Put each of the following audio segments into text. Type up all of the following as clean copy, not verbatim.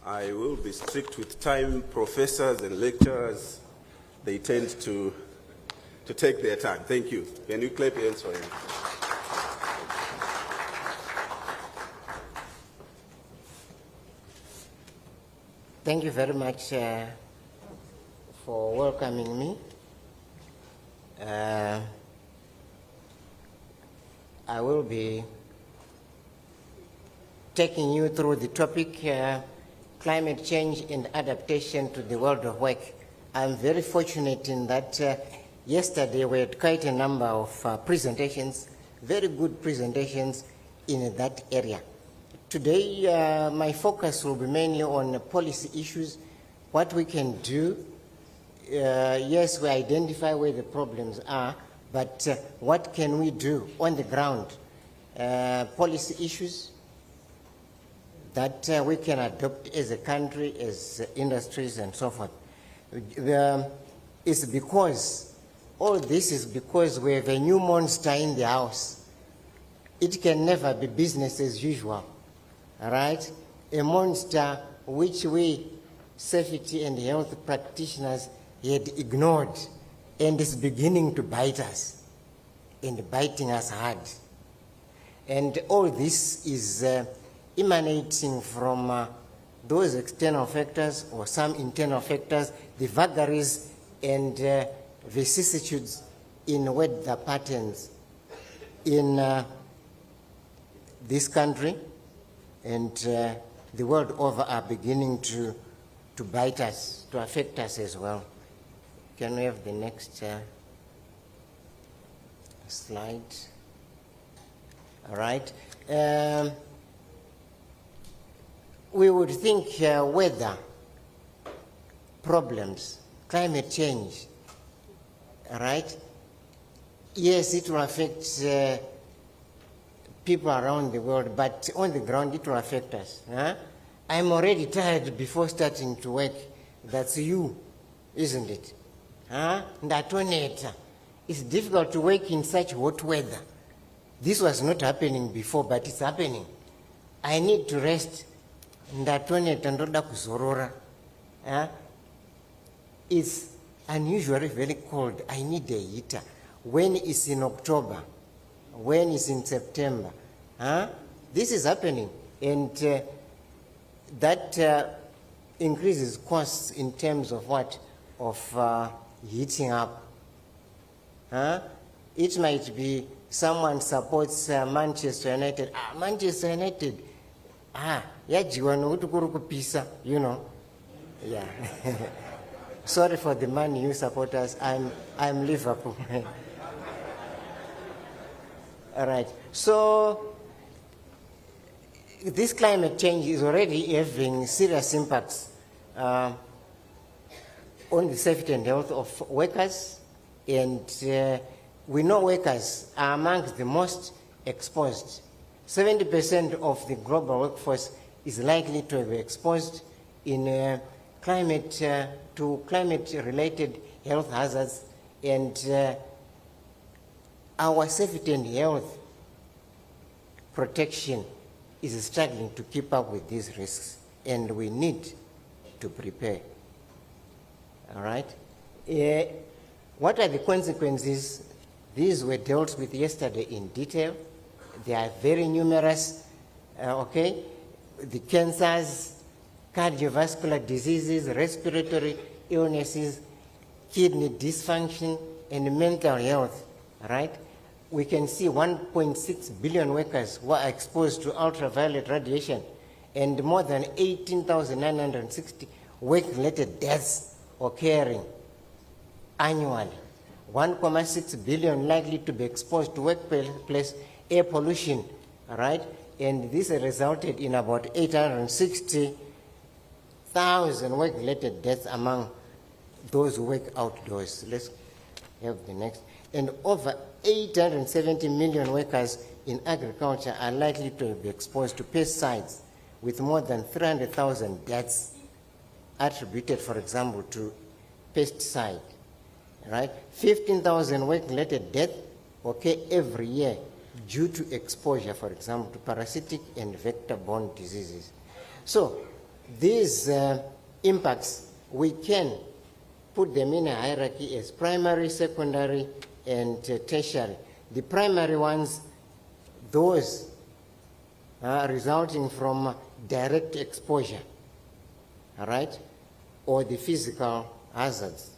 I will be strict with time. Professors and lecturers, they tend to take their time. Thank you. Can you clap your hands for him? Thank you very much for welcoming me. I will be taking you through the topic, climate change and adaptation to the world of work. I'm very fortunate in that yesterday we had quite a number of presentations, very good presentations in that area. Today, my focus will be mainly on policy issues, what we can do. Yes, we identify where the problems are, but what can we do on the ground? Policy issues that we can adopt as a country, as industries, and so forth. It's because, all this is because we have a new monster in the house. It can never be business as usual. All right? A monster which we, safety and health practitioners, had ignored, and is beginning to bite us, and biting us hard. And all this is emanating from those external factors or some internal factors, the vagaries and vicissitudes in weather patterns in this country and the world over are beginning to bite us, to affect us as well. Can we have the next slide? All right. We would think weather problems, climate change, all right? Yes, it will affect people around the world, but on the ground it will affect us. Huh? I'm already tired before starting to work. That's you, isn't it? Huh? It's difficult to work in such hot weather. This was not happening before, but it's happening. I need to rest. It's unusually very cold. I need a heater. When it's in October, when it's in September, this is happening, and that increases costs in terms of what? Of heating up. It might be someone supports Manchester United. Manchester United, you know. Yeah. Sorry for the Man U supporters. I'm Liverpool. All right. So this climate change is already having serious impacts on the safety and health of workers, and we know workers are amongst the most exposed. 70% of the global workforce is likely to be exposed in to climate-related health hazards, and our safety and health protection is struggling to keep up with these risks, and we need to prepare. All right? What are the consequences? These were dealt with yesterday in detail. They are very numerous, okay? The cancers, cardiovascular diseases, respiratory illnesses, kidney dysfunction, and mental health, right? We can see 1.6 billion workers who are exposed to ultraviolet radiation, and more than 18,960 work-related deaths occurring annually. 1.6 billion likely to be exposed to workplace air pollution, right? And this resulted in about 860,000 work-related deaths among those who work outdoors. Let's have the next. And over 870 million workers in agriculture are likely to be exposed to pesticides, with more than 300,000 deaths attributed, for example, to pesticide, right? 15,000 work-related deaths occur every year due to exposure, for example, to parasitic and vector-borne diseases. So these impacts, we can put them in a hierarchy as primary, secondary, and tertiary. The primary ones, those resulting from direct exposure, all right, or the physical hazards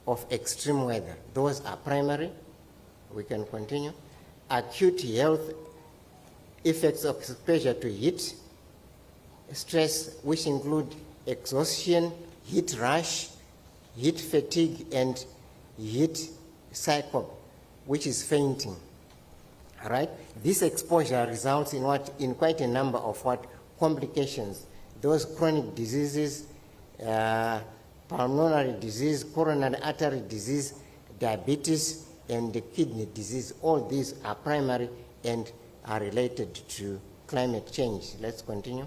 of extreme weather. Those are primary. We can continue. Acute health effects of exposure to heat, stress, which include exhaustion, heat rash, heat fatigue, and heat syncope, which is fainting. All right? This exposure results in in quite a number of complications. Those chronic diseases, pulmonary disease, coronary artery disease, diabetes, and the kidney disease. All these are primary and are related to climate change. Let's continue.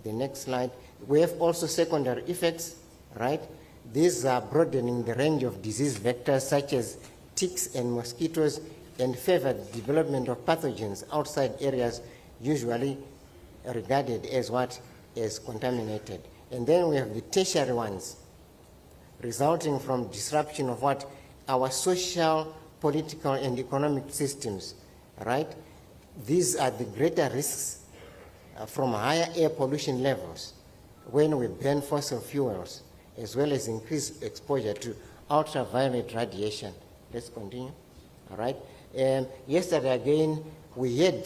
The next slide. We have also secondary effects, right? These are broadening the range of disease vectors such as ticks and mosquitoes, and favor the development of pathogens outside areas usually regarded as as contaminated. And then we have the tertiary ones, resulting from disruption of our social, political, and economic systems, right? These are the greater risks from higher air pollution levels when we burn fossil fuels, as well as increased exposure to ultraviolet radiation. Let's continue, all right? Yesterday again, we had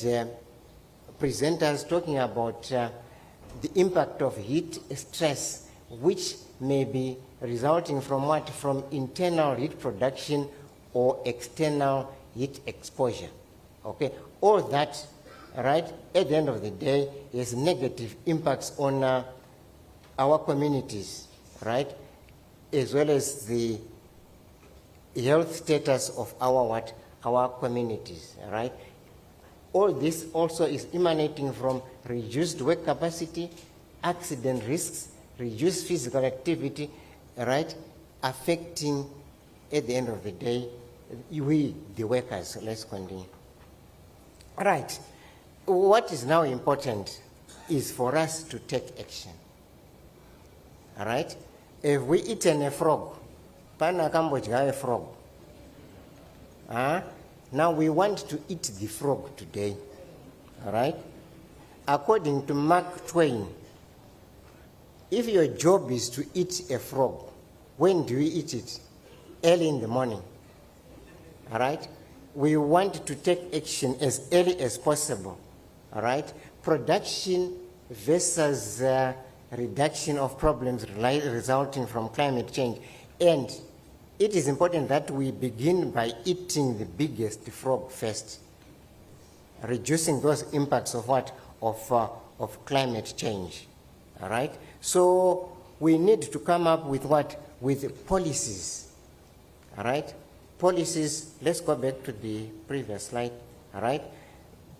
presenters talking about the impact of heat stress, which may be resulting from from internal heat production or external heat exposure. Okay, all that, right, at the end of the day, has negative impacts on our communities, right, as well as the health status of our communities, right? All this also is emanating from reduced work capacity, accident risks, reduced physical activity, right, affecting, at the end of the day, we, the workers. Let's continue. All right. What is now important is for us to take action. All right? If we eaten a frog, pana kamboja a frog. Now we want to eat the frog today. All right? According to Mark Twain, if your job is to eat a frog, when do you eat it? Early in the morning. All right? We want to take action as early as possible. All right? Production versus reduction of problems resulting from climate change. And it is important that we begin by eating the biggest frog first, reducing those impacts of of climate change. All right? So we need to come up with with policies. All right? Policies, let's go back to the previous slide. All right?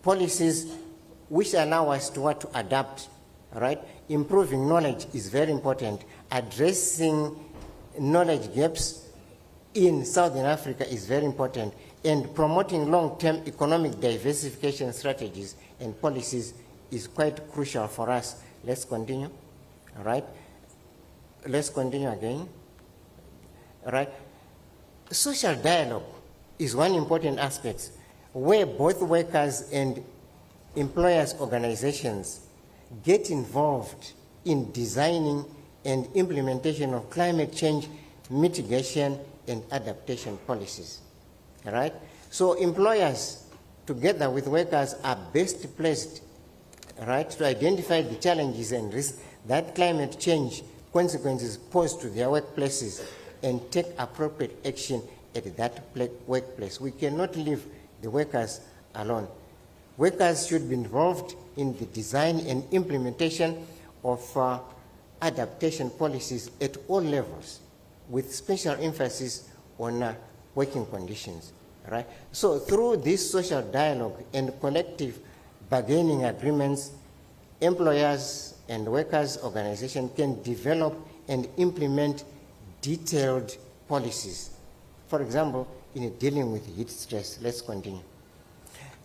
Policies which allow us to adapt. All right? Improving knowledge is very important. Addressing knowledge gaps in Southern Africa is very important, and promoting long-term economic diversification strategies and policies is quite crucial for us. Let's continue. All right? Let's continue again. All right? Social dialogue is one important aspect where both workers and employers' organizations get involved in designing and implementation of climate change mitigation and adaptation policies. All right? So employers, together with workers, are best placed, right, to identify the challenges and risks that climate change consequences pose to their workplaces and take appropriate action at that workplace. We cannot leave the workers alone. Workers should be involved in the design and implementation of adaptation policies at all levels, with special emphasis on working conditions. Right? So through this social dialogue and collective bargaining agreements, employers and workers' organizations can develop and implement detailed policies. For example, in dealing with heat stress. Let's continue.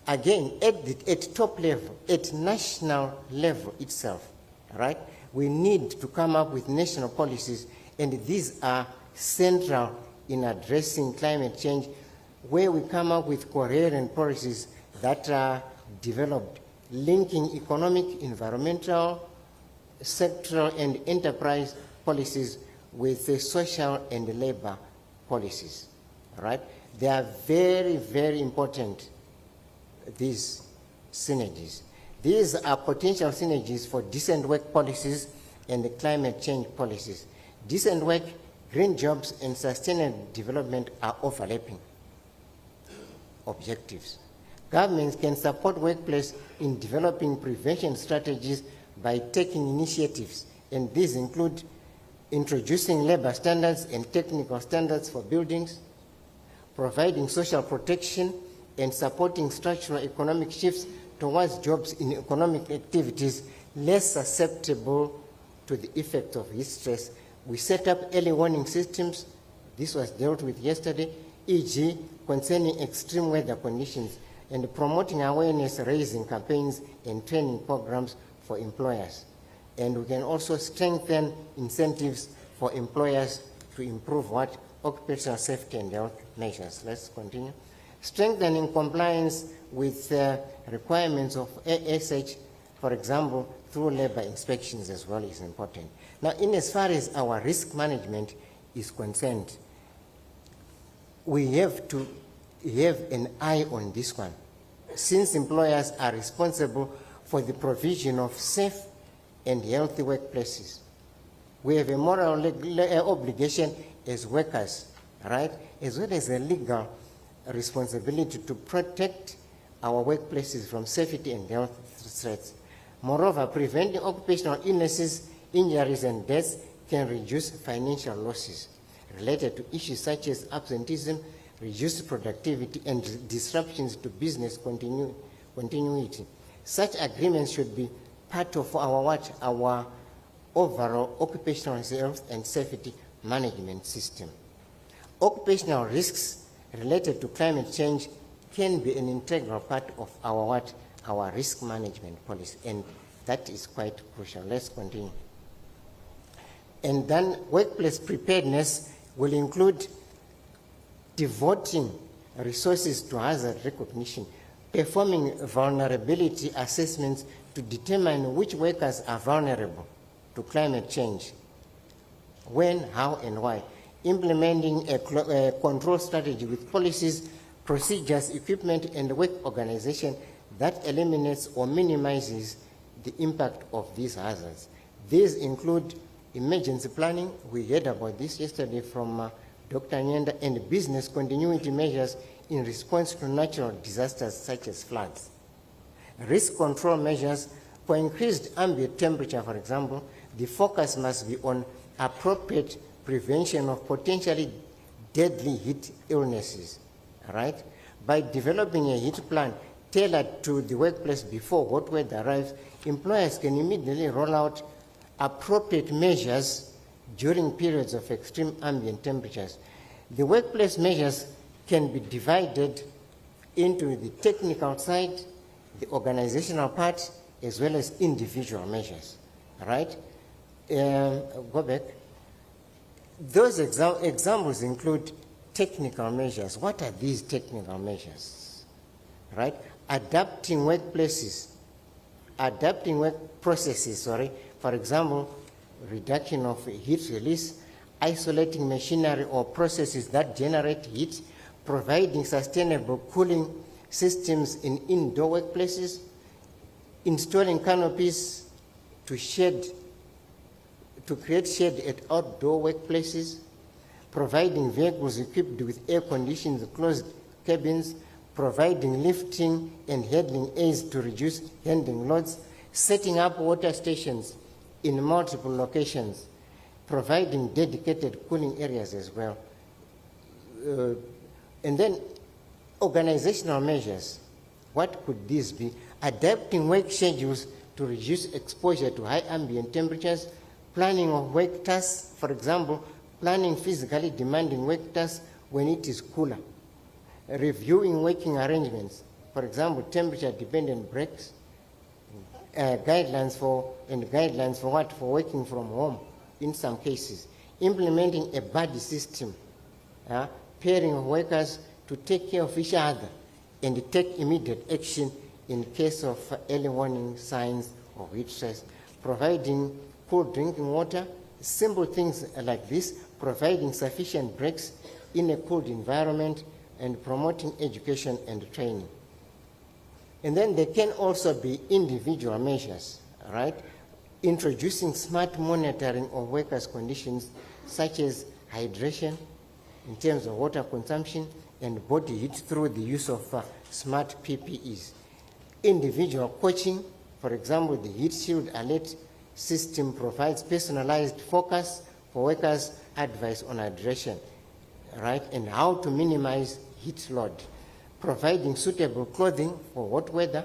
Again, at top level, at national level itself, right? We need to come up with national policies, and these are central in addressing climate change, where we come up with coherent policies that are developed, linking economic, environmental, sectoral, and enterprise policies with the social and labor policies, right? They are very, very important, these synergies. These are potential synergies for decent work policies and climate change policies. Decent work, green jobs, and sustainable development are overlapping objectives. Governments can support workplace in developing prevention strategies by taking initiatives, and these include introducing labor standards and technical standards for buildings, providing social protection, and supporting structural economic shifts towards jobs in economic activities less susceptible to the effects of heat stress. We set up early warning systems. This was dealt with yesterday, e.g. concerning extreme weather conditions, and promoting awareness-raising campaigns and training programs for employers. And we can also strengthen incentives for employers to improve what? Occupational safety and health measures. Let's continue. Strengthening compliance with requirements of ASH, for example, through labor inspections as well, is important. Now, in as far as our risk management is concerned, we have to have an eye on this one, since employers are responsible for the provision of safe and healthy workplaces. We have a moral obligation as workers, right, as well as a legal responsibility to protect our workplaces from safety and health threats. Moreover, preventing occupational illnesses, injuries, and deaths can reduce financial losses related to issues such as absenteeism, reduced productivity, and disruptions to business continuity. Such agreements should be part of our overall occupational health and safety management system. Occupational risks related to climate change can be an integral part of our risk management policy, and that is quite crucial. Let's continue. And then workplace preparedness will include devoting resources to hazard recognition, performing vulnerability assessments to determine which workers are vulnerable to climate change, when, how, and why, implementing a control strategy with policies, procedures, equipment, and work organization that eliminates or minimizes the impact of these hazards. These include emergency planning, we heard about this yesterday from Dr. Nyenda, and business continuity measures in response to natural disasters such as floods. Risk control measures for increased ambient temperature, for example, the focus must be on appropriate prevention of potentially deadly heat illnesses, right? By developing a heat plan tailored to the workplace before hot weather arrives, employers can immediately roll out appropriate measures during periods of extreme ambient temperatures. The workplace measures can be divided into the technical side, the organizational part, as well as individual measures, right? Go back. Those examples include technical measures. What are these technical measures, right? Adapting work processes, for example, reduction of heat release, isolating machinery or processes that generate heat, providing sustainable cooling systems in indoor workplaces, installing canopies to create shade at outdoor workplaces, providing vehicles equipped with air-conditioned closed cabins, providing lifting and handling aids to reduce handling loads, setting up water stations in multiple locations, providing dedicated cooling areas as well. And then organizational measures. What could these be? Adapting work schedules to reduce exposure to high ambient temperatures, planning of work tasks, for example, planning physically demanding work tasks when it is cooler, reviewing working arrangements, for example, temperature-dependent breaks, guidelines for what? For working from home in some cases. Implementing a buddy system, pairing of workers to take care of each other and take immediate action in case of early warning signs of heat stress. Providing cool drinking water, simple things like this, providing sufficient breaks in a cold environment, and promoting education and training. And then there can also be individual measures, right? Introducing smart monitoring of workers' conditions such as hydration in terms of water consumption and body heat through the use of smart PPEs. Individual coaching, for example, the heat shield alert system provides personalized focus for workers' advice on hydration, right, and how to minimize heat load. Providing suitable clothing for hot weather,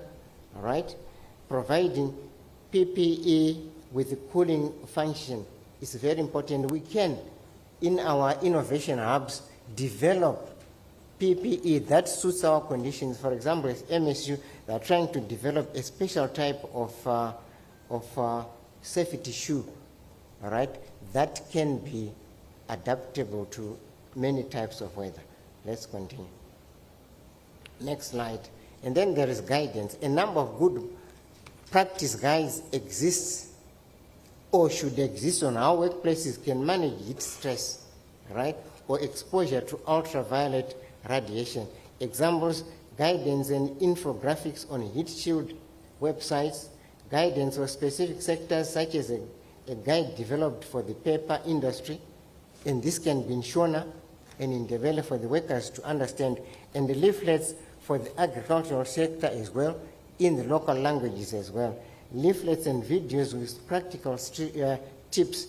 all right? Providing PPE with cooling function is very important. We can, in our innovation hubs, develop PPE that suits our conditions. For example, as MSU, they are trying to develop a special type of safety shoe, all right, that can be adaptable to many types of weather. Let's continue. Next slide. And then there is guidance. A number of good practice guides exist or should exist on how workplaces can manage heat stress, right, or exposure to ultraviolet radiation. Examples, guidance and infographics on heat shield websites, guidance for specific sectors such as a guide developed for the paper industry, and this can be in Shona and in develop for the workers to understand, and the leaflets for the agricultural sector as well, in the local languages as well. Leaflets and videos with practical tips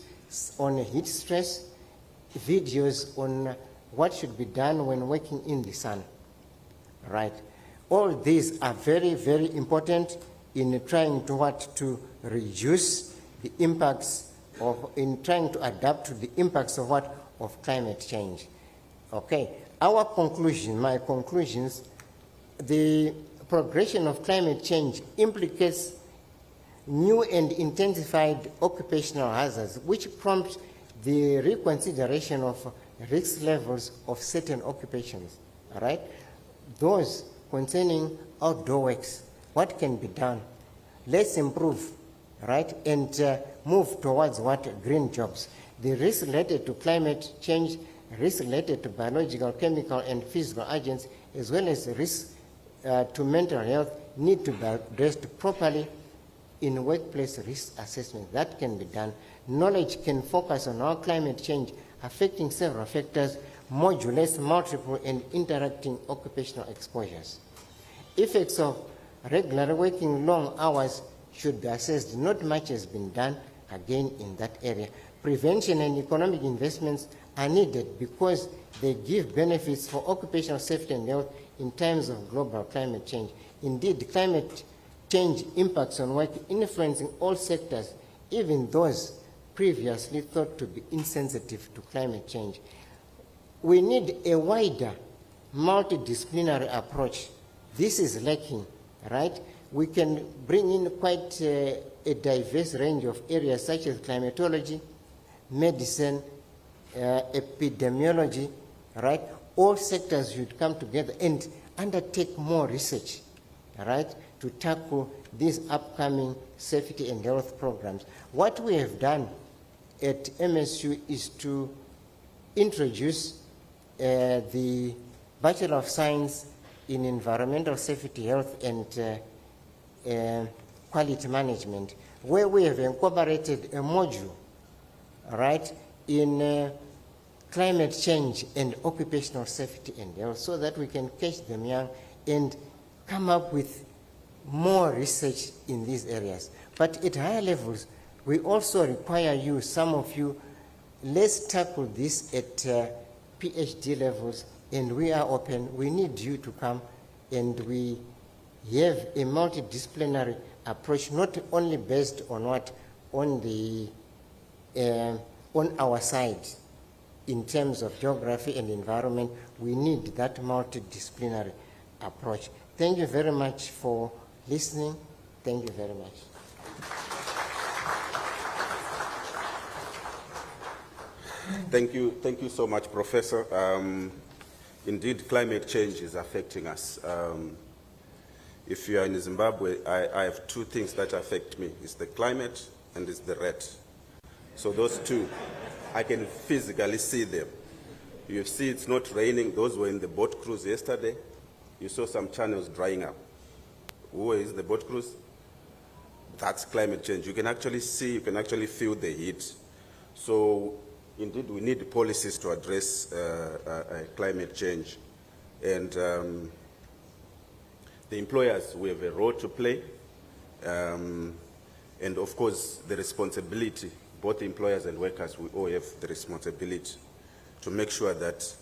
on heat stress, videos on what should be done when working in the sun, right? All these are very, very important in trying to reduce the impacts of, in trying to adapt to the impacts of what? Of climate change. Okay, our conclusion, my conclusions, the progression of climate change implicates new and intensified occupational hazards, which prompt the reconsideration of risk levels of certain occupations, all right? Those concerning outdoor works, what can be done? Let's improve, right, and move towards what? Green jobs. The risks related to climate change, risks related to biological, chemical, and physical agents, as well as risks to mental health, need to be addressed properly in workplace risk assessment. That can be done. Knowledge can focus on how climate change affecting several factors, modulates multiple and interacting occupational exposures. Effects of regular working long hours should be assessed. Not much has been done, again, in that area. Prevention and economic investments are needed because they give benefits for occupational safety and health in times of global climate change. Indeed, climate change impacts on work influencing all sectors, even those previously thought to be insensitive to climate change. We need a wider multidisciplinary approach. This is lacking, right? We can bring in quite a diverse range of areas such as climatology, medicine, epidemiology, right? All sectors should come together and undertake more research, right, to tackle these upcoming safety and health programs. What we have done at MSU is to introduce the Bachelor of Science in Environmental Safety, Health, and Quality Management, where we have incorporated a module, right, in climate change and occupational safety and health, so that we can catch them young and come up with more research in these areas. But at higher levels, we also require you, some of you, let's tackle this at PhD levels, and we are open. We need you to come, and we have a multidisciplinary approach, not only based on what, on the, on our side, in terms of geography and environment. We need that multidisciplinary approach. Thank you very much for listening. Thank you very much. Thank you so much, Professor. Indeed, climate change is affecting us. If you are in Zimbabwe, I have two things that affect me. It's the climate and it's the rat. So those two, I can physically see them. You see it's not raining. Those were in the boat cruise yesterday. You saw some channels drying up. Where is the boat cruise? That's climate change. You can actually see, you can actually feel the heat. So indeed, we need policies to address climate change. And the employers, we have a role to play. And of course, the responsibility, both employers and workers, we all have the responsibility to make sure that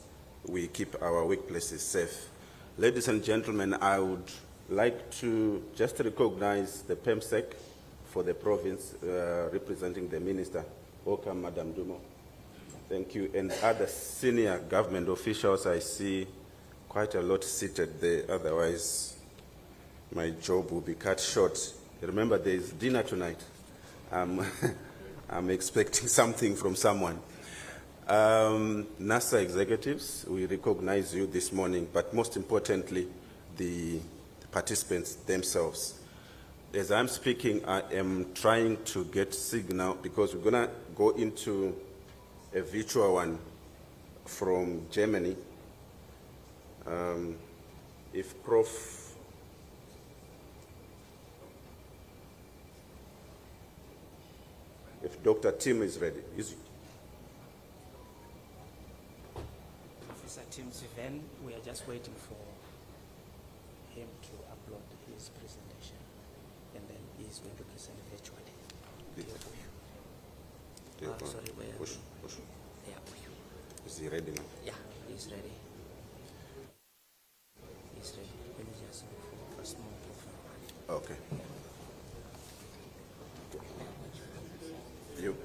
we keep our workplaces safe. Ladies and gentlemen, I would like to just recognize the PEMSEC for the province representing the minister. Welcome, Madam Dumo. Thank you. And other senior government officials, I see quite a lot seated there. Otherwise, my job will be cut short. Remember, there is dinner tonight. I'm expecting something from someone. NASA executives, we recognize you this morning, but most importantly, the participants themselves. As I'm speaking, I am trying to get signal because we're going to go into a virtual one from Germany. If Dr. Tim is ready. Professor Tim's event, we are just waiting for him to upload his presentation, and then he's going to present virtually. Sorry, where? Push. Yeah, Is he ready now? yeah, he's ready. He's ready. Let me just look for a small profile. Okay. You?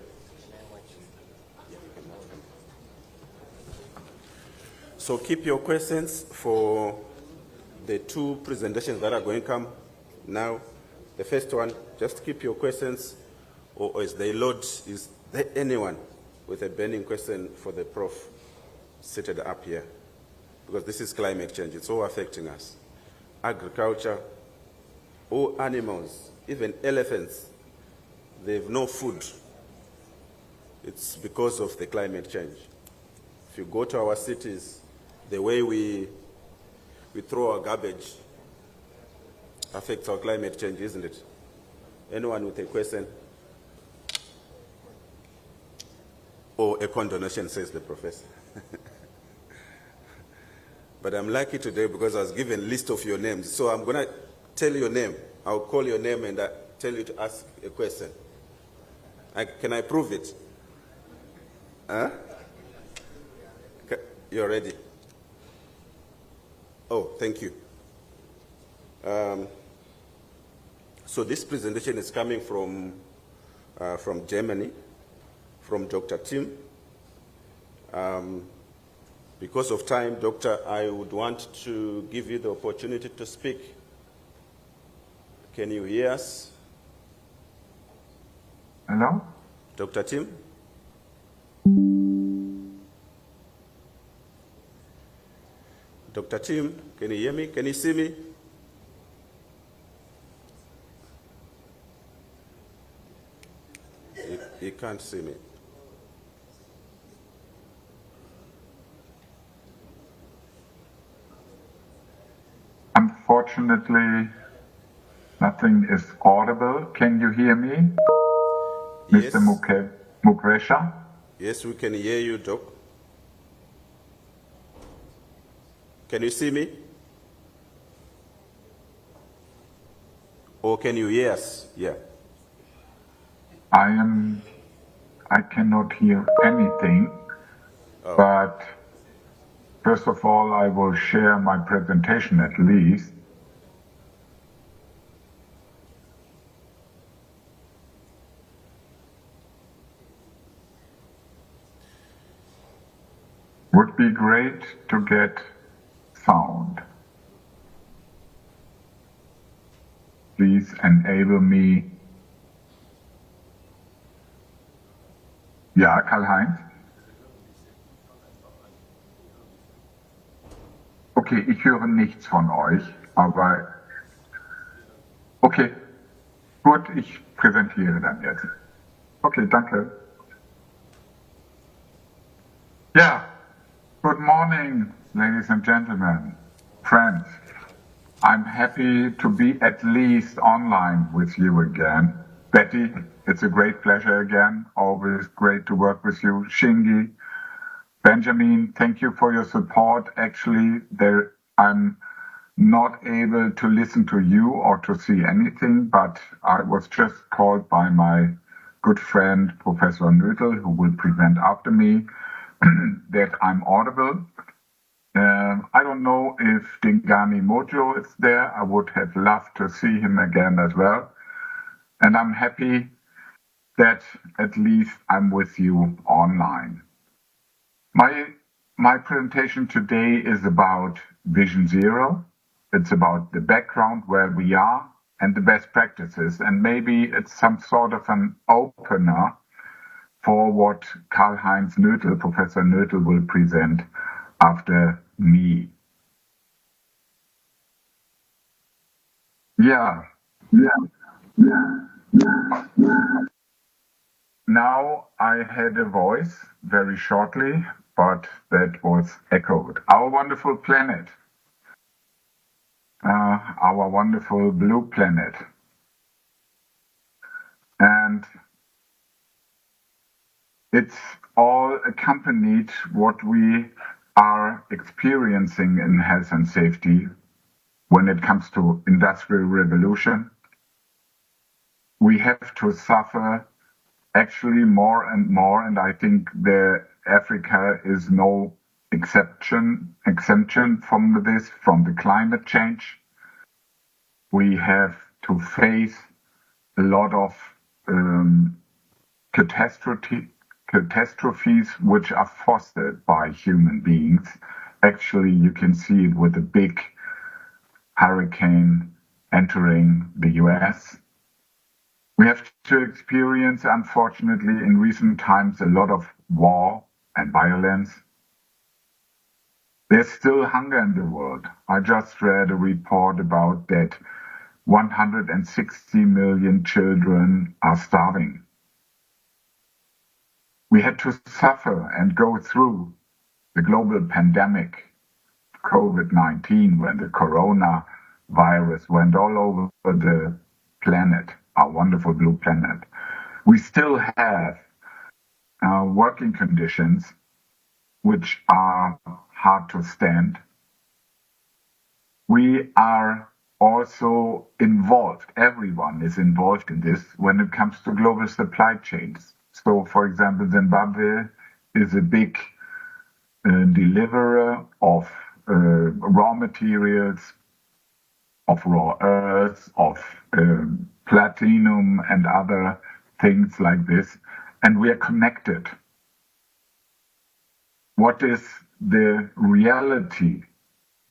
So keep your questions for the two presentations that are going to come now. The first one, just keep your questions, or as they load, is there anyone with a burning question for the prof seated up here? Because this is climate change, it's all affecting us. Agriculture, all animals, even elephants, they have no food. It's because of the climate change. If you go to our cities, the way we throw our garbage affects our climate change, isn't it? Anyone with a question? Or a condonation, says the professor. But I'm lucky today because I was given a list of your names. So I'm going to tell your name. I'll call your name and tell you to ask a question. Can I prove it? Huh? You're ready? Oh, thank you. So this presentation is coming from Germany, from Dr. Tim. Because of time, Doctor, I would want to give you the opportunity to speak. Can you hear us? Hello? Dr. Tim? Dr. Tim, can you hear me? Can you see me? He can't see me. Unfortunately, nothing is audible. Can you hear me? Yes. Mr. Mukresha? Yes, we can hear you, Doc. Can you see me? Or can you hear us? Yeah. I cannot hear anything, but first of all, I will share my presentation at least. Would be great to get sound. Please enable me Ja, Karl-Heinz? Okay, ich höre nichts von euch, aber okay, gut, ich präsentiere dann jetzt. Okay, danke. Yeah, good morning, ladies and gentlemen, friends. I'm happy to be at least online with you again. Betty, it's a great pleasure again. Always great to work with you. Shingi, Benjamin, thank you for your support. Actually, I'm not able to listen to you or to see anything, but I was just called by my good friend, Professor Nötel, who will present after me, that I'm audible. I don't know if Dingani Mojo is there. I would have loved to see him again as well. And I'm happy that at least I'm with you online. My presentation today is about Vision Zero. It's about the background where we are and the best practices. And maybe it's some sort of an opener for what Karl-Heinz Nötel, Professor Nötel, will present after me. Yeah. Now I had a voice very shortly, but that was echoed. Our wonderful planet. Our wonderful blue planet. And it's all accompanied what we are experiencing in health and safety when it comes to industrial revolution. We have to suffer actually more and more, and I think Africa is no exemption from this, from the climate change. We have to face a lot of catastrophes which are fostered by human beings. Actually, you can see it with a big hurricane entering the US. We have to experience, unfortunately, in recent times, a lot of war and violence. There's still hunger in the world. I just read a report about that 160 million children are starving. We had to suffer and go through the global pandemic, COVID-19, when the coronavirus went all over the planet, our wonderful blue planet. We still have working conditions which are hard to stand. We are also involved, everyone is involved in this when it comes to global supply chains. So, for example, Zimbabwe is a big deliverer of raw materials, of raw earths, of platinum and other things like this. And we are connected. What is the reality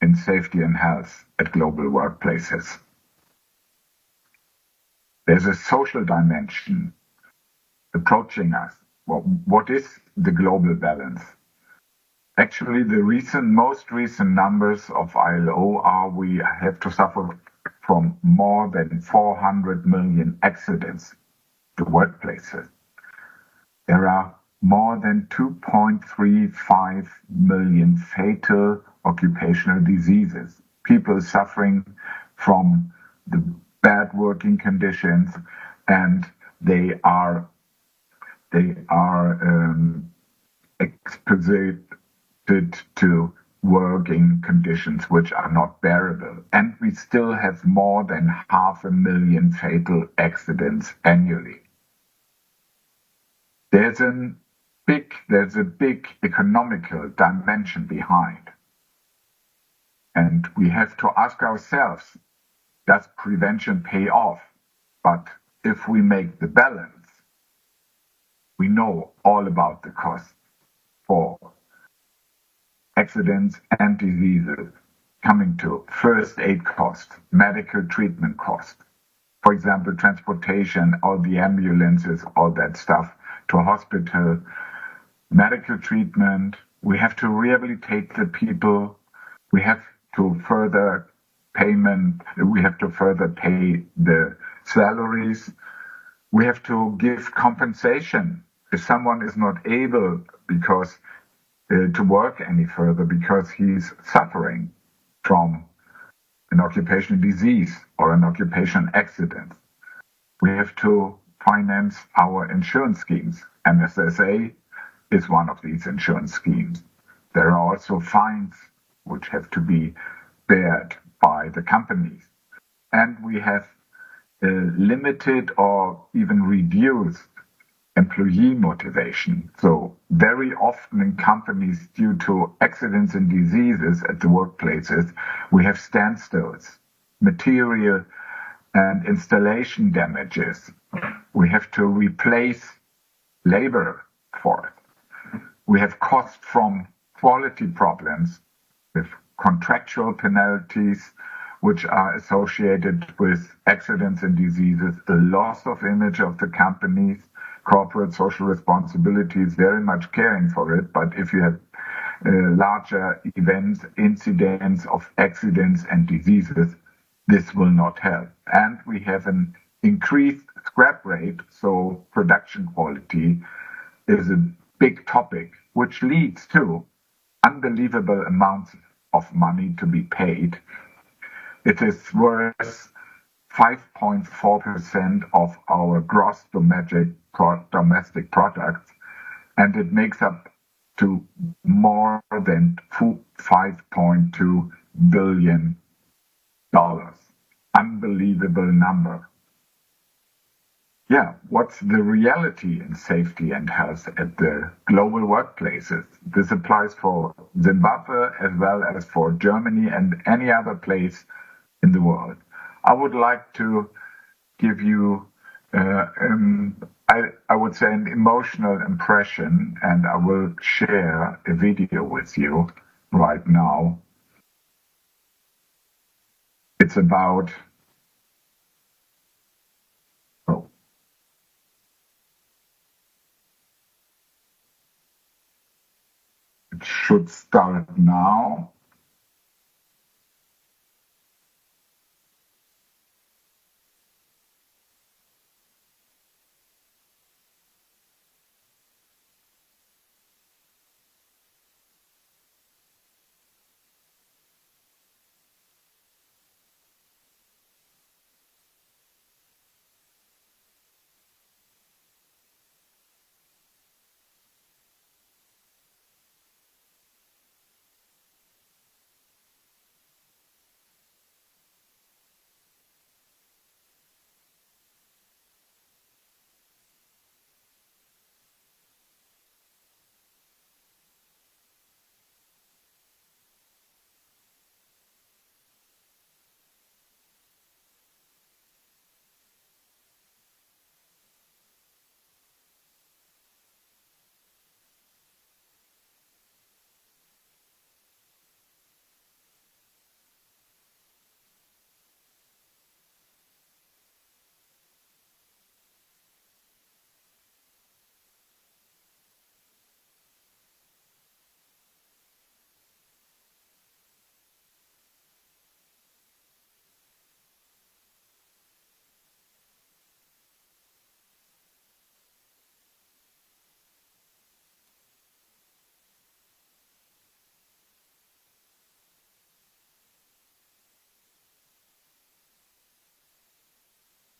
in safety and health at global workplaces? There's a social dimension approaching us. What is the global balance? Actually, the most recent numbers of ILO are we have to suffer from more than 400 million accidents to workplaces. There are more than 2.35 million fatal occupational diseases. People suffering from the bad working conditions, and they are exposed to working conditions which are not bearable. And we still have more than 500,000 fatal accidents annually. There's a big economical dimension behind. And we have to ask ourselves, does prevention pay off? But if we make the balance, we know all about the cost for accidents and diseases, coming to first aid cost, medical treatment cost. For example, transportation, all the ambulances, all that stuff to hospital, medical treatment. We have to rehabilitate the people. We have to further we have to further pay the salaries. We have to give compensation if someone is not able to work any further because he's suffering from an occupational disease or an occupational accident. We have to finance our insurance schemes. NSSA is one of these insurance schemes. There are also fines which have to be bared by the companies. And we have limited or even reduced employee motivation. So very often in companies, due to accidents and diseases at the workplaces, we have standstills, material and installation damages. We have to replace labor force. We have cost from quality problems with contractual penalties, which are associated with accidents and diseases, the loss of image of the companies, corporate social responsibility is very much caring for it. But if you have larger events, incidents of accidents and diseases, this will not help. And we have an increased scrap rate, so production quality is a big topic, which leads to unbelievable amounts of money to be paid. It is worth 5.4% of our gross domestic product, and it makes up to more than $5.2 billion. Unbelievable number. Yeah, what's the reality in safety and health at the global workplaces? This applies for Zimbabwe as well as for Germany and any other place in the world. I would like to give you, I would say, an emotional impression, and I will share a video with you right now. It's about it should start now.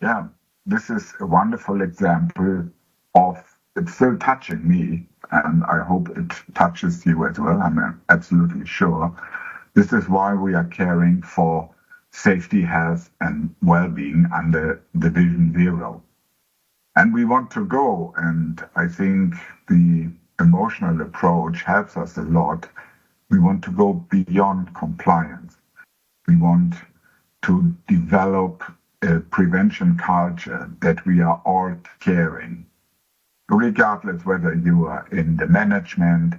Yeah, this is a wonderful example of it's still touching me, and I hope it touches you as well. I'm absolutely sure. This is why we are caring for safety, health, and well-being under Division 0. And we want to go, and I think the emotional approach helps us a lot. We want to go beyond compliance. We want to develop a prevention culture that we are all caring, regardless whether you are in the management,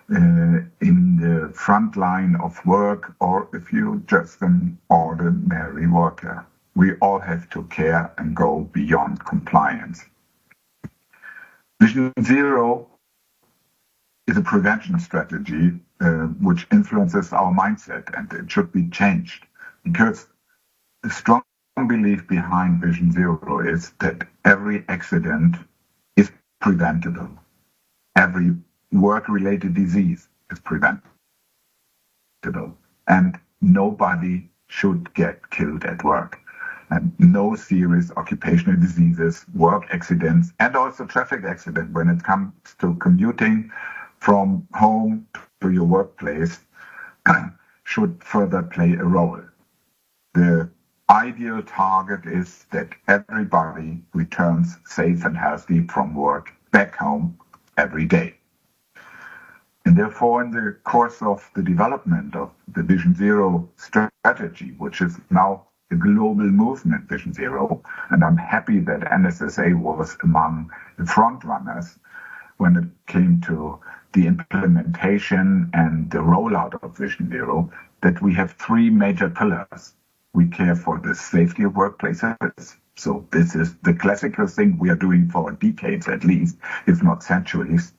in the front line of work, or if you're just an ordinary worker. We all have to care and go beyond compliance. Vision Zero is a prevention strategy which influences our mindset, and it should be changed, because the strong belief behind Vision Zero is that every accident is preventable. Every work-related disease is preventable. And nobody should get killed at work. And no serious occupational diseases, work accidents, and also traffic accidents when it comes to commuting from home to your workplace should further play a role. The ideal target is that everybody returns safe and healthy from work back home every day. And therefore, in the course of the development of the Vision Zero strategy, which is now a global movement, Vision Zero, and I'm happy that NSSA was among the front runners when it came to the implementation and the rollout of Vision Zero, that we have three major pillars. We care for the safety of workplaces. So this is the classical thing we are doing for decades at least, if not centuries.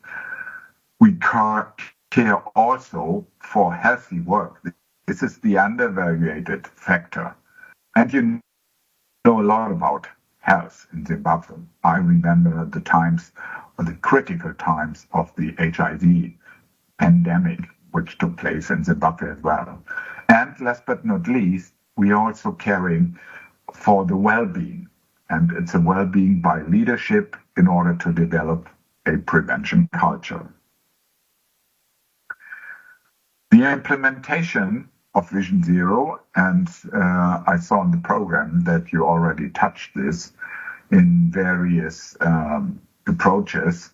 We care also for healthy work. This is the undervalued factor. And you know a lot about health in Zimbabwe. I remember the times, or the critical times of the HIV pandemic, which took place in Zimbabwe as well. And last but not least, we are also caring for the well-being. And it's a well-being by leadership in order to develop a prevention culture. The implementation of Vision Zero, and I saw in the program that you already touched this in various approaches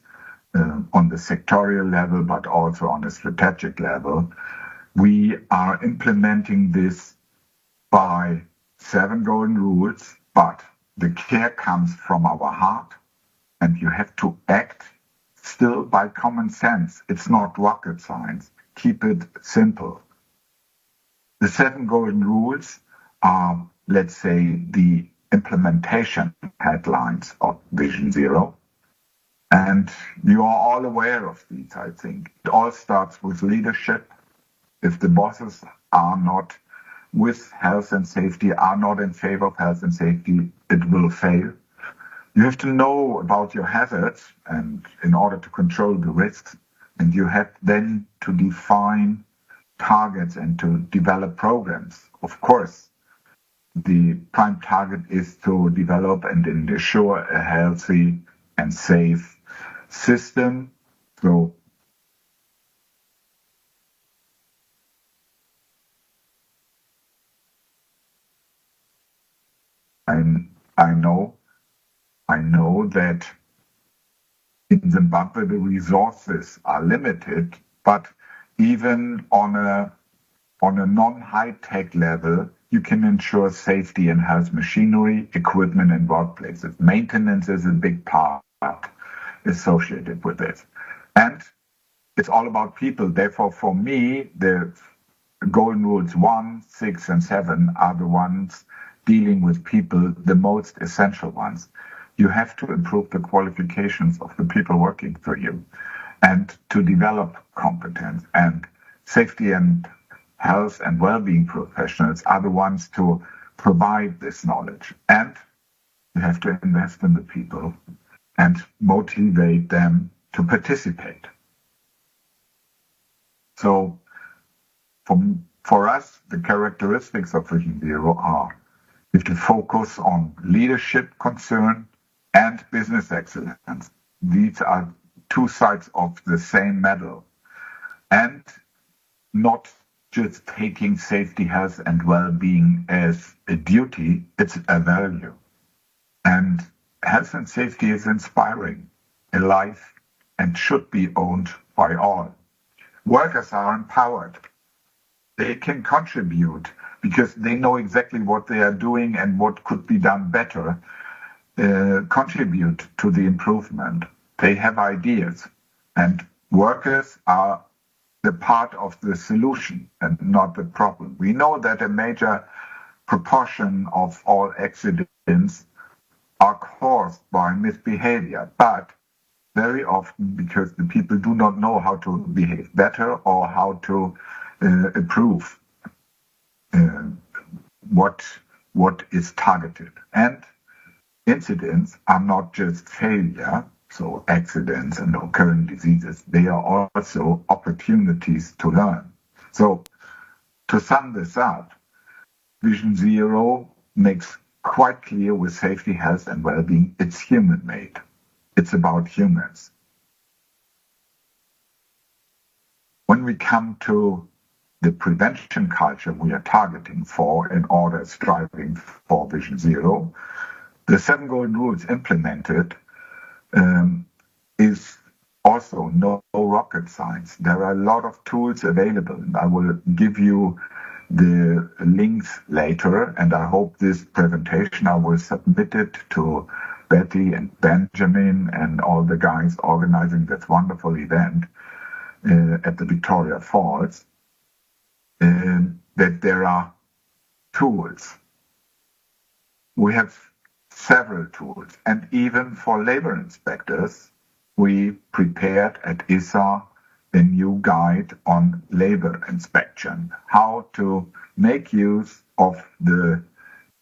on the sectorial level, but also on a strategic level. We are implementing this by 7 golden rules, but the care comes from our heart, and you have to act still by common sense. It's not rocket science. Keep it simple. The 7 golden rules are, let's say, the implementation headlines of Vision Zero. And you are all aware of these, I think. It all starts with leadership. If the bosses are not with health and safety, are not in favor of health and safety, it will fail. You have to know about your hazards and in order to control the risks. And you have then to define targets and to develop programs. Of course, the prime target is to develop and ensure a healthy and safe system. So I know that in Zimbabwe the resources are limited, but even on a non-high-tech level, you can ensure safety and health machinery, equipment, and workplaces. Maintenance is a big part associated with it. And it's all about people. Therefore, for me, the golden rules 1, 6, and 7 are the ones dealing with people, the most essential ones. You have to improve the qualifications of the people working for you and to develop competence. And safety and health and well-being professionals are the ones to provide this knowledge. And you have to invest in the people and motivate them to participate. So for us, the characteristics of Vision Zero are: we have to focus on leadership concern and business excellence. These are two sides of the same medal. And not just taking safety, health, and well-being as a duty, it's a value. And health and safety is inspiring, alive, and should be owned by all. Workers are empowered. They can contribute because they know exactly what they are doing and what could be done better, contribute to the improvement. They have ideas, and workers are the part of the solution and not the problem. We know that a major proportion of all accidents are caused by misbehavior, but very often because the people do not know how to behave better or how to improve uh, what is targeted. And incidents are not just failure, so accidents and occurring diseases, they are also opportunities to learn. So to sum this up, Vision Zero makes quite clear with safety, health and well-being, it's human-made. It's about humans. When we come to the prevention culture we are targeting for in order striving for Vision Zero, the 7 golden rules implemented is also no rocket science. There are a lot of tools available, and I will give you the links later, and I hope this presentation, I will submit it to Betty and Benjamin and all the guys organizing this wonderful event at the Victoria Falls, that there are tools. We have several tools, and even for labor inspectors, we prepared at ISA a new guide on labor inspection, how to make use of the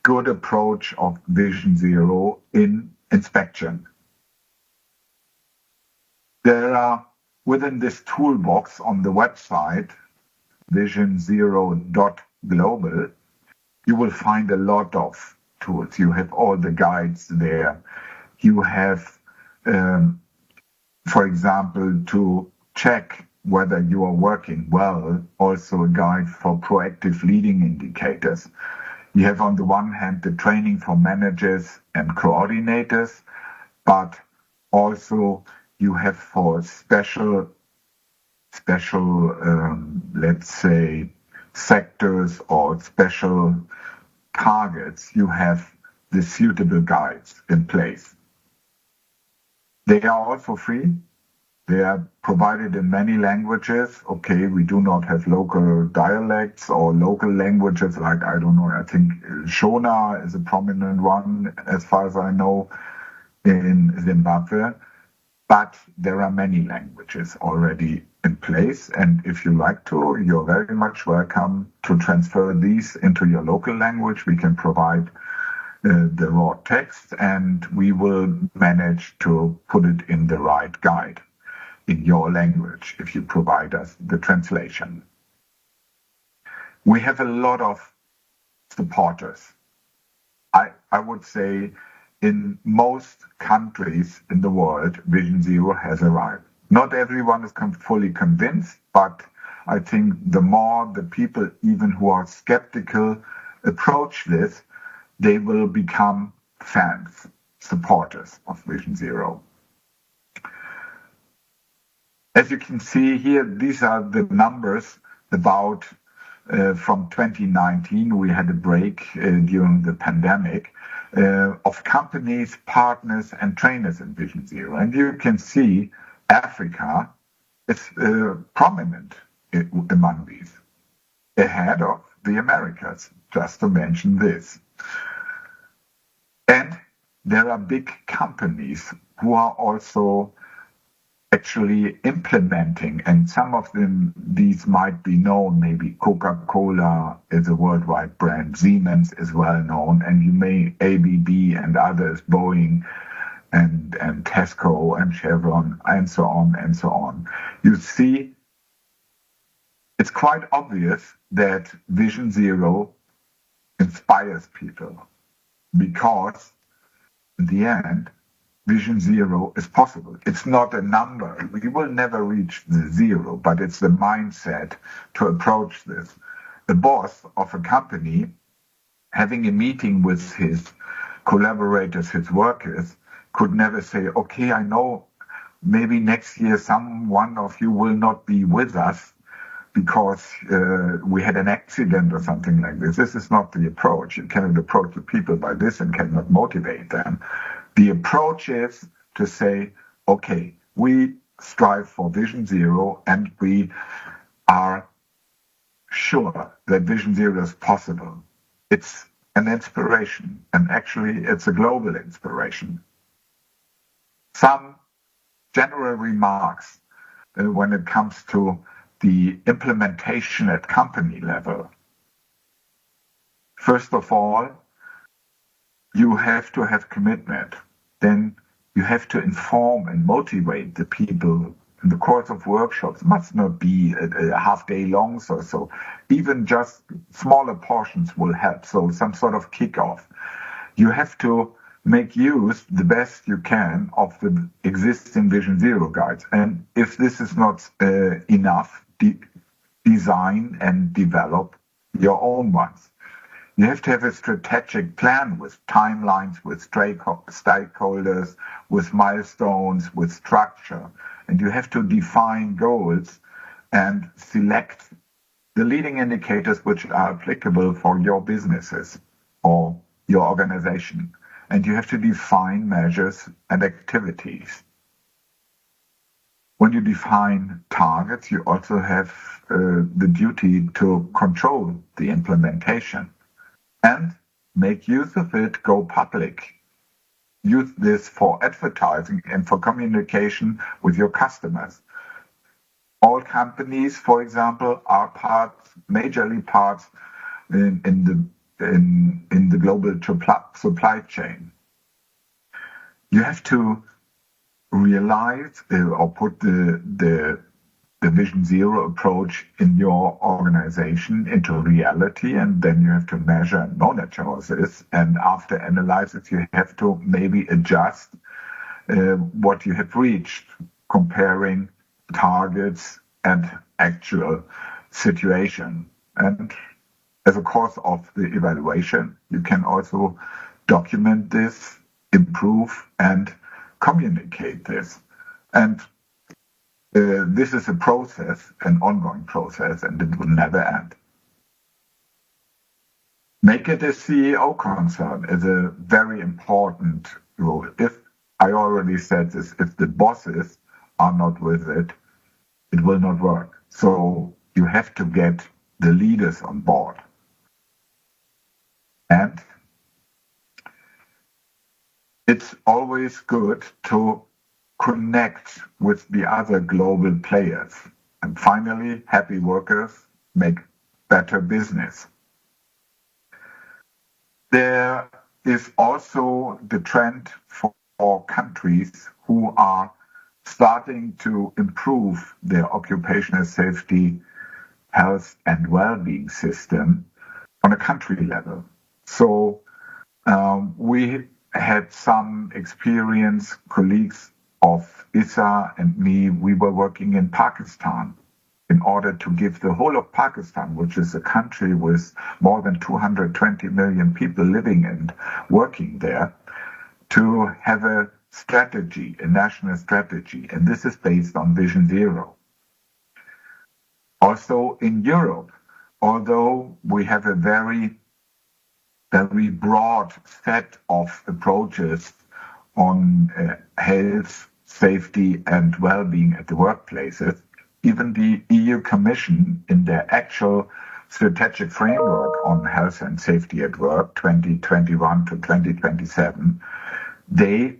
good approach of Vision Zero in inspection. There are, within this toolbox on the website, visionzero.global, you will find a lot of tools. You have all the guides there. You have, for example, to check whether you are working well, also a guide for proactive leading indicators. You have on the one hand the training for managers and coordinators, but also you have for special let's say, sectors or special targets, you have the suitable guides in place. They are also free. They are provided in many languages. Okay, we do not have local dialects or local languages like, I don't know, I think Shona is a prominent one as far as I know in Zimbabwe. But there are many languages already in place. And if you like to, you're very much welcome to transfer these into your local language. We can provide the raw text and we will manage to put it in the right guide in your language if you provide us the translation. We have a lot of supporters. I would say in most countries in the world, Vision Zero has arrived. Not everyone is fully convinced, but I think the more the people, even who are skeptical, approach this, they will become fans, supporters of Vision Zero. As you can see here, these are the numbers about from 2019. We had a break during the pandemic of companies, partners, and trainers in Vision Zero. And you can see Africa is prominent among these, ahead of the Americas, just to mention this. And there are big companies who are also actually implementing, and some of them, these might be known, maybe Coca-Cola is a worldwide brand, Siemens is well known, and you may ABB and others, Boeing and Tesco and Chevron and so on and so on. You see, it's quite obvious that Vision Zero inspires people because in the end, Vision Zero is possible. It's not a number. We will never reach the zero, but it's the mindset to approach this. The boss of a company having a meeting with his collaborators, his workers, could never say, okay, I know maybe next year one of you will not be with us because we had an accident or something like this. This is not the approach. You cannot approach the people by this and cannot motivate them. The approach is to say, okay, we strive for Vision Zero and we are sure that Vision Zero is possible. It's an inspiration, and actually it's a global inspiration. Some general remarks when it comes to the implementation at company level. First of all, you have to have commitment. Then you have to inform and motivate the people in the course of workshops. It must not be a half day long or so. Even just smaller portions will help. So some sort of kickoff. You have to make use the best you can of the existing Vision Zero guides. And if this is not enough, design and develop your own ones. You have to have a strategic plan with timelines, with stakeholders, with milestones, with structure. And you have to define goals and select the leading indicators which are applicable for your businesses or your organization. And you have to define measures and activities. When you define targets, you also have the duty to control the implementation and make use of it, go public. Use this for advertising and for communication with your customers. All companies, for example, are majorly parts in the global supply chain. You have to realize or put the Vision Zero approach in your organization into reality, and then you have to measure and monitor this. And after analysis, you have to maybe adjust what you have reached, comparing targets and actual situation. And as a course of the evaluation, you can also document this, improve, and communicate this. And this is a process, an ongoing process, and it will never end. Make it a CEO concern is a very important role. If I already said this, if the bosses are not with it, it will not work. So you have to get the leaders on board. And it's always good to connect with the other global players. And finally, happy workers make better business. There is also the trend for countries who are starting to improve their occupational safety, health, and well-being system on a country level. So we had some experience, colleagues of ISA and me, we were working in Pakistan in order to give the whole of Pakistan, which is a country with more than 220 million people living and working there, to have a strategy, a national strategy. And this is based on Vision Zero. Also in Europe, although we have a very broad set of approaches on health, safety, and well-being at the workplaces, even the EU Commission, in their actual strategic framework on health and safety at work, 2021 to 2027, they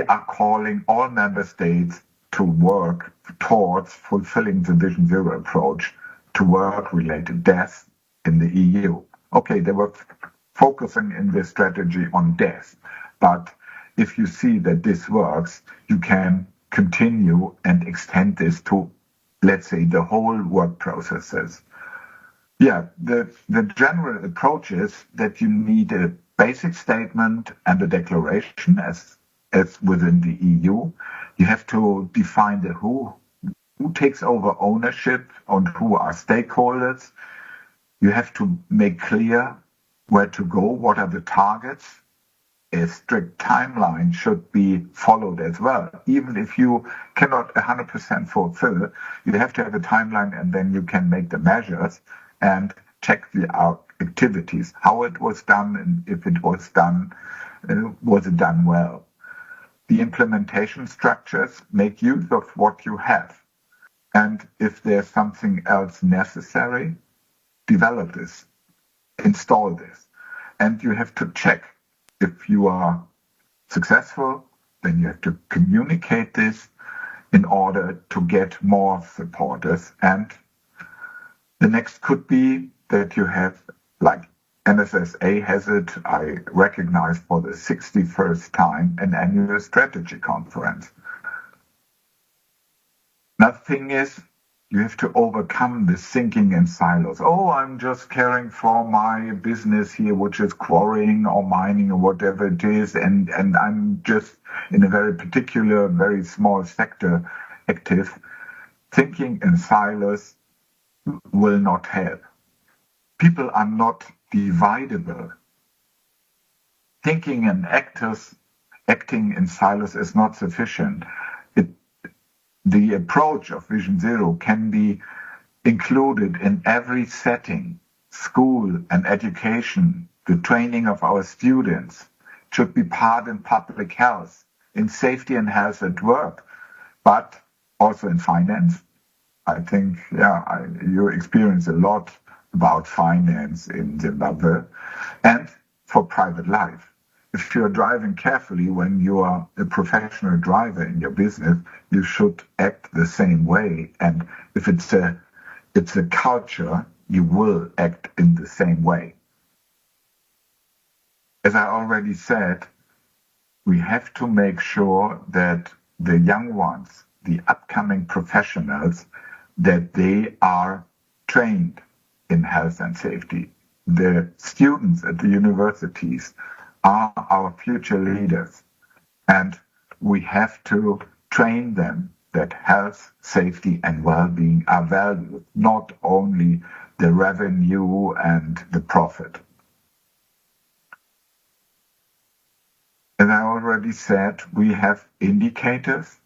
are calling all member states to work towards fulfilling the Vision Zero approach to work-related deaths in the EU. Okay, they were focusing in this strategy on death, but if you see that this works, you can continue and extend this to, let's say, the whole work processes. Yeah, the general approach is that you need a basic statement and a declaration as within the EU. You have to define the who takes over ownership and who are stakeholders. You have to make clear where to go, what are the targets. A strict timeline should be followed as well. Even if you cannot 100% fulfill, you have to have a timeline, and then you can make the measures and check the activities, how it was done, and if it was done, was it done well. The implementation structures make use of what you have. And if there's something else necessary, develop this, install this. And you have to check if you are successful then you have to communicate this in order to get more supporters. And the next could be that you have, like NSSA has it, I recognize for the 61st time, an annual strategy conference. Another thing is, you have to overcome this thinking in silos. Oh, I'm just caring for my business here, which is quarrying or mining or whatever it is, and I'm just in a very particular, very small sector active. Thinking in silos will not help. People are not dividable. Thinking and acting in silos is not sufficient. The approach of Vision Zero can be included in every setting, school and education, the training of our students. It should be part in public health, in safety and health at work, but also in finance. I think, you experience a lot about finance in Zimbabwe, and for private life. If you're driving carefully when you are a professional driver in your business, you should act the same way. And if it's a culture, you will act in the same way. As I already said, we have to make sure that the young ones, the upcoming professionals, that they are trained in health and safety. The students at the universities are our future leaders, and we have to train them that health, safety, and well-being are valued, not only the revenue and the profit. As I already said, we have indicators,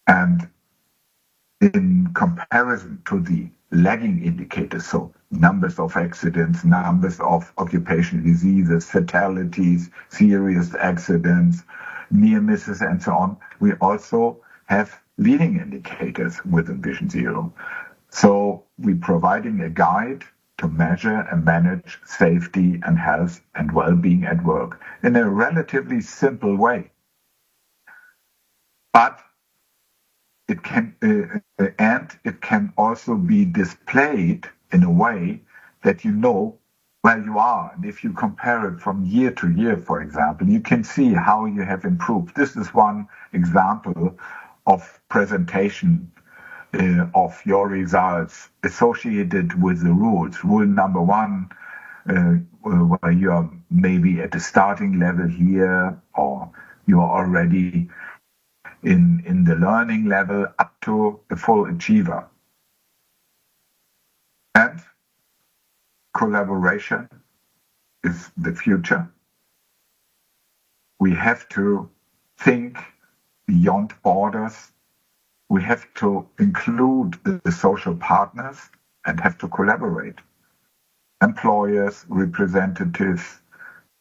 and in comparison to the lagging indicators, so numbers of accidents, numbers of occupational diseases, fatalities, serious accidents, near misses, and so on, we also have leading indicators within Vision Zero. So we're providing a guide to measure and manage safety and health and well-being at work in a relatively simple way. But it can also be displayed in a way that you know where you are. And if you compare it from year to year, for example, you can see how you have improved. This is one example of presentation of your results associated with the rules. Rule number 1, where you are maybe at the starting level here, or you are already in the learning level up to a full achiever. And collaboration is the future. We have to think beyond borders. We have to include the social partners and have to collaborate. Employers, representatives,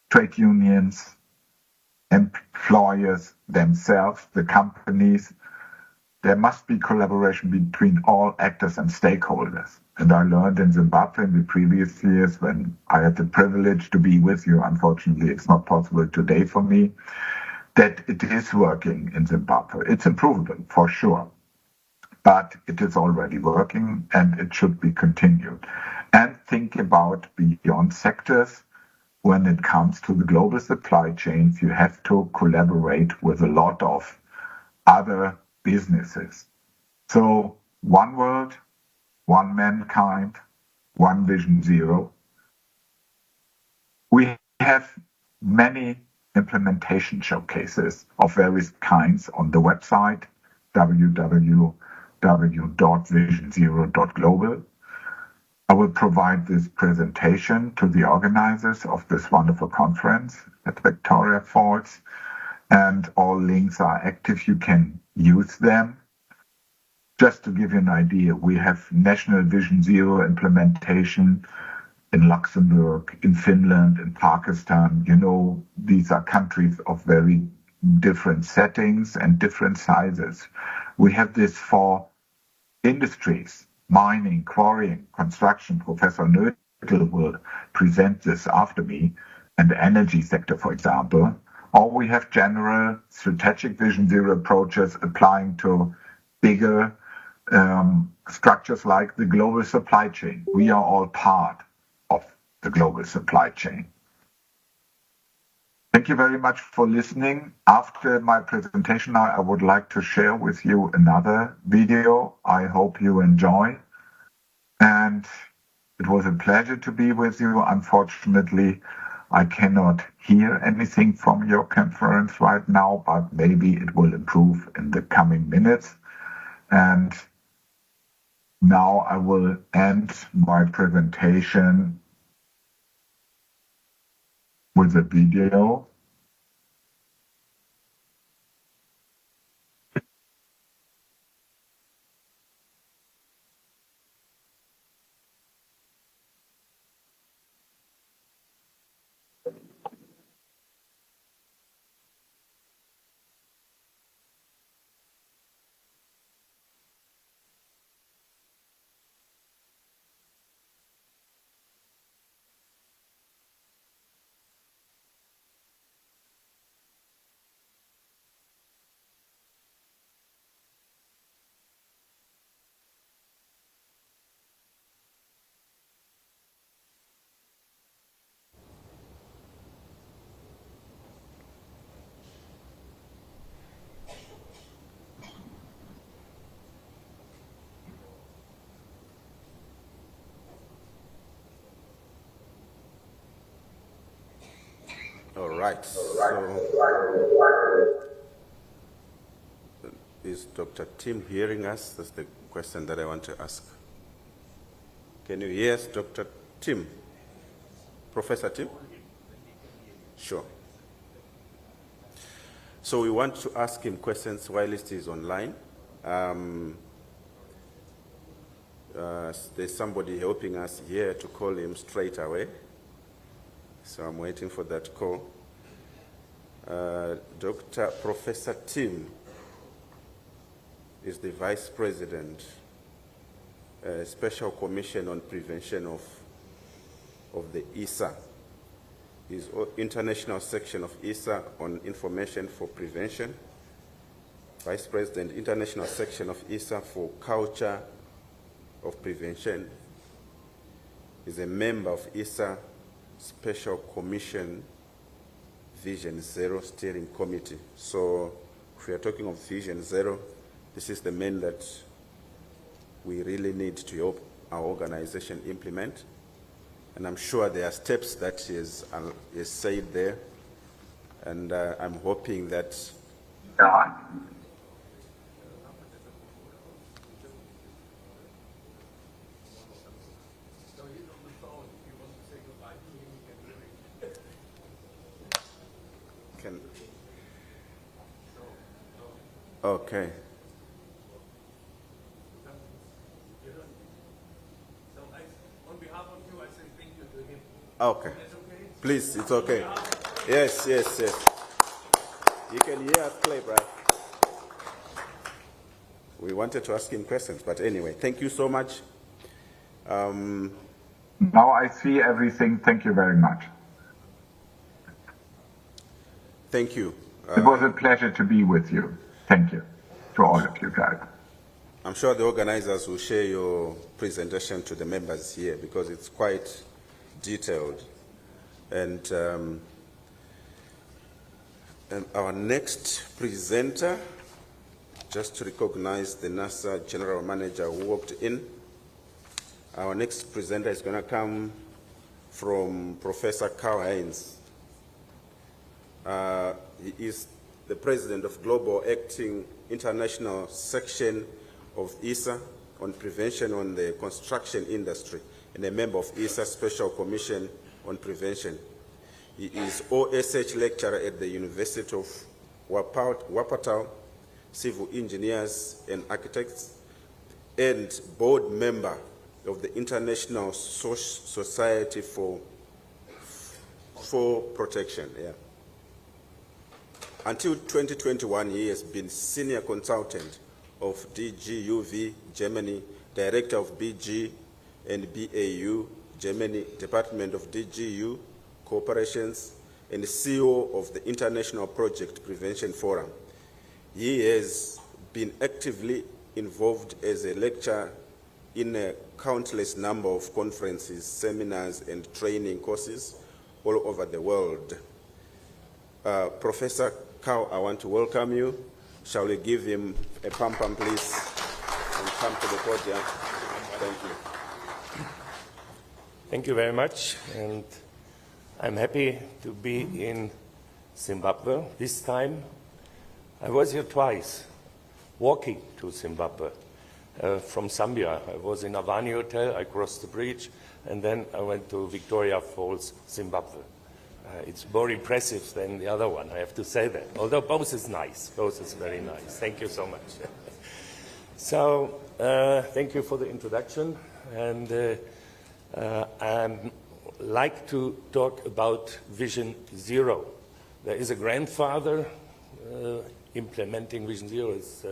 trade unions, employers themselves, the companies. There must be collaboration between all actors and stakeholders. And I learned in Zimbabwe in the previous years when I had the privilege to be with you, unfortunately it's not possible today for me, that it is working in Zimbabwe. It's improvable, for sure. But it is already working and it should be continued. And think about beyond sectors. When it comes to the global supply chains, you have to collaborate with a lot of other businesses. So one world, one mankind, one Vision Zero. We have many implementation showcases of various kinds on the website www.visionsero.global. I will provide this presentation to the organizers of this wonderful conference at Victoria Falls, and all links are active. You can use them. Just to give you an idea, we have National Vision Zero implementation in Luxembourg, in Finland, in Pakistan. You know, these are countries of very different settings and different sizes. We have this for industries. Mining, quarrying, construction. Professor Nötel will present this after me. And the energy sector, for example, or we have general strategic vision zero approaches applying to bigger structures like the global supply chain. We are all part of the global supply chain. Thank you very much for listening. After my presentation now, I would like to share with you another video. I hope you enjoy. And it was a pleasure to be with you. Unfortunately, I cannot hear anything from your conference right now, but maybe it will improve in the coming minutes. And now I will end my presentation with a video. All right. So, is Dr. Tim hearing us? That's the question that I want to ask. Can you hear us, Dr. Tim? Professor Tim? Sure. So we want to ask him questions while he is online. There's somebody helping us here to call him straight away. So I'm waiting for that call. Professor Tim is the Vice President, Special Commission on Prevention of the ISA. He's International Section of ISA on Information for Prevention. Vice President, International Section of ISA for Culture of Prevention. He's a member of ISA Special Commission Vision Zero Steering Committee. So if we are talking of Vision Zero, this is the main that we really need to help our organization implement. And I'm sure there are steps that is said there. And I'm hoping that okay. On behalf of you, I say thank you to him. Okay. Please, it's okay. Yes. You can hear us play, Brad. We wanted to ask him questions, but anyway, thank you so much. Now I see everything. Thank you very much. Thank you. It was a pleasure to be with you. Thank you to all of you guys. I'm sure the organizers will share your presentation to the members here because it's quite detailed. And our next presenter, just to recognize the NASA General Manager who walked in, our next presenter is going to come from Professor Carl Hines. He is the President of Global Acting International Section of ISA on Prevention on the Construction Industry and a member of ISA Special Commission on Prevention. He is OSH lecturer at the University of Wuppertal, Civil Engineers and Architects, and board member of the International Society for Protection. Yeah. Until 2021, he has been senior consultant of DGUV Germany, director of BG and BAU Germany, Department of DGU Cooperations, and CEO of the International Project Prevention Forum. He has been actively involved as a lecturer in a countless number of conferences, seminars, and training courses all over the world. Professor Kao, I want to welcome you. Shall we give him a pam-pam, please, and come to the podium? Thank you. Thank you very much, and I'm happy to be in Zimbabwe this time. I was here twice, walking to Zimbabwe from Zambia. I was in Avani Hotel, I crossed the bridge, and then I went to Victoria Falls, Zimbabwe. It's more impressive than the other one, I have to say that. Although both is nice, both is very nice. Thank you so much. So, thank you for the introduction, and I'd like to talk about Vision Zero. There is a grandfather implementing Vision Zero, is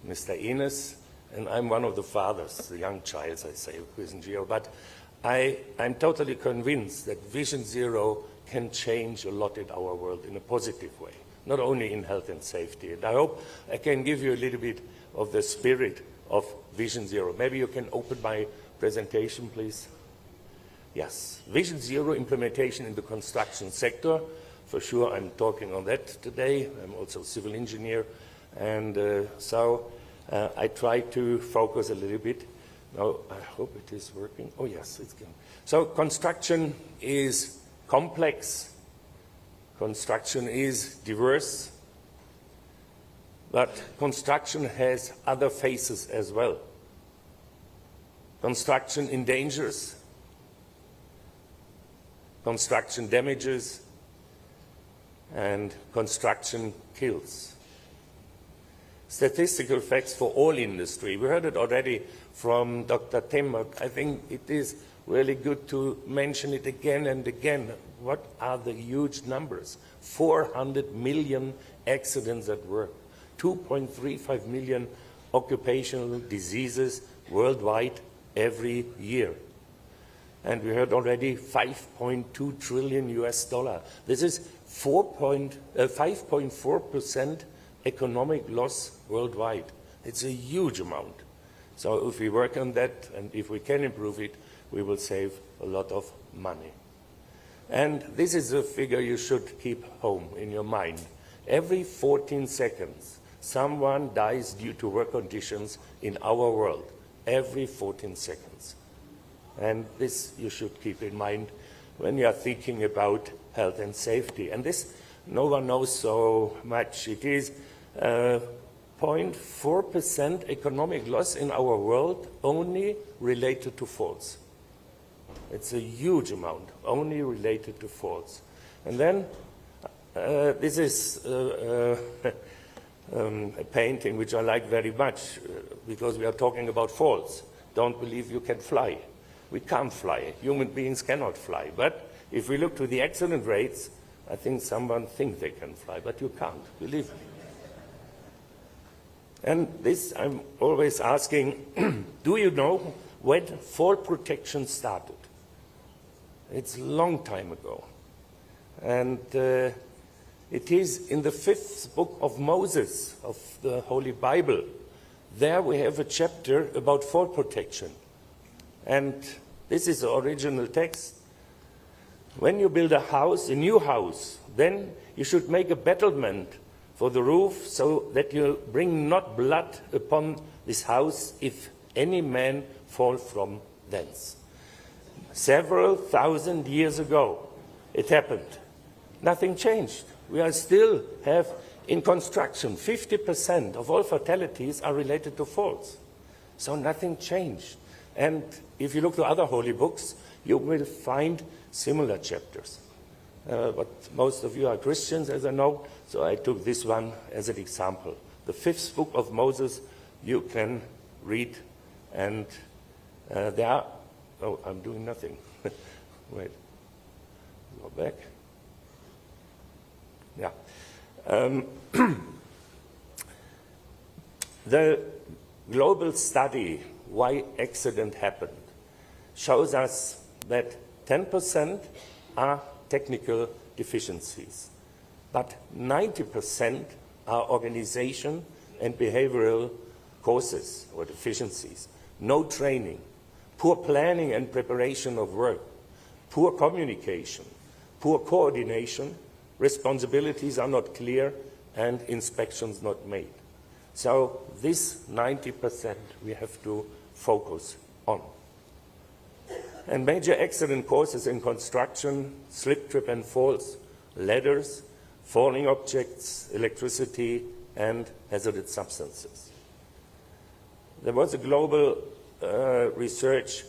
Mr. Enes, and I'm one of the fathers, the young child, I say, of Vision Zero. But I'm totally convinced that Vision Zero can change a lot in our world in a positive way, not only in health and safety. And I hope I can give you a little bit of the spirit of Vision Zero. Maybe you can open my presentation, please. Yes, Vision Zero implementation in the construction sector. For sure, I'm talking on that today. I'm also a civil engineer. And so I try to focus a little bit. Now, I hope it is working. Oh, yes, it's good. So construction is complex. Construction is diverse. But construction has other faces as well. Construction endangers. Construction damages, and construction kills. Statistical facts for all industry. We heard it already from Dr. Temok. I think it is really good to mention it again and again. What are the huge numbers? 400 million accidents at work, 2.35 million occupational diseases worldwide every year. And we heard already $5.2 trillion US. This is 5.4% economic loss worldwide. It's a huge amount. So if we work on that and if we can improve it, we will save a lot of money. And this is a figure you should keep home in your mind. Every 14 seconds, someone dies due to work conditions in our world. Every 14 seconds. And this you should keep in mind when you are thinking about health and safety. And this, no one knows so much. It is 0.4% economic loss in our world only related to faults. It's a huge amount, only related to faults. And then this is a painting which I like very much because we are talking about faults. Don't believe you can fly. We can't fly. Human beings cannot fly. But if we look to the accident rates, I think someone thinks they can fly, but you can't, believe me. And this I'm always asking, do you know when fall protection started? It's a long time ago. And it is in the 5th book of Moses, of the Holy Bible. There we have a chapter about fall protection. And this is the original text. When you build a house, a new house, then you should make a battlement for the roof so that you bring not blood upon this house if any man fall from thence. Several thousand years ago, it happened. Nothing changed. We are still have in construction, 50% of all fatalities are related to falls. So nothing changed. And if you look to other holy books, you will find similar chapters. But most of you are Christians, as I know, so I took this one as an example. The 5th book of Moses, you can read, and there are, oh, I'm doing nothing. Wait, go back. Yeah. The global study, why accident happened, shows us that 10% are technical deficiencies. But 90% are organization and behavioral causes or deficiencies. No training, poor planning and preparation of work, poor communication, poor coordination, responsibilities are not clear, and inspections not made. So this 90% we have to focus on. And major accident causes in construction: slip, trip and falls, ladders, falling objects, electricity, and hazardous substances. There was a global research.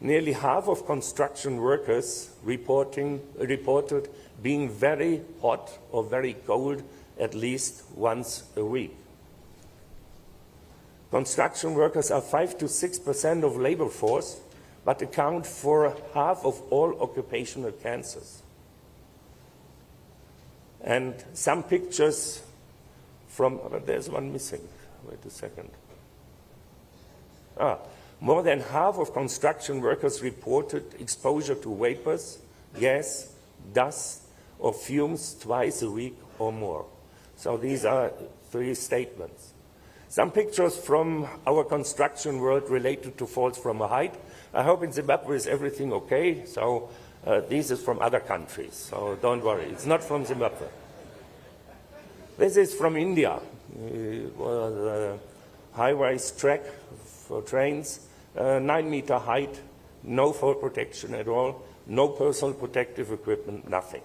Nearly half of construction workers reported being very hot or very cold at least once a week. Construction workers are 5 to 6% of labor force, but account for half of all occupational cancers. And some pictures from, there's one missing, wait a second. More than half of construction workers reported exposure to vapors, gas, dust, or fumes twice a week or more. So these are 3 statements. Some pictures from our construction world related to falls from a height. I hope in Zimbabwe is everything okay. So this is from other countries, so don't worry. It's not from Zimbabwe. This is from India. It was a high-rise track for trains, 9-meter height, no fall protection at all, no personal protective equipment, nothing.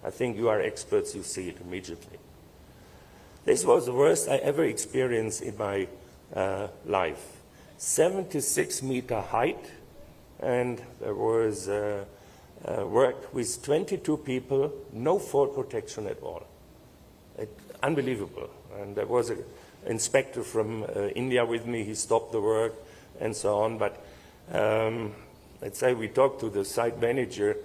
I think you are experts, you see it immediately. This was the worst I ever experienced in my life. 76-meter height, and there was work with 22 people, no fall protection at all. Unbelievable. And there was an inspector from India with me. He stopped the work and so on. But let's say we talked to the site manager.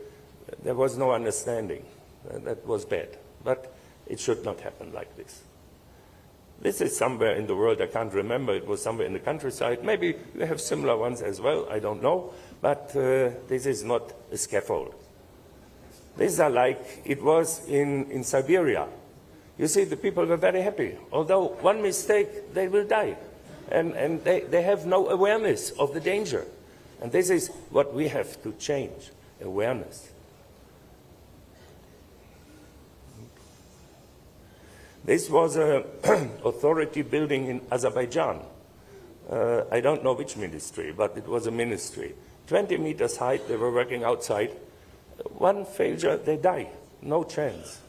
There was no understanding. That was bad. But it should not happen like this. This is somewhere in the world. I can't remember. It was somewhere in the countryside. Maybe you have similar ones as well. I don't know. But this is not a scaffold. These are like it was in Siberia. You see, the people were very happy. Although one mistake, they will die. And they have no awareness of the danger. And this is what we have to change, awareness. This was an authority building in Azerbaijan. I don't know which ministry, but it was a ministry. 20 meters height, they were working outside. One failure, they die. No chance.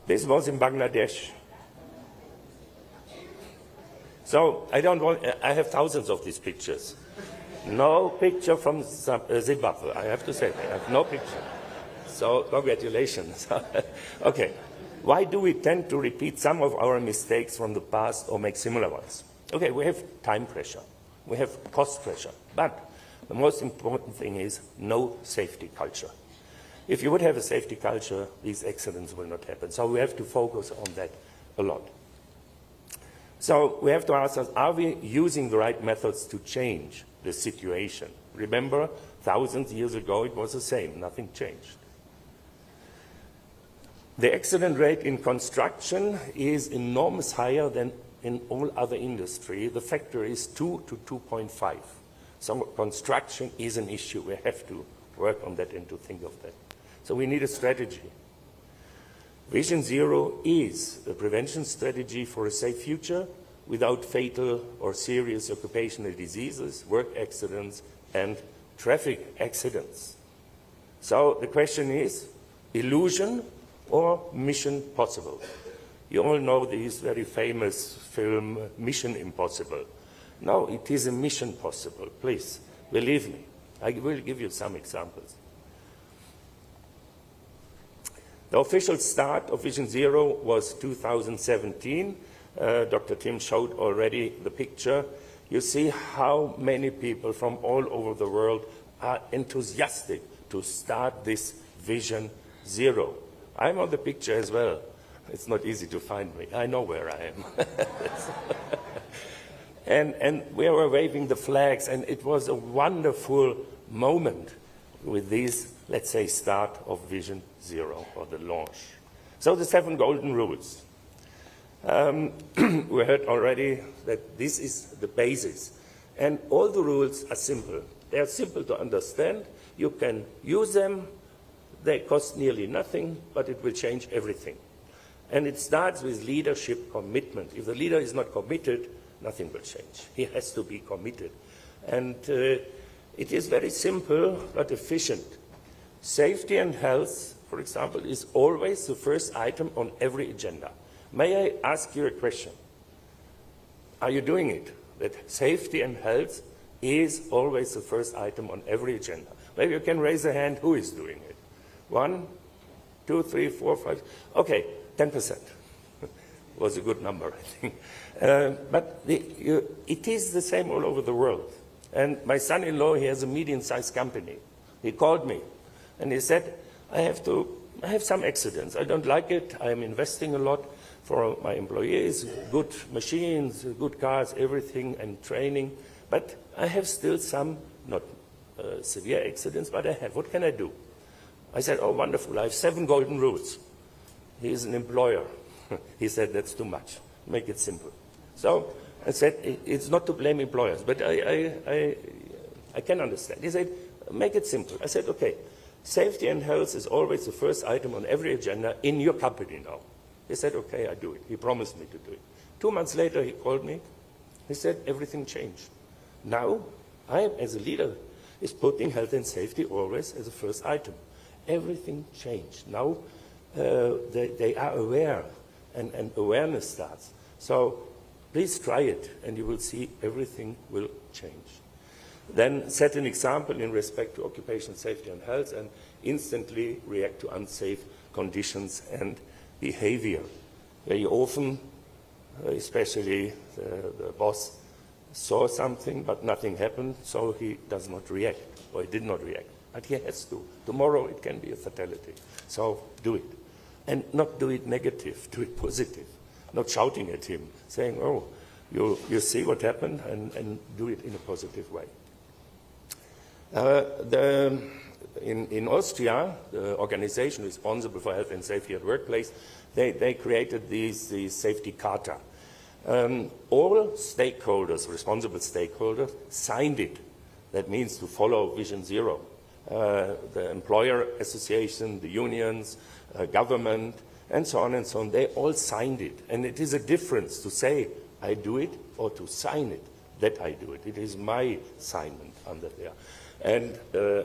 This was in Bangladesh. So I have thousands of these pictures. No picture from Zimbabwe, I have to say. I have no picture. So congratulations. Okay. Why do we tend to repeat some of our mistakes from the past or make similar ones? Okay, we have time pressure. We have cost pressure. But the most important thing is no safety culture. If you would have a safety culture, these accidents will not happen. So we have to focus on that a lot. So we have to ask us, are we using the right methods to change the situation? Remember, thousands of years ago, it was the same. Nothing changed. The accident rate in construction is enormous higher than in all other industry. The factor is 2 to 2.5. So construction is an issue. We have to work on that and to think of that. So we need a strategy. Vision Zero is a prevention strategy for a safe future without fatal or serious occupational diseases, work accidents, and traffic accidents. So the question is, illusion or mission possible? You all know this very famous film, Mission Impossible. No, it is a mission possible. Please, believe me. I will give you some examples. The official start of Vision Zero was 2017. Dr. Tim showed already the picture. You see how many people from all over the world are enthusiastic to start this Vision Zero. I'm on the picture as well. It's not easy to find me. I know where I am. And we were waving the flags, and it was a wonderful moment with this, let's say, start of Vision Zero or the launch. So the 7 golden rules. We heard already that this is the basis. And all the rules are simple. They are simple to understand. You can use them. They cost nearly nothing, but it will change everything. And it starts with leadership commitment. If the leader is not committed, nothing will change. He has to be committed. And it is very simple but efficient. Safety and health, for example, is always the first item on every agenda. May I ask you a question? Are you doing it? That safety and health is always the first item on every agenda. Maybe you can raise a hand who is doing it. 1, 2, 3, 4, 5. Okay, 10%. Was a good number, I think. But it is the same all over the world. And my son-in-law, he has a medium-sized company. He called me and he said, I have some accidents. I don't like it. I am investing a lot for my employees, good machines, good cars, everything, and training. But I have still some, not severe accidents, but I have. What can I do? I said, oh, wonderful. I have 7 golden rules. He is an employer. He said, that's too much. Make it simple. So I said, it's not to blame employers, but I can understand. He said, make it simple. I said, okay, safety and health is always the first item on every agenda in your company now. He said, okay, I do it. He promised me to do it. 2 months later, he called me. He said, everything changed. Now, I, as a leader, is putting health and safety always as the first item. Everything changed. Now, they are aware, and awareness starts. So please try it, and you will see everything will change. Then set an example in respect to occupational safety and health, and instantly react to unsafe conditions and behavior. Very often, especially the boss saw something, but nothing happened, so he does not react, or he did not react. But he has to. Tomorrow it can be a fatality. So do it. And not do it negative, do it positive. Not shouting at him, saying, oh, you see what happened, and do it in a positive way. In Austria, the organization responsible for health and safety at workplace, they created these safety charter. All stakeholders, responsible stakeholders, signed it. That means to follow Vision Zero. The employer association, the unions, government, and so on, they all signed it. And it is a difference to say, I do it, or to sign it, that I do it. It is my assignment under there. And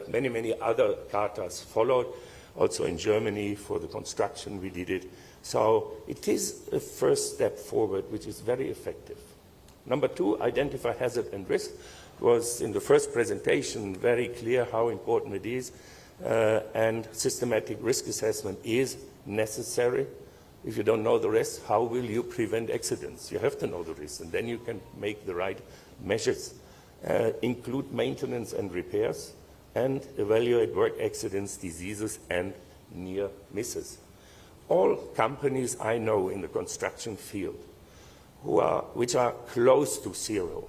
many, many other charters followed. Also in Germany, for the construction, we did it. So it is a first step forward, which is very effective. Number 2, identify hazard and risk. It was in the first presentation very clear how important it is. And systematic risk assessment is necessary. If you don't know the risk, how will you prevent accidents? You have to know the risk, and then you can make the right measures. Include maintenance and repairs, and evaluate work accidents, diseases, and near misses. All companies I know in the construction field which are close to zero,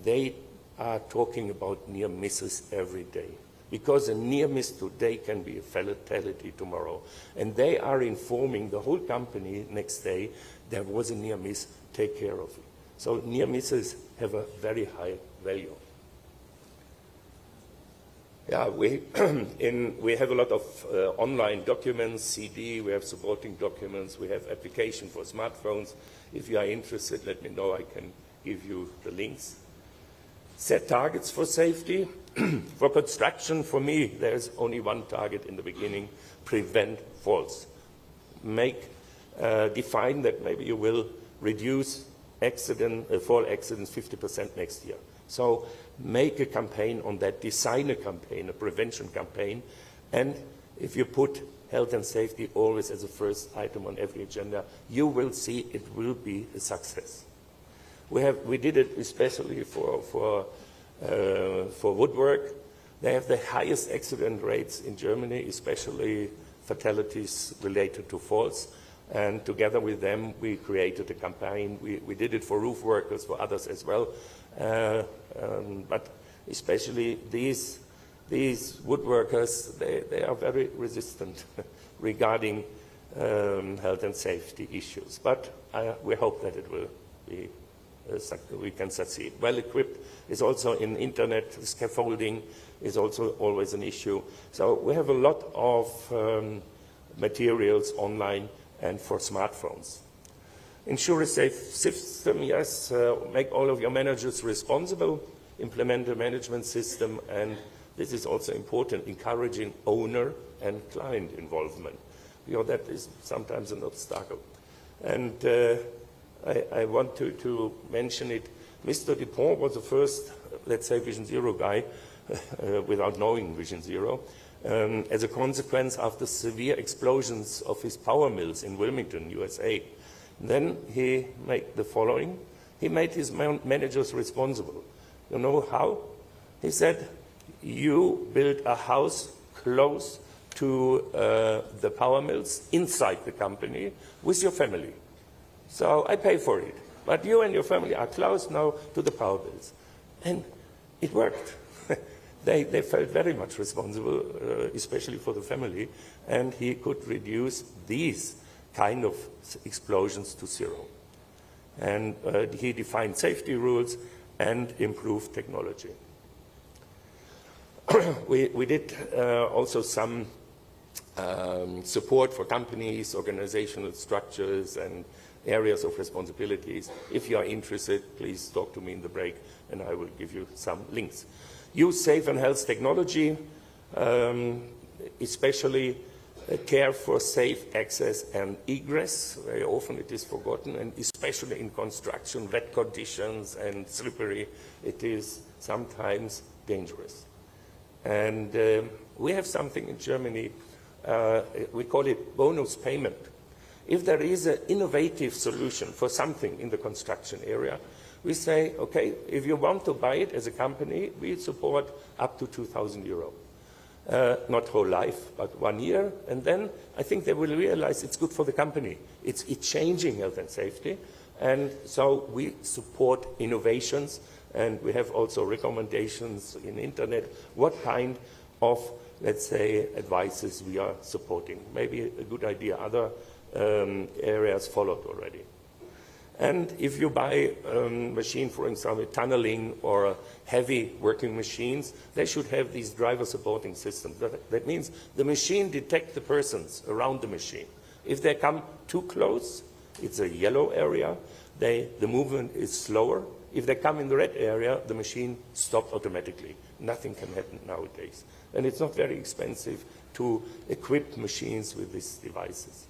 they are talking about near misses every day. Because a near miss today can be a fatality tomorrow. And they are informing the whole company next day, there was a near miss, take care of it. So near misses have a very high value. Yeah, we have a lot of online documents, CD, we have supporting documents, we have application for smartphones. If you are interested, let me know, I can give you the links. Set targets for safety. For construction, for me, there's only one target in the beginning, prevent falls. Define that maybe you will reduce fall accidents 50% next year. So make a campaign on that, design a campaign, a prevention campaign, and if you put health and safety always as a first item on every agenda, you will see it will be a success. We did it especially for woodwork. They have the highest accident rates in Germany, especially fatalities related to falls. And together with them, we created a campaign. We did it for roof workers, for others as well. But especially these these woodworkers, they are very resistant regarding health and safety issues. But we hope that it will be, we can succeed. Well-equipped is also in internet, scaffolding is also always an issue. So we have a lot of materials online and for smartphones. Ensure a safe system, yes, make all of your managers responsible, implement a management system, and this is also important, encouraging owner and client involvement. That is sometimes an obstacle. And I want to mention it. Mr. Dupont was the first, let's say, Vision Zero guy, without knowing Vision Zero. As a consequence, after severe explosions of his power mills in Wilmington, USA, then he made the following. He made his managers responsible. You know how? He said, you build a house close to the power mills inside the company with your family. So I pay for it. But you and your family are close now to the power mills. And it worked. They felt very much responsible, especially for the family, and he could reduce these kind of explosions to zero. And he defined safety rules and improved technology. we did also some support for companies, organizational structures, and areas of responsibilities. If you are interested, please talk to me in the break, and I will give you some links. Use safe and health technology, especially care for safe access and egress. Very often it is forgotten, and especially in construction, wet conditions and slippery, it is sometimes dangerous. And we have something in Germany, we call it bonus payment. If there is an innovative solution for something in the construction area, we say, okay, if you want to buy it as a company, we support up to 2,000 euro. Not whole life, but 1 year. And then I think they will realize it's good for the company. It's changing health and safety. And so we support innovations, and we have also recommendations in internet, what kind of, let's say, advices we are supporting. Maybe a good idea. Other areas followed already. And if you buy a machine, for example, tunneling or heavy working machines, they should have these driver supporting systems. That means the machine detects the persons around the machine. If they come too close, it's a yellow area, the movement is slower. If they come in the red area, the machine stops automatically. Nothing can happen nowadays. And it's not very expensive to equip machines with these devices.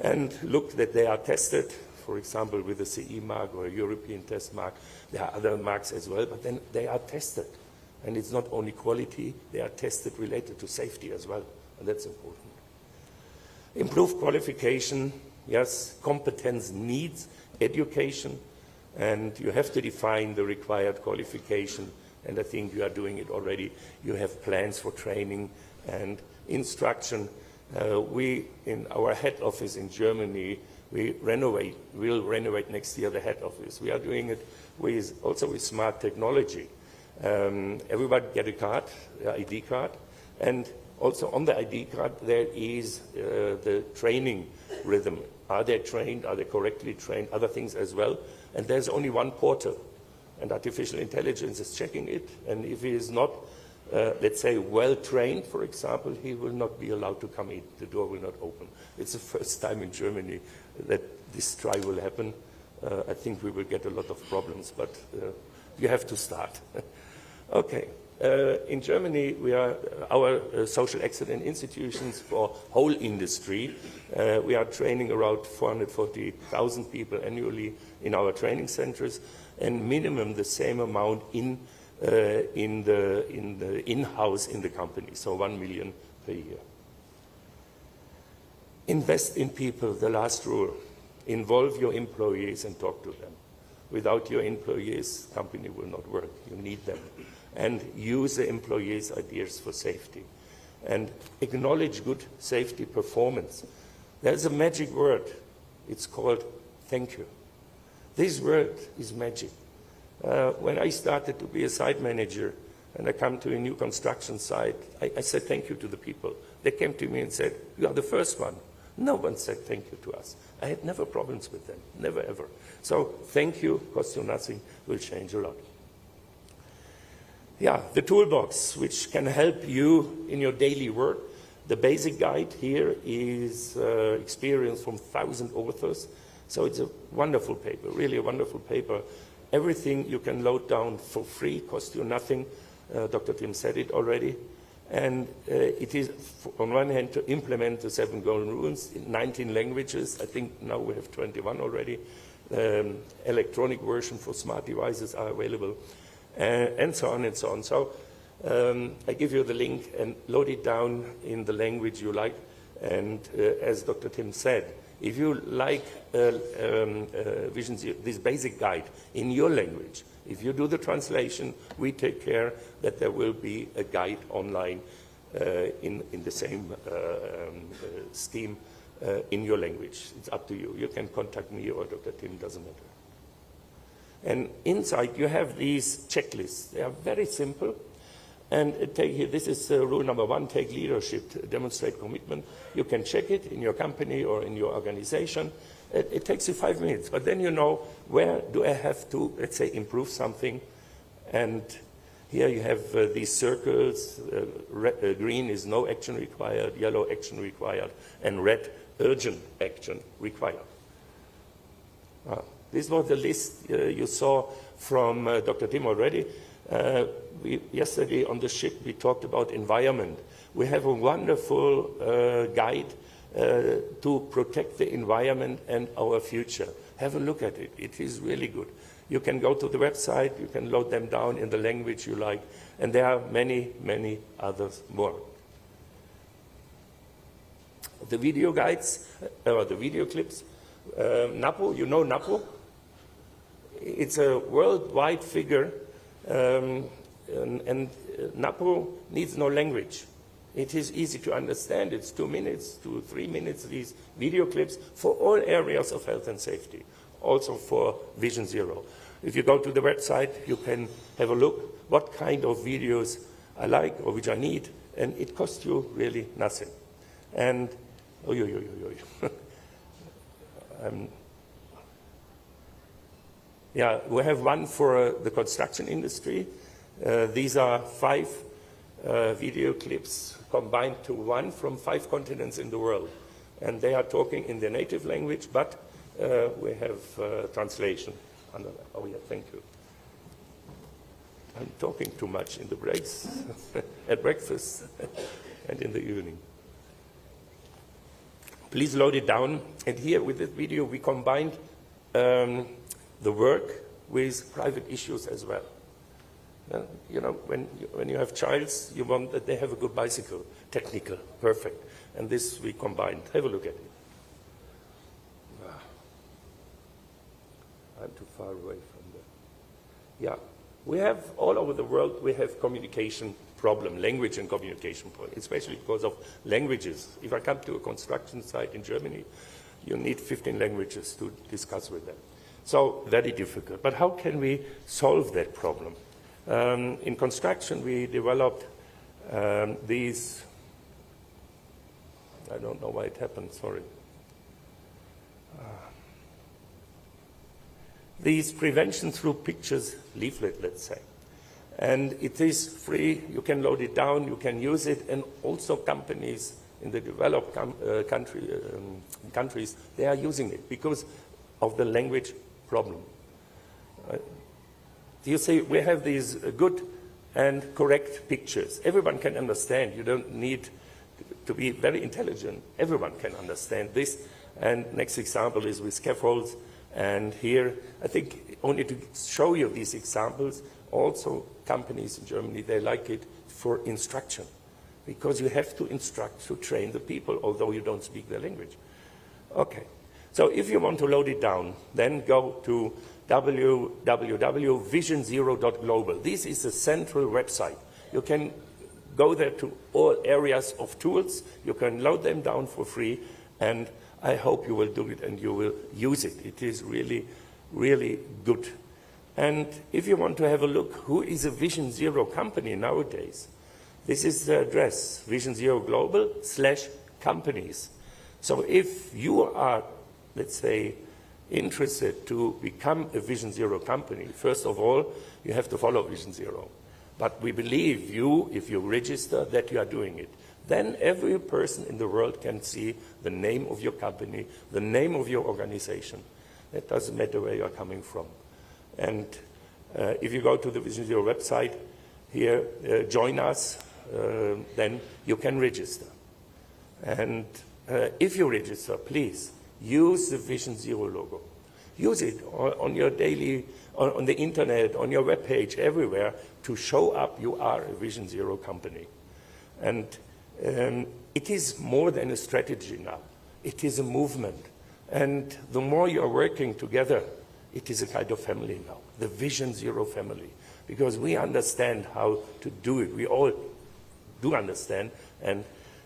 And look that they are tested, for example, with a CE mark or a European test mark. There are other marks as well, but then they are tested. And it's not only quality, they are tested related to safety as well, and that's important. Improve qualification, yes, competence needs education, and you have to define the required qualification, and I think you are doing it already. You have plans for training and instruction. We, in our head office in Germany, we'll renovate next year the head office. We are doing it also with smart technology. Everybody get a card, ID card, and also on the ID card there is the training rhythm. Are they trained? Are they correctly trained? Other things as well. And there's only one portal, and artificial intelligence is checking it. And if he is not, let's say, well trained, for example, he will not be allowed to come in. The door will not open. It's the first time in Germany that this try will happen. I think we will get a lot of problems, but you have to start. Okay. In Germany, we are our social excellence institutions for whole industry. We are training around 440,000 people annually in our training centers, and minimum the same amount in the in-house in the company, so 1 million per year. Invest in people, the last rule. Involve your employees and talk to them. Without your employees, company will not work. You need them. And use the employees' ideas for safety. And acknowledge good safety performance. There's a magic word. It's called thank you. This word is magic. When I started to be a site manager, and I come to a new construction site, I said thank you to the people. They came to me and said, you are the first one. No one said thank you to us. I had never problems with them, never ever. So thank you, costs you nothing, will change a lot. Yeah, the toolbox, which can help you in your daily work. The basic guide here is experience from 1,000 authors. So it's a wonderful paper, really a wonderful paper. Everything you can load down for free, costs you nothing. Dr. Tim said it already. And it is, on one hand, to implement the 7 golden rules in 19 languages. I think now we have 21 already. Electronic version for smart devices are available, and so on and so on. So I give you the link and load it down in the language you like. And as Dr. Tim said, if you like this basic guide in your language, if you do the translation, we take care that there will be a guide online in the same scheme in your language. It's up to you. You can contact me or Dr. Tim, doesn't matter. And inside you have these checklists. They are very simple. And this is rule number 1, take leadership, demonstrate commitment. You can check it in your company or in your organization. It takes you 5 minutes, but then you know where do I have to, let's say, improve something. And here you have these circles. Green is no action required, yellow action required, and red urgent action required. This was the list you saw from Dr. Tim already. Yesterday on the ship we talked about environment. We have a wonderful guide to protect the environment and our future. Have a look at it. It is really good. You can go to the website, you can load them down in the language you like, and there are many, many others more. The video guides, or the video clips. NAPO, you know NAPO? It's a worldwide figure, and NAPO needs no language. It is easy to understand. It's 2 minutes to 3 minutes, these video clips for all areas of health and safety, also for Vision Zero. If you go to the website, you can have a look what kind of videos I like or which I need, and it costs you really nothing. And, yeah, we have one for the construction industry. These are 5 video clips combined to one from 5 continents in the world. And they are talking in their native language, but we have translation. Oh yeah, thank you. I'm talking too much in the breaks, at breakfast, and in the evening. Please load it down. And here with this video, we combined the work with private issues as well. You know, when you have childs, you want that they have a good bicycle, technical, perfect. And this we combined. Have a look at it. I'm too far away from the... Yeah, we have all over the world, we have communication problem, language and communication problem, especially because of languages. If I come to a construction site in Germany, you need 15 languages to discuss with them. So very difficult. But how can we solve that problem? In construction, we developed these, I don't know why it happened, sorry. These prevention through pictures leaflet, let's say. And it is free, you can load it down, you can use it, and also companies in the developed countries, they are using it because of the language problem. You see, we have these good and correct pictures. Everyone can understand. You don't need to be very intelligent. Everyone can understand this. And next example is with scaffolds. And here, I think only to show you these examples, also companies in Germany, they like it for instruction. Because you have to instruct, to train the people, although you don't speak their language. Okay. So if you want to load it down, then go to www.visionsero.global. This is a central website. You can go there to all areas of tools. You can load them down for free, and I hope you will do it and you will use it. It is really, really good. And if you want to have a look, who is a Vision Zero company nowadays? This is the address, Vision Zero Global/companies. So if you are, let's say, interested to become a Vision Zero company, first of all, you have to follow Vision Zero. But we believe you, if you register, that you are doing it. Then every person in the world can see the name of your company, the name of your organization. It doesn't matter where you're coming from. And if you go to the Vision Zero website here, join us, then you can register. And if you register, please use the Vision Zero logo. Use it on your daily, on the internet, on your webpage, everywhere, to show up you are a Vision Zero company. And it is more than a strategy now. It is a movement. And the more you are working together, it is a kind of family now, the Vision Zero family, because we understand how to do it. We all do understand, and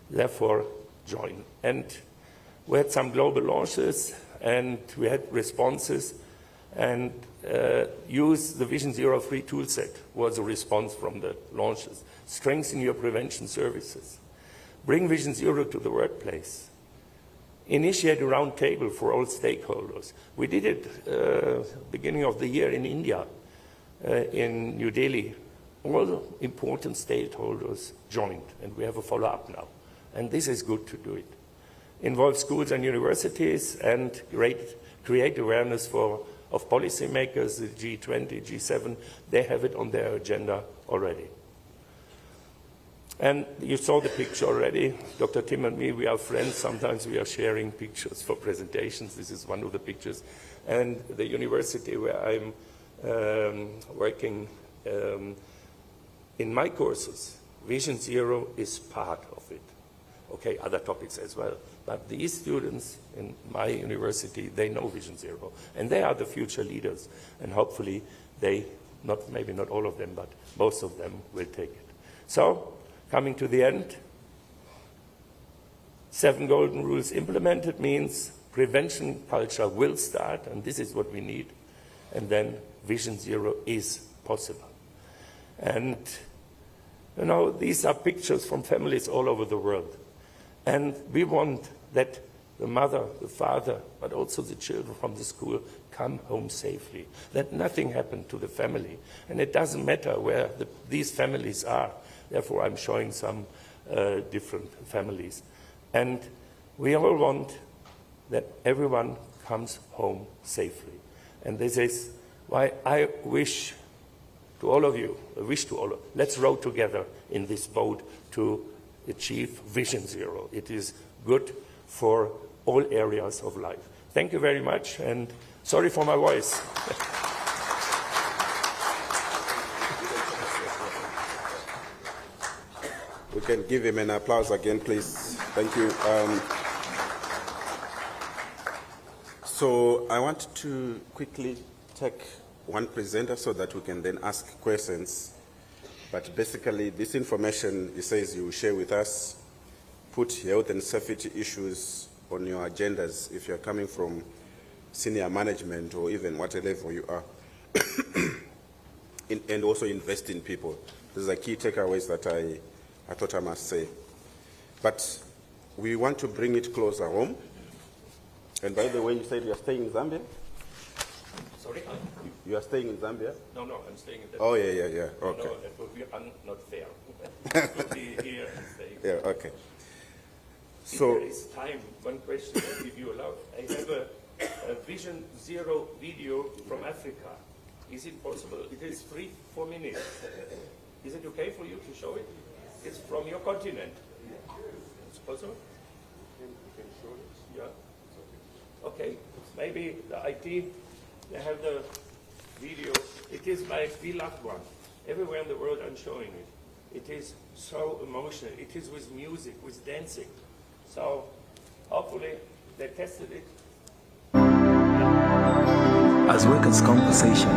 therefore join. And we had some global launches, and we had responses, and use the Vision Zero free toolset was a response from the launches. Strengthen your prevention services. Bring Vision Zero to the workplace. Initiate a round table for all stakeholders. We did it beginning of the year in India, in New Delhi. All important stakeholders joined, and we have a follow-up now. And this is good to do it. Involve schools and universities, and create awareness of policymakers, the G20, G7. They have it on their agenda already. And you saw the picture already. Dr. Tim and me, we are friends. Sometimes we are sharing pictures for presentations. This is one of the pictures. And the university where I'm working in my courses, Vision Zero is part of it. Okay, other topics as well. But these students in my university, they know Vision Zero. And they are the future leaders. And hopefully they, maybe not all of them, but most of them will take it. So, coming to the end, 7 golden rules implemented means prevention culture will start, and this is what we need, and then Vision Zero is possible. And, you know, these are pictures from families all over the world. And we want that the mother, the father, but also the children from the school come home safely, that nothing happened to the family. And it doesn't matter where these families are. Therefore, I'm showing some different families. And we all want that everyone comes home safely. And this is why I wish to all of you, let's row together in this boat to achieve Vision Zero. It is good for all areas of life. Thank you very much, and sorry for my voice. We can give him an applause again, please. Thank you. So I want to quickly take one presenter so that we can then ask questions. But basically, this information, it says you share with us, put health and safety issues on your agendas if you're coming from senior management or even whatever level you are. And also invest in people. These are key takeaways that I thought I must say. But we want to bring it closer home. And by the way, you said you are staying in Zambia? Sorry? You are staying in Zambia? No, I'm staying in that. Oh, yeah. Okay. No, that would be not fair. It would be here and staying. Yeah, okay. If So, there is time, one question, if you allow. I have a Vision Zero video from Africa. Is it possible? It is 4 minutes. Is it okay for you to show it? It's from your continent. It's possible? You can show it? Yeah. Okay. Maybe the IT, they have the video. It is my beloved one. Everywhere in the world I'm showing it. It is so emotional. It is with music, with dancing. So hopefully they tested it. As Workers' Conversation,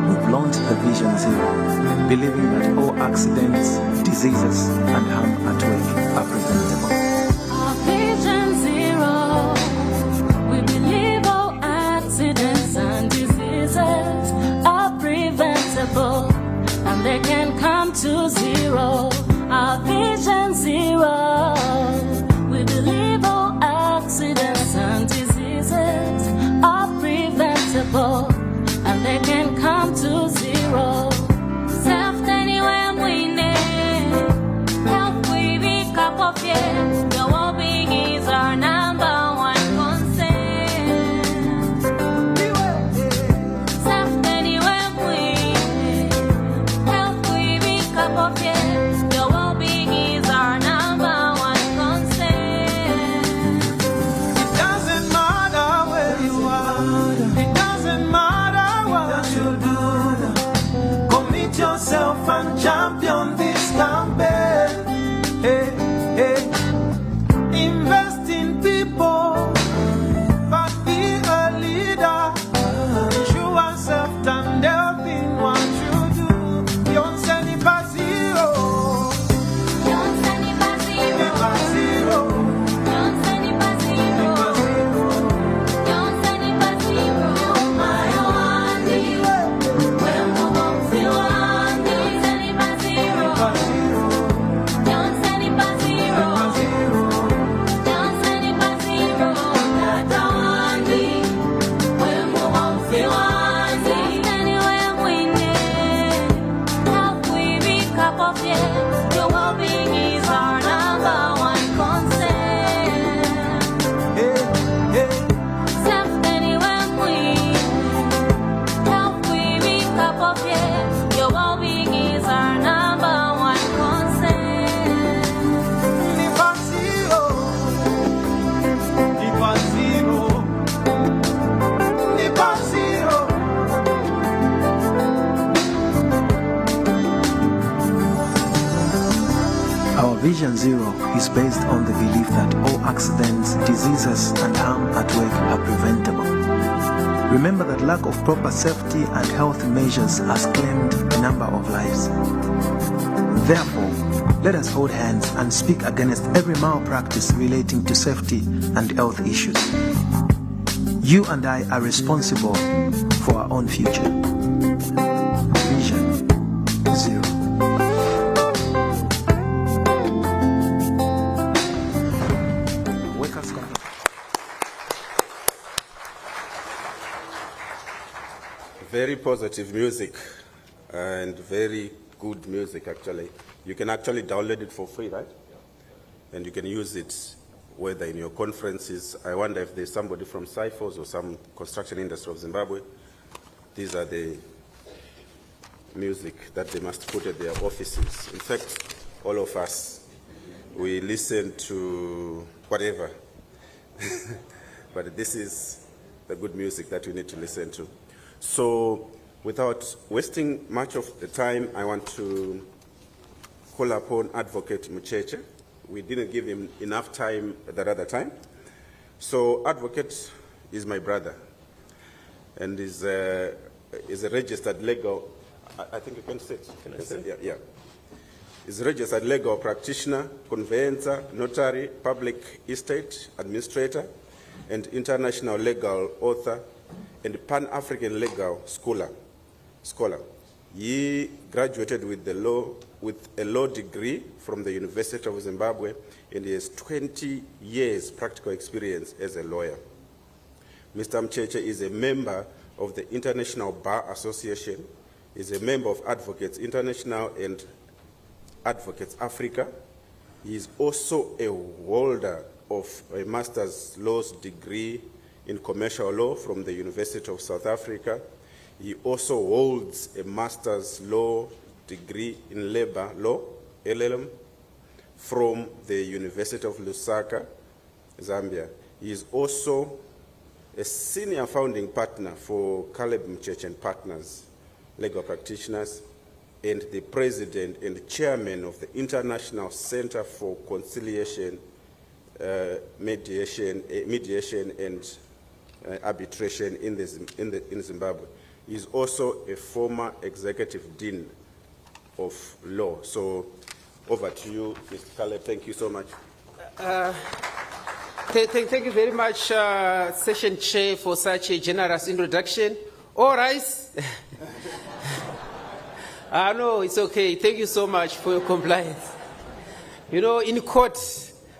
we've launched the Vision Zero, believing that all accidents, diseases, and harm at work are preventable. Our Vision Zero, we believe all accidents and diseases are preventable. belief that all accidents, diseases, and harm at work are preventable. Remember that lack of proper safety and health measures has claimed a number of lives. Therefore, let us hold hands and speak against every malpractice relating to safety and health issues. You and I are responsible for our own future. Vision Zero. Very positive music and very good music, actually. You can actually download it for free, right? And you can use it whether in your conferences. I wonder if there's somebody from CIFOS or some construction industry of Zimbabwe. These are the music that they must put at their offices. In fact, all of us, we listen to whatever. But this is the good music that we need to listen to. So without wasting much of the time, I want to call upon Advocate Mucheche. We didn't give him enough time at that other time. So Advocate is my brother and is a registered legal, I think you can sit. Can I sit? Yeah. Is a registered legal practitioner, conveyancer, notary, public estate administrator, and international legal author, and Pan-African legal scholar. He graduated with a law degree from the University of Zimbabwe, and he has 20 years practical experience as a lawyer. Mr. Mcheche is a member of the International Bar Association, is a member of Advocates International and Advocates Africa. He is also a holder of a master's laws degree in commercial law from the University of South Africa. He also holds a master's law degree in labor law, LLM, from the University of Lusaka, Zambia. He is also a senior founding partner for Caleb Mcheche and Partners, legal practitioners, and the president and chairman of the International Center for Conciliation, Mediation and arbitration in Zimbabwe. He is also a former executive dean of law. So over to you, Mr. Caleb. Thank you so much. Thank you very much, Session Chair, for such a generous introduction. All rise. No, it's okay. Thank you so much for your compliance. You know, in court,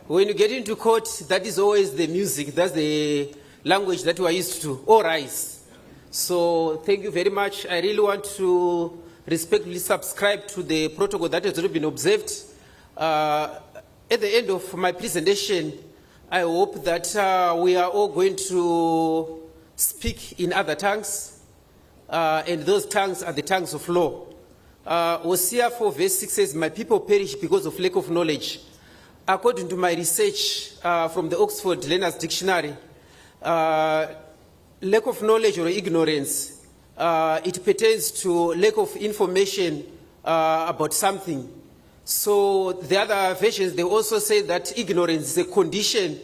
when you get into court, that is always the music. That's the language that we are used to. All rise. So thank you very much. I really want to respectfully subscribe to the protocol that has already been observed. At the end of my presentation, I hope that we are all going to speak in other tongues, and those tongues are the tongues of law. Hosea 4 verse 6 says, "My people perish because of lack of knowledge." According to my research from the Oxford Learner's Dictionary, lack of knowledge or ignorance, it pertains to lack of information about something. So the other versions, they also say that ignorance is a condition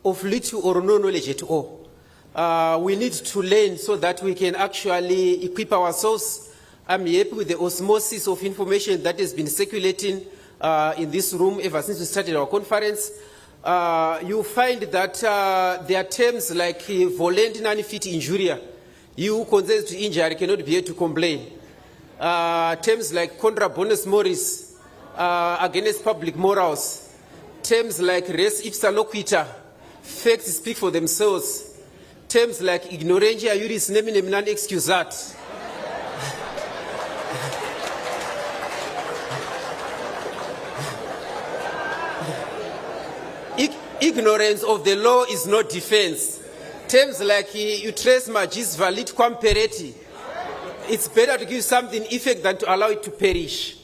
of little or no knowledge at all. We need to learn so that we can actually equip ourselves. I'm happy with the osmosis of information that has been circulating in this room ever since we started our conference. You find that there are terms like volent non fit injuria. You who consents to injury cannot be able to complain. Terms like contra bonus moris, against public morals. Terms like res ipsa loquita, facts speak for themselves. Terms like ignorantia iuris neminem non excusat. Ignorance of the law is not defense. Terms like utres magis valid quam pereti. It's better to give something effect than to allow it to perish.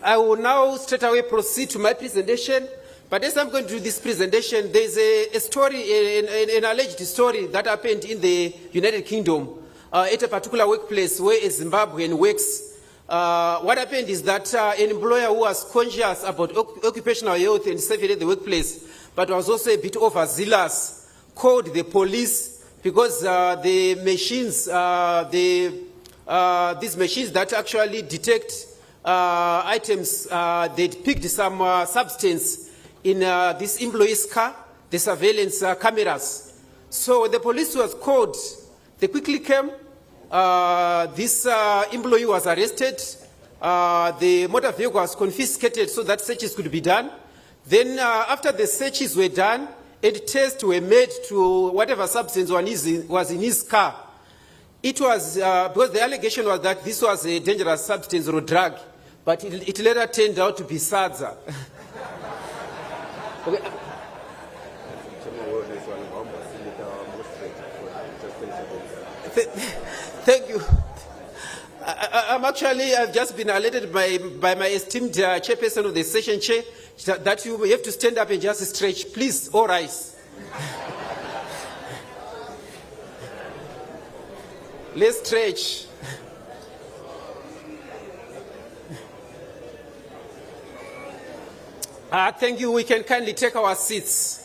I will now straight away proceed to my presentation. But as I'm going to do this presentation, there's a story, an alleged story that happened in the United Kingdom at a particular workplace where a Zimbabwean works. What happened is that an employer who was conscious about occupational health and safety at the workplace but was also a bit overzealous, called the police because the machines, these machines that actually detect items, they picked some substance in this employee's car, the surveillance cameras. So the police was called. They quickly came. This employee was arrested. The motor vehicle was confiscated so that searches could be done. Then after the searches were done and tests were made to whatever substance was in his car, it was, because the allegation was that this was a dangerous substance or drug, but it later turned out to be SADSA. Okay. Thank you. I've just been alerted by my esteemed chairperson of the session chair that you have to stand up and just stretch. Please, all rise. Let's stretch. Thank you. We can kindly take our seats.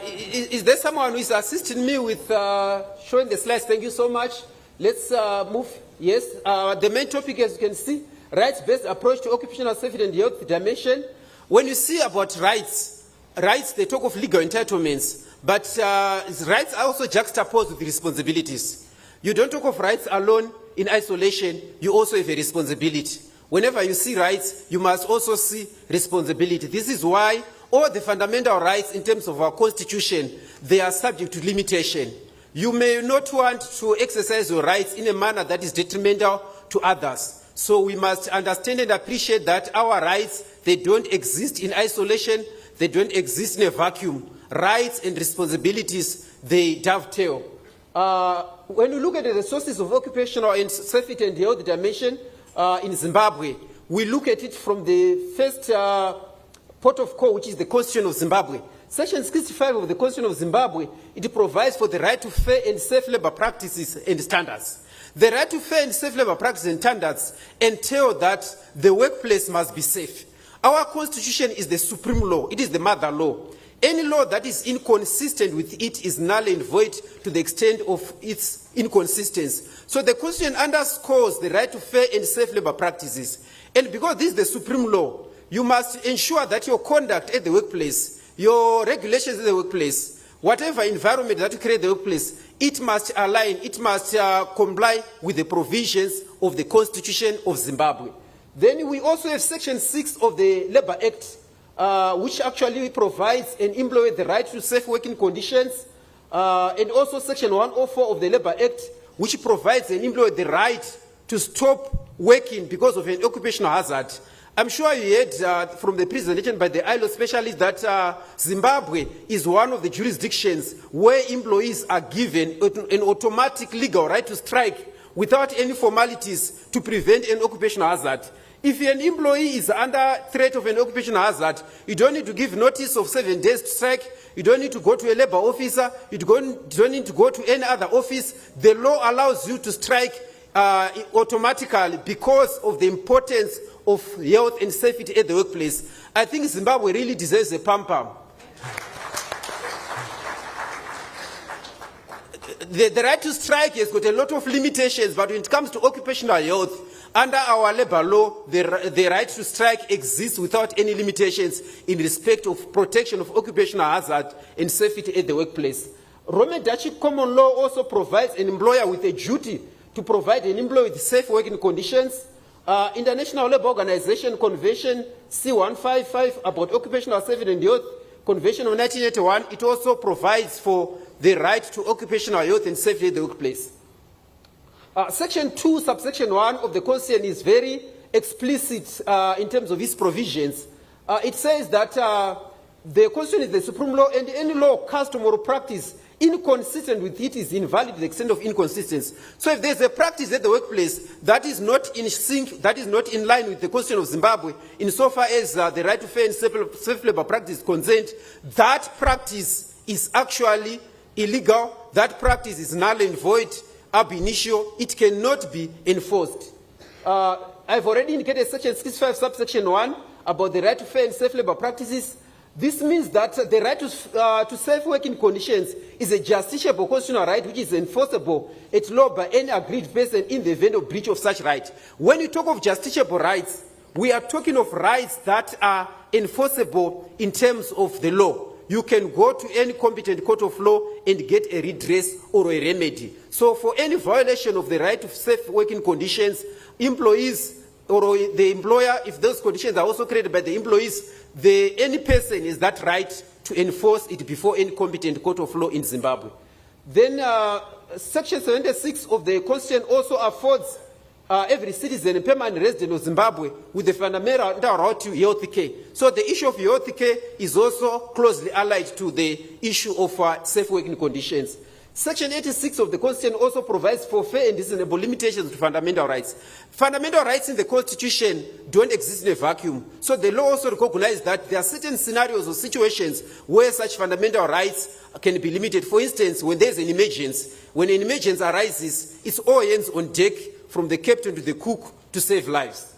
Is there someone who is assisting me with showing the slides? Thank you so much. Let's move. Yes, the main topic, as you can see, rights-based approach to occupational safety and health dimension. When you see about rights, they talk of legal entitlements, but rights are also juxtaposed with responsibilities. You don't talk of rights alone in isolation, you also have a responsibility. Whenever you see rights, you must also see responsibility. This is why all the fundamental rights in terms of our constitution, they are subject to limitation. You may not want to exercise your rights in a manner that is detrimental to others. So we must understand and appreciate that our rights, they don't exist in isolation, they don't exist in a vacuum. Rights and responsibilities, they dovetail. When you look at the sources of occupational and safety and health dimension in Zimbabwe, we look at it from the first port of call, which is the Constitution of Zimbabwe. Section 65 of the Constitution of Zimbabwe, it provides for the right to fair and safe labor practices and standards. The right to fair and safe labor practices and standards entail that the workplace must be safe. Our Constitution is the supreme law. It is the mother law. Any law that is inconsistent with it is null and void to the extent of its inconsistency. So the Constitution underscores the right to fair and safe labor practices. And because this is the supreme law, you must ensure that your conduct at the workplace, your regulations at the workplace, whatever environment that you create at the workplace, it must align, it must comply with the provisions of the Constitution of Zimbabwe. Then we also have Section 6 of the Labour Act, which actually provides an employee the right to safe working conditions, and also Section 104 of the Labour Act, which provides an employee the right to stop working because of an occupational hazard. I'm sure you heard from the presentation by the ILO specialist that Zimbabwe is one of the jurisdictions where employees are given an automatic legal right to strike without any formalities to prevent an occupational hazard. If an employee is under threat of an occupational hazard, you don't need to give notice of 7 days to strike, you don't need to go to a labor officer, you don't need to go to any other office. The law allows you to strike automatically because of the importance of health and safety at the workplace. I think Zimbabwe really deserves a pam-pam. The right to strike has got a lot of limitations, but when it comes to occupational health, under our labor law, the right to strike exists without any limitations in respect of protection of occupational hazard and safety at the workplace. Roman Dutch common law also provides an employer with a duty to provide an employee with safe working conditions. International Labour Organization Convention C155 about occupational safety and health, Convention of 1981, it also provides for the right to occupational health and safety at the workplace. Section 2, subsection 1 of the Constitution is very explicit in terms of its provisions. It says that the Constitution is the supreme law, and any law, custom, or practice inconsistent with it is invalid to the extent of inconsistency. So if there's a practice at the workplace that is not in sync, that is not in line with the Constitution of Zimbabwe, insofar as the right to fair and safe labor practice is concerned, that practice is actually illegal, that practice is null and void, ab initio, it cannot be enforced. I've already indicated section 65, subsection 1, about the right to fair and safe labor practices. This means that the right to safe working conditions is a justiciable constitutional right which is enforceable at law by any aggrieved person in the event of breach of such right. When we talk of justiciable rights, we are talking of rights that are enforceable in terms of the law. You can go to any competent court of law and get a redress or a remedy. So for any violation of the right to safe working conditions, employees or the employer, if those conditions are also created by the employees, any person has that right to enforce it before any competent court of law in Zimbabwe. Then Section 76 of the Constitution also affords every citizen and permanent resident of Zimbabwe with the fundamental right to health care. So the issue of health care is also closely allied to the issue of safe working conditions. Section 86 of the Constitution also provides for fair and reasonable limitations to fundamental rights. Fundamental rights in the Constitution don't exist in a vacuum. So the law also recognizes that there are certain scenarios or situations where such fundamental rights can be limited. For instance, when there's an emergency, when an emergency arises, it's all hands on deck from the captain to the cook to save lives.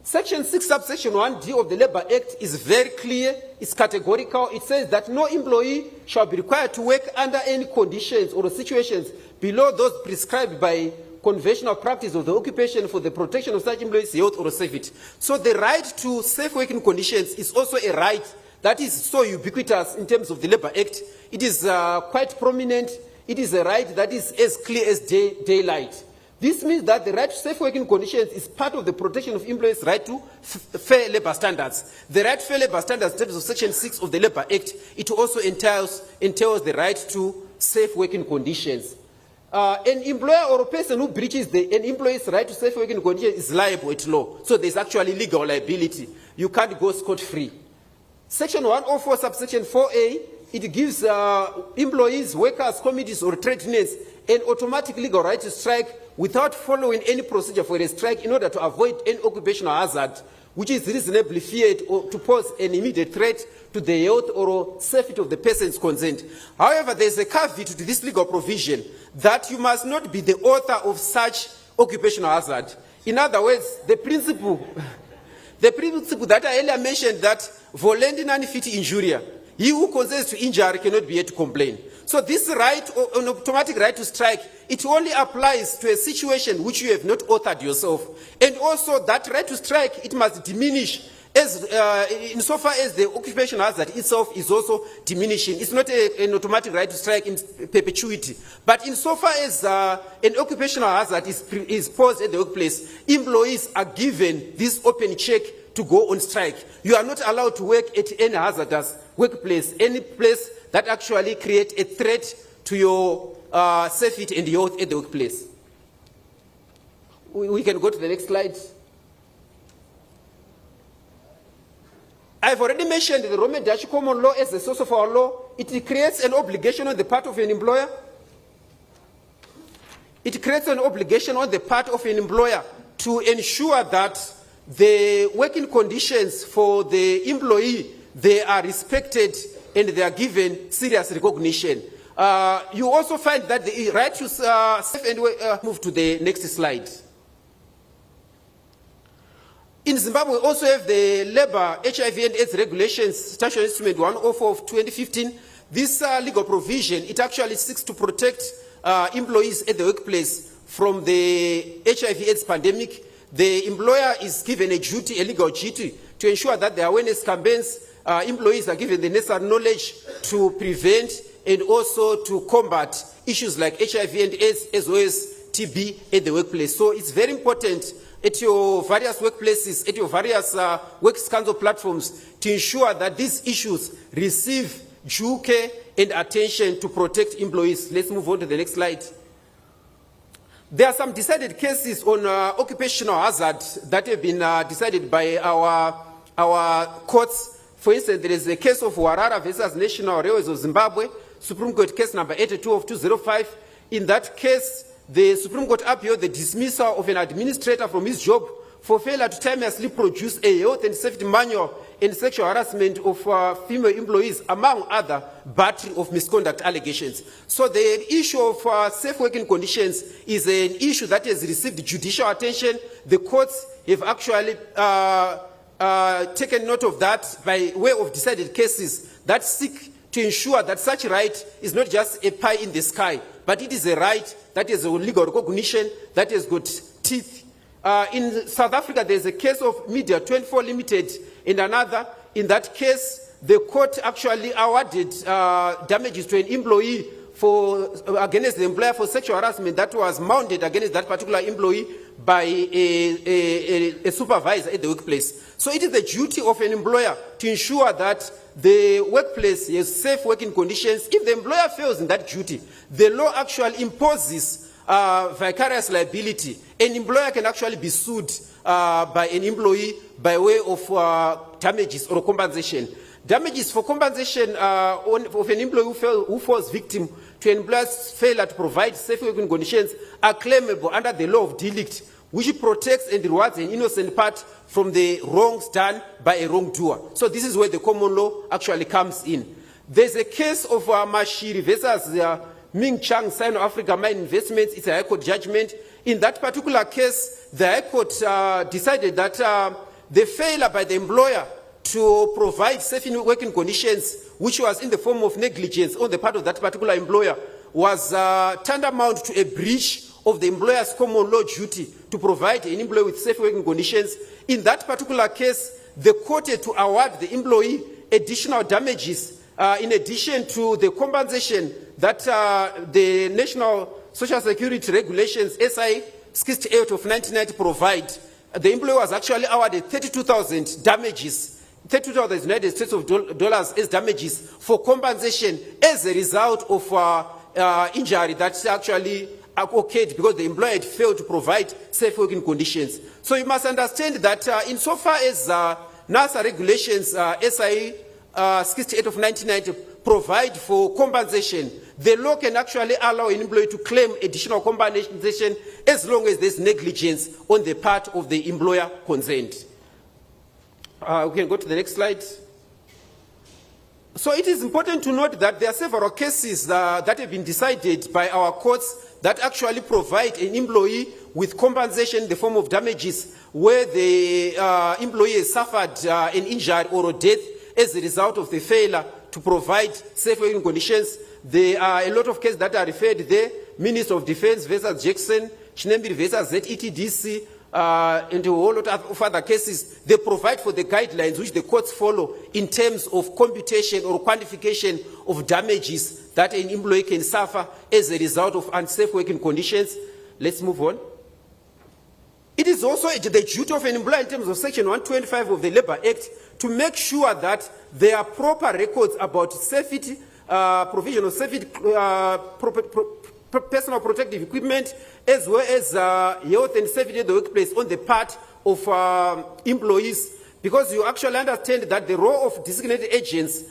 Section 6, subsection 1D of the Labour Act is very clear, it's categorical. It says that no employee shall be required to work under any conditions or situations below those prescribed by conventional practice of the occupation for the protection of such employees' health or safety. So the right to safe working conditions is also a right that is so ubiquitous in terms of the Labour Act. It is quite prominent. It is a right that is as clear as daylight. This means that the right to safe working conditions is part of the protection of employees' right to fair labor standards. The right to fair labor standards in terms of Section 6 of the Labour Act, it also entails the right to safe working conditions. An employer or a person who breaches an employee's right to safe working conditions is liable at law. So there's actually legal liability. You can't go scot-free. Section 104, subsection 4A, it gives employees, workers, committees, or trade unions an automatic legal right to strike without following any procedure for a strike in order to avoid any occupational hazard which is reasonably feared or to pose an immediate threat to the health or safety of the persons concerned. However, there is a caveat to this legal provision that you must not be the author of such occupational hazard. In other words, the principle that I earlier mentioned, that volendi non fit injuria, he who consents to injury cannot be yet to complain. So this right, or an automatic right to strike, it only applies to a situation which you have not authored yourself. And also that right to strike, it must diminish as, insofar as the occupational hazard itself is also diminishing. It's not an automatic right to strike in perpetuity. But insofar as an occupational hazard is posed at the workplace, employees are given this open check to go on strike. You are not allowed to work at any hazardous workplace, any place that actually creates a threat to your safety and health at the workplace. We can go to the next slide. I've already mentioned the Roman Dutch common law as the source of our law. It creates an obligation on the part of an employer. It creates an obligation on the part of an employer to ensure that the working conditions for the employee, they are respected and they are given serious recognition. You also find that the right to safe and move to the next slide. In Zimbabwe, we also have the Labour HIV and AIDS Regulations, Statutory Instrument 104 of 2015. This legal provision, it actually seeks to protect employees at the workplace from the HIV/AIDS pandemic. The employer is given a duty, a legal duty, to ensure that the awareness campaigns, employees are given the necessary knowledge to prevent and also to combat issues like HIV and AIDS as well as TB at the workplace. So it's very important at your various workplaces, at your various works council platforms, to ensure that these issues receive due care and attention to protect employees. Let's move on to the next slide. There are some decided cases on occupational hazard that have been decided by our courts. For instance, there is a case of Warara versus National Railways of Zimbabwe, Supreme Court case number 82 of 2005. In that case, the Supreme Court upheld the dismissal of an administrator from his job for failure to timelessly produce a health and safety manual and sexual harassment of female employees, among other battery of misconduct allegations. So the issue of safe working conditions is an issue that has received judicial attention. The courts have actually taken note of that by way of decided cases that seek to ensure that such right is not just a pie in the sky, but it is a right that has a legal recognition, that has got teeth. In South Africa, there is a case of Media 24 Limited and another. In that case, the court actually awarded damages to an employee against the employer for sexual harassment that was mounted against that particular employee by a supervisor at the workplace. So it is the duty of an employer to ensure that the workplace has safe working conditions. If the employer fails in that duty, the law actually imposes vicarious liability. An employer can actually be sued by an employee by way of damages or compensation. Damages for compensation of an employee who falls victim to an employer's failure to provide safe working conditions are claimable under the law of delict, which protects and rewards an innocent part from the wrongs done by a wrongdoer. So this is where the common law actually comes in. There's a case of Mashiri versus Ming Chang Sino-Africa Mine Investments. It's a High Court judgment. In that particular case, the High Court decided that the failure by the employer to provide safe working conditions, which was in the form of negligence on the part of that particular employer, was tantamount to a breach of the employer's common law duty to provide an employee with safe working conditions. In that particular case, the court had to award the employee additional damages in addition to the compensation that the National Social Security Regulations, SI 68 of 1990 provide. The employee was actually awarded 32,000 damages, 32,000 United States of dollars as damages for compensation as a result of injury that actually occurred because the employer had failed to provide safe working conditions. So you must understand that insofar as NASA regulations, SI 68 of 1990 provide for compensation, the law can actually allow an employee to claim additional compensation as long as there's negligence on the part of the employer concerned. We can go to the next slide. So it is important to note that there are several cases that have been decided by our courts that actually provide an employee with compensation in the form of damages where the employee has suffered an injury or a death as a result of the failure to provide safe working conditions. There are a lot of cases that are referred there. Minister of Defense versus Jackson, Chinembiri versus ZETDC, and a whole lot of other cases. They provide for the guidelines which the courts follow in terms of computation or quantification of damages that an employee can suffer as a result of unsafe working conditions. Let's move on. It is also the duty of an employer in terms of Section 125 of the Labour Act to make sure that there are proper records about safety, provision of safety, personal protective equipment, as well as health and safety at the workplace on the part of employees, because you actually understand that the role of designated agents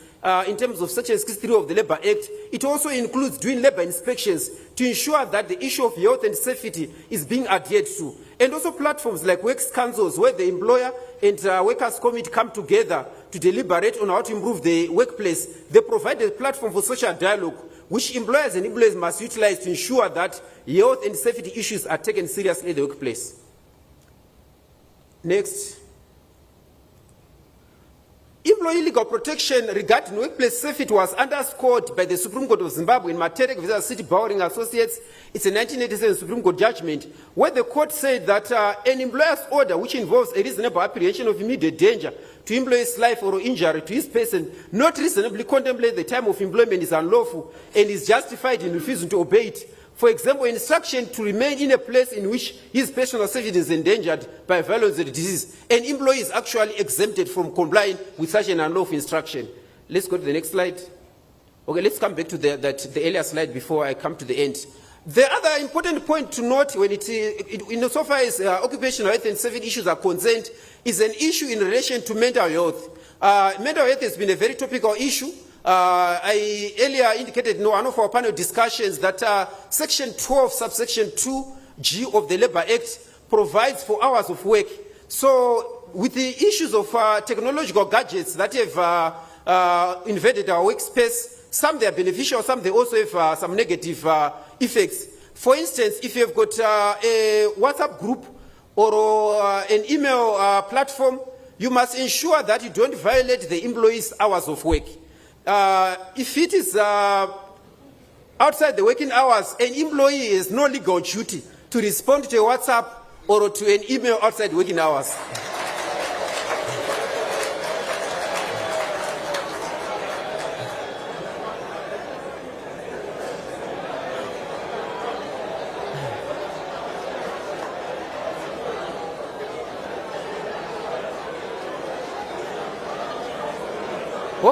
in terms of Section 63 of the Labour Act, it also includes doing labour inspections to ensure that the issue of health and safety is being adhered to. And also platforms like works councils where the employer and workers' committee come together to deliberate on how to improve the workplace. They provide a platform for social dialogue, which employers and employees must utilize to ensure that health and safety issues are taken seriously in the workplace. Next. Employee legal protection regarding workplace safety was underscored by the Supreme Court of Zimbabwe in Materek versus City Bowring Associates. It's a 1987 Supreme Court judgment where the court said that an employer's order which involves a reasonable apprehension of immediate danger to employee's life or injury to his person not reasonably contemplate the time of employment is unlawful and is justified in refusing to obey it. For example, instruction to remain in a place in which his personal safety is endangered by violence or disease. An employee is actually exempted from complying with such an unlawful instruction. Let's go to the next slide. Okay, let's come back to the earlier slide before I come to the end. The other important point to note when insofar as occupational health and safety issues are concerned is an issue in relation to mental health. Mental health has been a very topical issue. I earlier indicated in one of our panel discussions that Section 12, subsection 2G of the Labour Act provides for hours of work. So with the issues of technological gadgets that have invaded our workspace, some they are beneficial, some they also have some negative effects. For instance, if you have got a WhatsApp group or an email platform, you must ensure that you don't violate the employee's hours of work. If it is outside the working hours, an employee has no legal duty to respond to a WhatsApp or to an email outside working hours.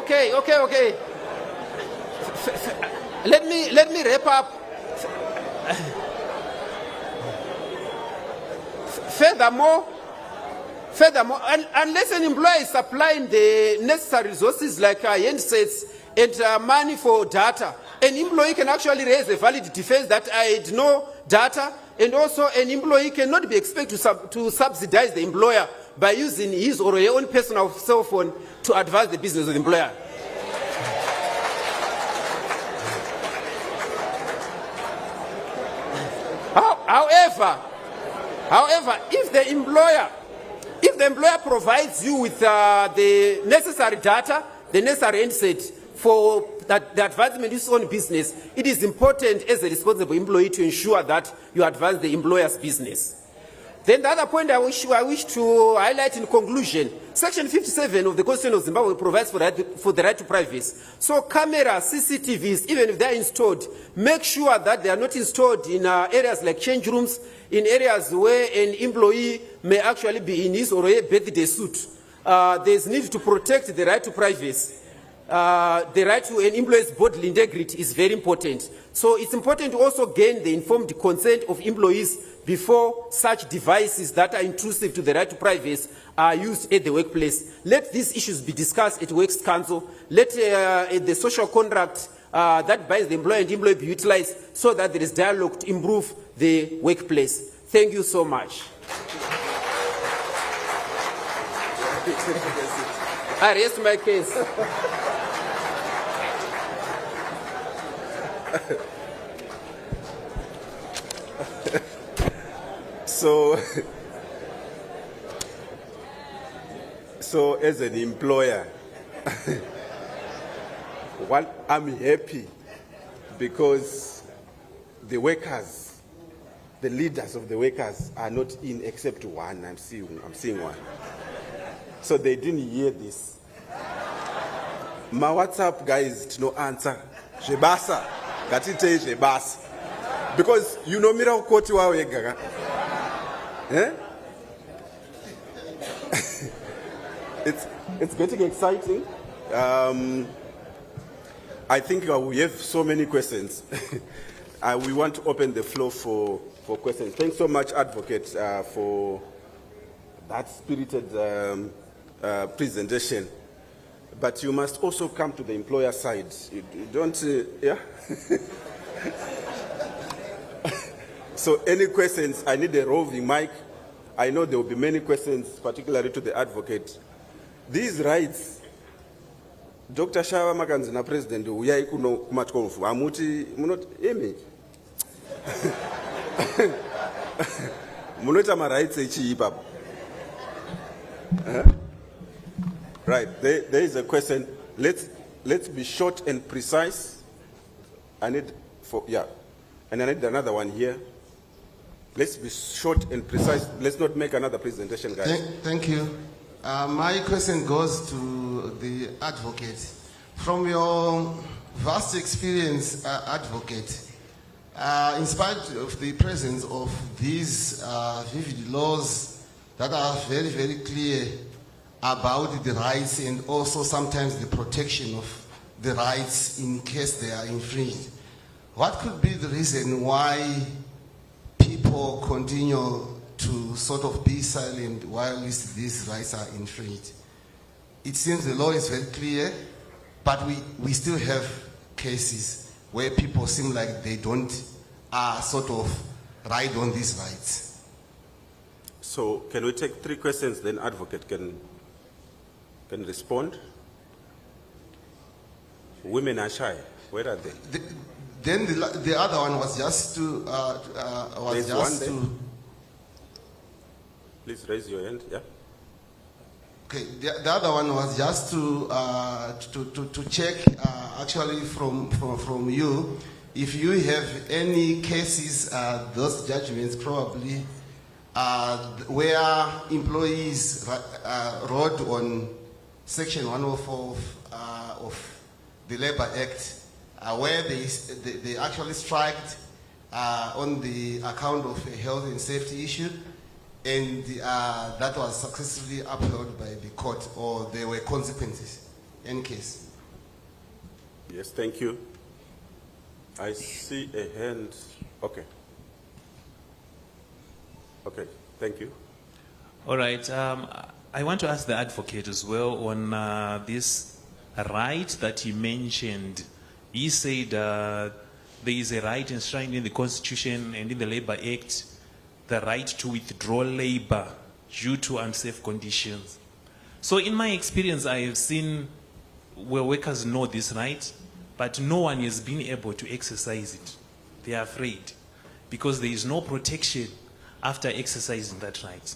Okay. Let me wrap up. Furthermore, unless an employer is supplying the necessary resources like handsets and money for data, an employee can actually raise a valid defense that I had no data, and also an employee cannot be expected to subsidize the employer by using his or her own personal cell phone to advance the business of the employer. However, if the employer provides you with the necessary data, the necessary insight for the advancement of his own business, it is important as a responsible employee to ensure that you advance the employer's business. Then the other point I wish to highlight in conclusion, Section 57 of the Constitution of Zimbabwe provides for the right to privacy. So cameras, CCTVs, even if they are installed, make sure that they are not installed in areas like change rooms, in areas where an employee may actually be in his or her birthday suit. There is need to protect the right to privacy. The right to an employee's bodily integrity is very important. So it's important to also gain the informed consent of employees before such devices that are intrusive to the right to privacy are used at the workplace. Let these issues be discussed at Works Council. Let the social contract that binds the employer and employee be utilized so that there is dialogue to improve the workplace. Thank you so much. I rest my case. So as an employer, I'm happy because the workers, the leaders of the workers are not in except one. I'm seeing one. So they didn't hear this. My WhatsApp guys no answer. Jebasa. Gatite jebasa. Because you know mira ukoti wa wega. Eh? It's getting exciting. I think we have so many questions. We want to open the floor for questions. Thanks so much, Advocate, for that spirited presentation. But you must also come to the employer side. You don't, yeah? So any questions? I need a roving mic. I know there will be many questions, particularly to the advocate. These rights, Dr. Shawa Makanzina President, uyai kuno kumatkofu, amuti munot emi. Munota ma rights echi ipap. Right, there is a question. Let's be short and precise. And I need another one here. Let's be short and precise. Let's not make another presentation, guys. Thank you. My question goes to the advocate. From your vast experience, advocate, in spite of the presence of these vivid laws that are very, very clear about the rights and also sometimes the protection of the rights in case they are infringed, what could be the reason why people continue to sort of be silent while these rights are infringed? It seems the law is very clear, but we still have cases where people seem like they don't sort of ride on these rights. So can we take 3 questions, then advocate can respond? Women are shy. Where are they? Then the other one was just to There's one there. Please raise your hand. Yeah. Okay, the other one was just to check actually from you if you have any cases, those judgments probably where employees wrote on Section 104 of the Labour Act, where they actually striked on the account of a health and safety issue, and that was successfully upheld by the court, or there were consequences in case. Yes, thank you. I see a hand. Okay. Okay, thank you. All right. I want to ask the advocate as well on this right that he mentioned. He said there is a right enshrined in the Constitution and in the Labour Act, the right to withdraw labor due to unsafe conditions. So in my experience, I have seen where workers know this right, but no one has been able to exercise it. They are afraid because there is no protection after exercising that right.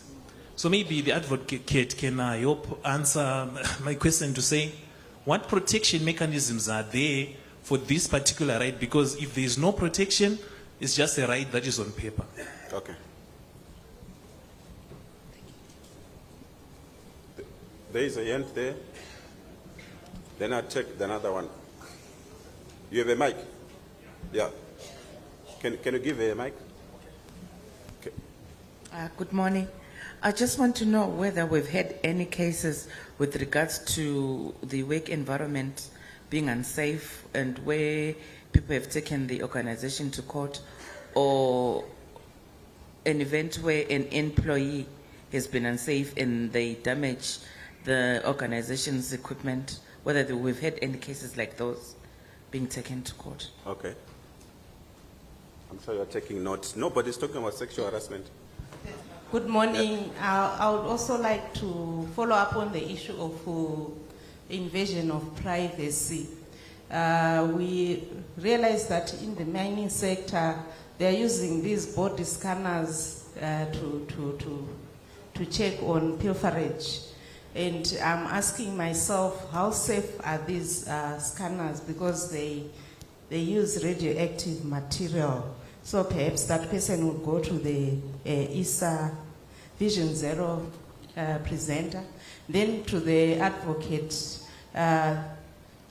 So maybe the advocate can help answer my question to say, what protection mechanisms are there for this particular right? Because if there is no protection, it's just a right that is on paper. Okay. There is a hand there. Then I'll take another one. You have a mic? Yeah. Can you give a mic? Okay. Good morning. I just want to know whether we've had any cases with regards to the work environment being unsafe and where people have taken the organization to court, or an event where an employee has been unsafe and they damage the organization's equipment, whether we've had any cases like those being taken to court. Okay. I'm sure you're taking notes. Nobody's talking about sexual harassment. Good morning. I would also like to follow up on the issue of invasion of privacy. We realize that in the mining sector, they're using these body scanners to check on pilferage. And I'm asking myself, how safe are these scanners? Because they use radioactive material. So perhaps that person would go to the ESA Vision Zero presenter. Then to the advocate, have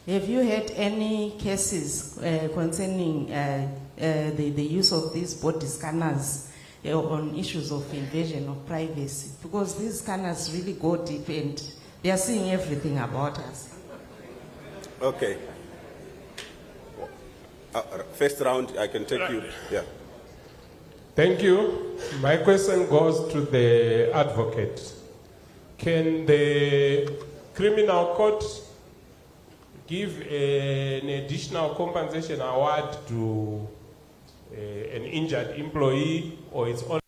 you had any cases concerning the use of these body scanners on issues of invasion of privacy? Because these scanners really go deep and they are seeing everything about us. Okay. First round, I can take you. Yeah. Thank you. My question goes to the advocate. Can the criminal court give an additional compensation award to an injured employee, or it's only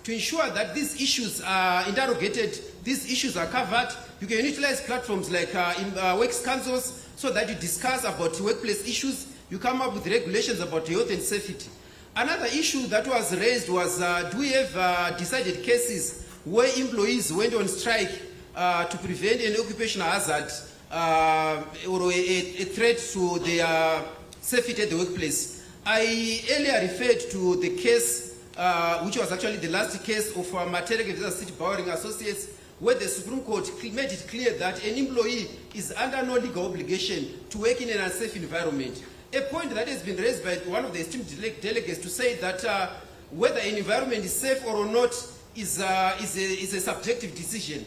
to ensure that these issues are interrogated, these issues are covered. You can utilize platforms like works councils so that you discuss about workplace issues. You come up with regulations about health and safety. Another issue that was raised was, do we have decided cases where employees went on strike to prevent an occupational hazard or a threat to their safety at the workplace? I earlier referred to the case, which was actually the last case of Matereke vs. City Bowering Associates, where the Supreme Court made it clear that an employee is under no legal obligation to work in an unsafe environment. A point that has been raised by one of the esteemed delegates to say that whether an environment is safe or not is a subjective decision.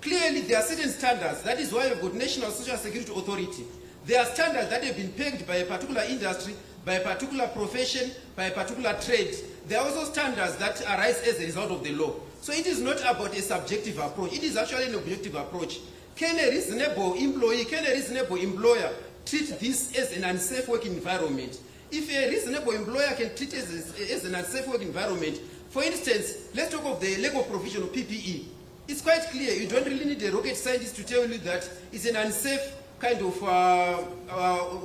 Clearly, there are certain standards. That is why we've got National Social Security Authority. There are standards that have been pegged by a particular industry, by a particular profession, by a particular trade. There are also standards that arise as a result of the law. So it is not about a subjective approach. It is actually an objective approach. Can a reasonable employee, can a reasonable employer treat this as an unsafe working environment? If a reasonable employer can treat it as an unsafe working environment, for instance, let's talk of the legal provision of PPE. It's quite clear. You don't really need a rocket scientist to tell you that it's an unsafe kind of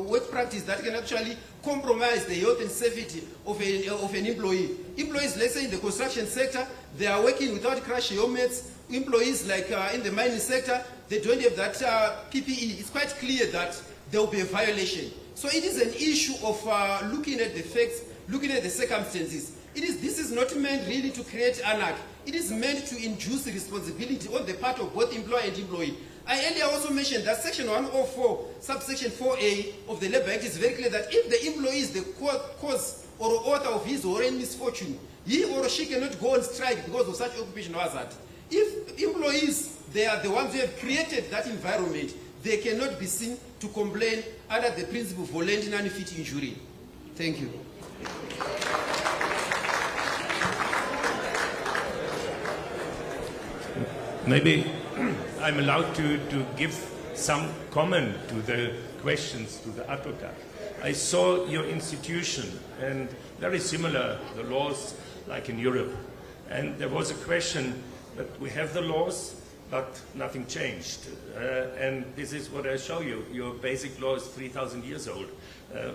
work practice that can actually compromise the health and safety of an employee. Employees, let's say in the construction sector, they are working without crash helmets. Employees like in the mining sector, they don't have that PPE. It's quite clear that there will be a violation. So it is an issue of looking at the facts, looking at the circumstances. This is not meant really to create anarchy. It is meant to induce responsibility on the part of both employer and employee. I earlier also mentioned that Section 104, subsection 4A of the Labour Act is very clear that if the employee is the cause or author of his or her misfortune, he or she cannot go on strike because of such occupational hazard. If employees, they are the ones who have created that environment, they cannot be seen to complain under the principle of voluntary non-fit injury. Thank you. Maybe I'm allowed to give some comment to the questions to the advocate. I saw your institution, and very similar, the laws like in Europe. And there was a question that we have the laws, but nothing changed. And this is what I show you. Your basic law is 3,000 years old.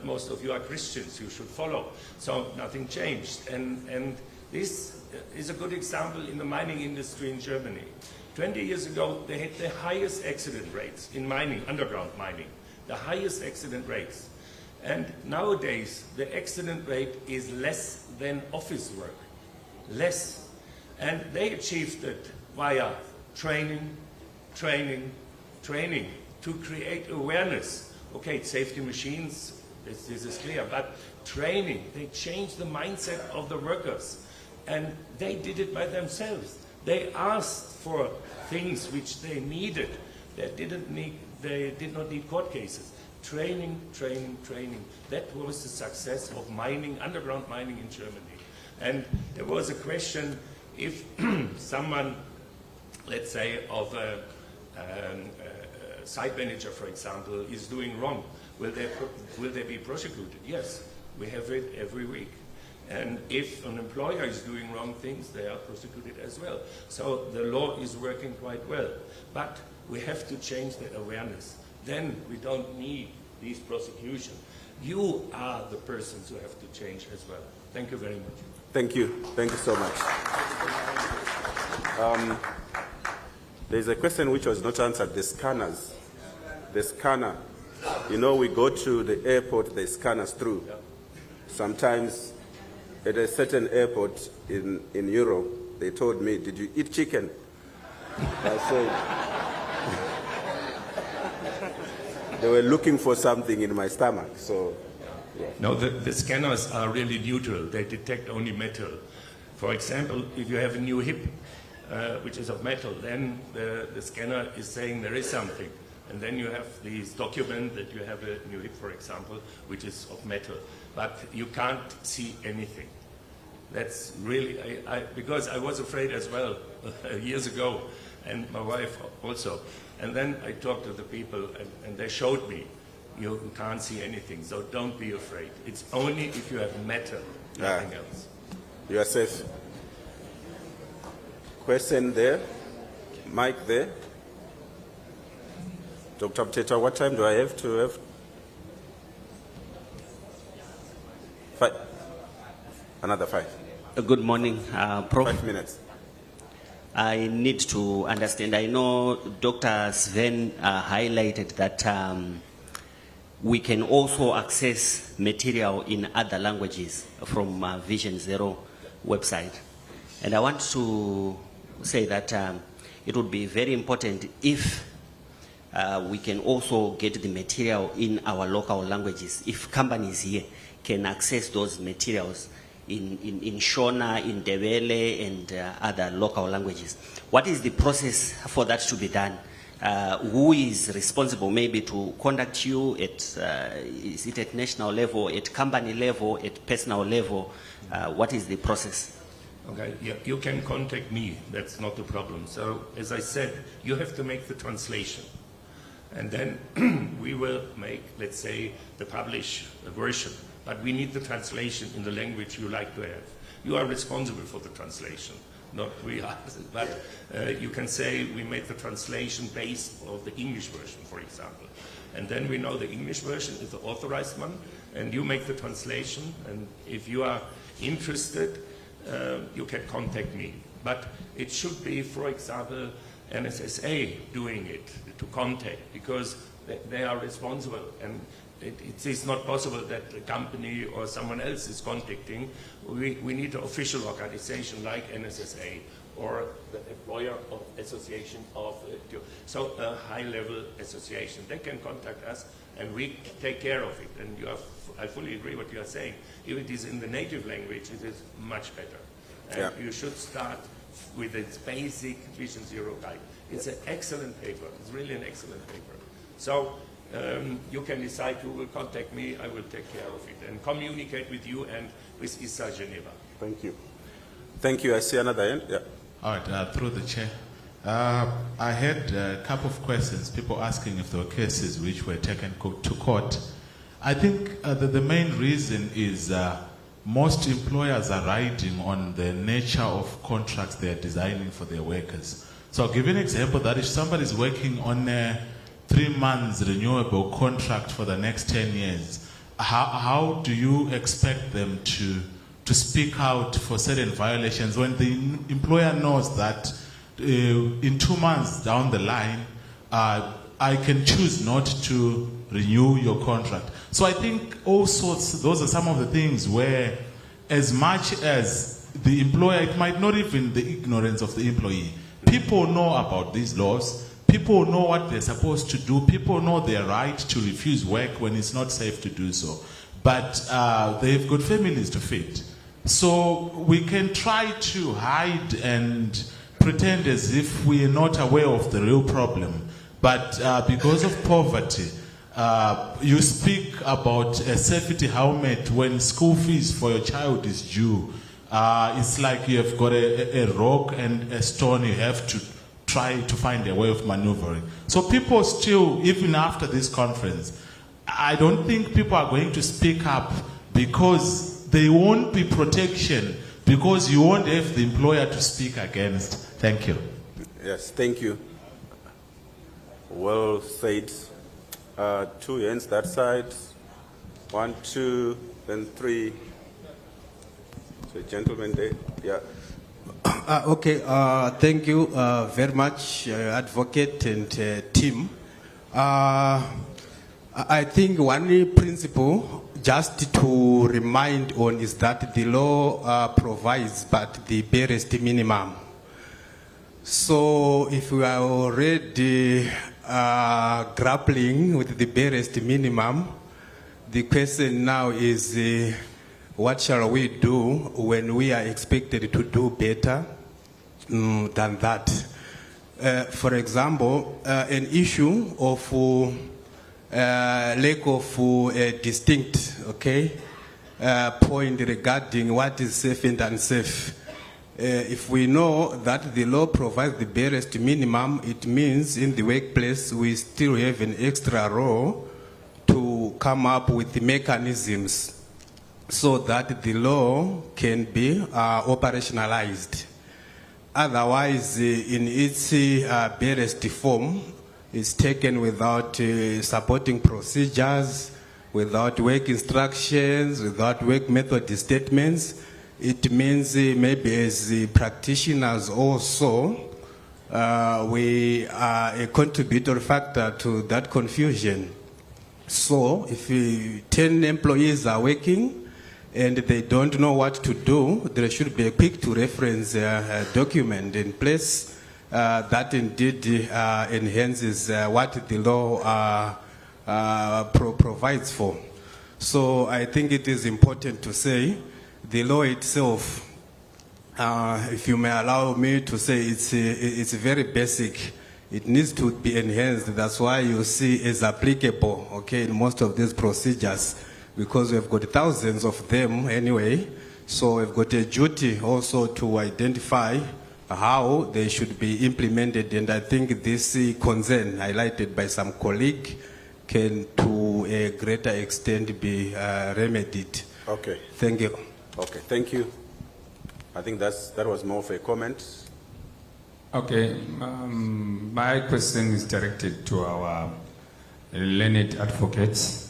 Most of you are Christians, you should follow. So nothing changed. And this is a good example in the mining industry in Germany. 20 years ago, they had the highest accident rates in mining, underground mining, the highest accident rates. And nowadays, the accident rate is less than office work, less. And they achieved it via training, to create awareness. Okay, safety machines, this is clear, but training, they changed the mindset of the workers. And they did it by themselves. They asked for things which they needed. They did not need court cases. Training. That was the success of mining, underground mining in Germany. And there was a question if someone, let's say, of a site manager, for example, is doing wrong, will they be prosecuted? Yes, we have it every week. And if an employer is doing wrong things, they are prosecuted as well. So the law is working quite well. But we have to change the awareness. Then we don't need these prosecutions. You are the persons who have to change as well. Thank you very much. Thank you. Thank you so much. There's a question which was not answered, the scanners. The scanner. You know, we go to the airport, they scan us through. Sometimes at a certain airport in Europe, they told me, did you eat chicken? I said, they were looking for something in my stomach, so. Yeah. No, the scanners are really neutral. They detect only metal. For example, if you have a new hip, which is of metal, then the scanner is saying there is something. And then you have this document that you have a new hip, for example, which is of metal. But you can't see anything. That's really, because I was afraid as well years ago, and my wife also. And then I talked to the people, and they showed me, you can't see anything, so don't be afraid. It's only if you have metal, nothing else. You are safe. Question there. Mic there. Dr. Mteta, what time do I have to have? 5. Another 5. Good morning, Prof. 5 minutes. I need to understand. I know Dr. Sven highlighted that we can also access material in other languages from Vision Zero website. And I want to say that it would be very important if we can also get the material in our local languages. If companies here can access those materials in Shona, in Ndebele, and other local languages. What is the process for that to be done? Who is responsible maybe to contact you at, is it at national level, at company level, at personal level? What is the process? Okay, you can contact me, that's not a problem. So, as I said, you have to make the translation. And then we will make, let's say, the published version. But we need the translation in the language you like to have. You are responsible for the translation, not we are. But you can say we made the translation based on the English version, for example. And then we know the English version is the authorized one, and you make the translation. And if you are interested, you can contact me. But it should be, for example, NSSA doing it, to contact, because they are responsible. And it is not possible that a company or someone else is contacting. We need an official organization like NSSA or the employer association of, so a high-level association. They can contact us and we take care of it. And I fully agree what you are saying. If it is in the native language, it is much better. And you should start with its basic Vision Zero guide. It's an excellent paper. It's really an excellent paper. So you can decide who will contact me. I will take care of it and communicate with you and with ISA Geneva. Thank you. Thank you. I see another end. Yeah. All right, through the chair. I had a couple of questions, people asking if there were cases which were taken to court. I think the main reason is most employers are riding on the nature of contracts they are designing for their workers. So I'll give you an example that if somebody is working on a 3 months renewable contract for the next 10 years, how do you expect them to speak out for certain violations when the employer knows that in 2 months down the line, I can choose not to renew your contract? So I think also those are some of the things where, as much as the employer, it might not even the ignorance of the employee. People know about these laws. People know what they're supposed to do. People know their right to refuse work when it's not safe to do so. But they've got families to feed. So we can try to hide and pretend as if we are not aware of the real problem. But because of poverty, you speak about a safety helmet when school fees for your child is due. It's like you have got a rock and a stone you have to try to find a way of maneuvering. So people still, even after this conference, I don't think people are going to speak up because there won't be protection, because you won't have the employer to speak against. Thank you. Yes, thank you. Well said. 2 hands that side. 1, 2, then 3. So, gentleman there. Yeah. Okay, thank you very much, advocate and team. I think one principle just to remind on is that the law provides but the barest minimum. So if we are already grappling with the barest minimum, the question now is what shall we do when we are expected to do better than that? For example, an issue of lack of a distinct point regarding what is safe and unsafe. If we know that the law provides the barest minimum, it means in the workplace we still have an extra role to come up with the mechanisms so that the law can be operationalized. Otherwise, in its barest form, it's taken without supporting procedures, without work instructions, without work method statements. It means maybe as practitioners also, we are a contributory factor to that confusion. So if 10 employees are working and they don't know what to do, there should be a quick to reference document in place that indeed enhances what the law provides for. So I think it is important to say the law itself, if you may allow me to say, it's very basic. It needs to be enhanced. That's why you see it's applicable, okay, in most of these procedures, because we've got thousands of them anyway. So we've got a duty also to identify how they should be implemented. And I think this concern highlighted by some colleague can to a greater extent be remedied. Okay. Thank you. Okay, thank you. I think that was more of a comment. Okay, my question is directed to our learned advocates.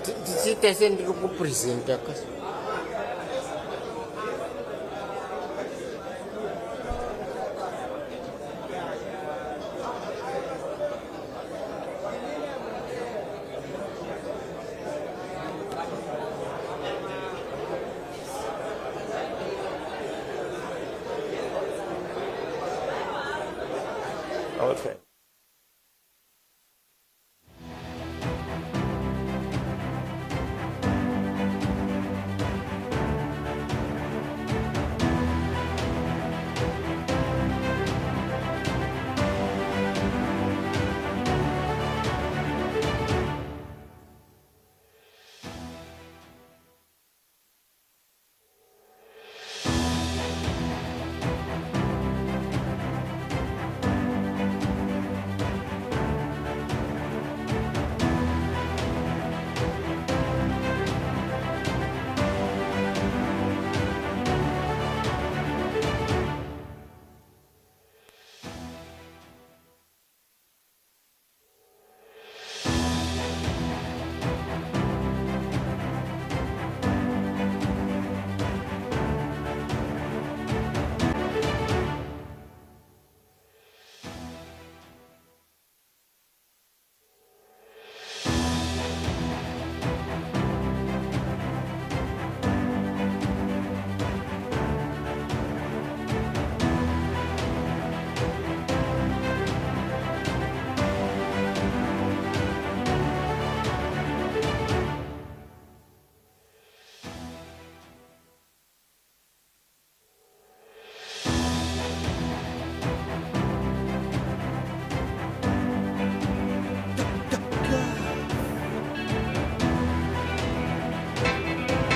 tichiita sendiri kupresenta kasi. Okay.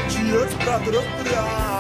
Cheers pra trocar.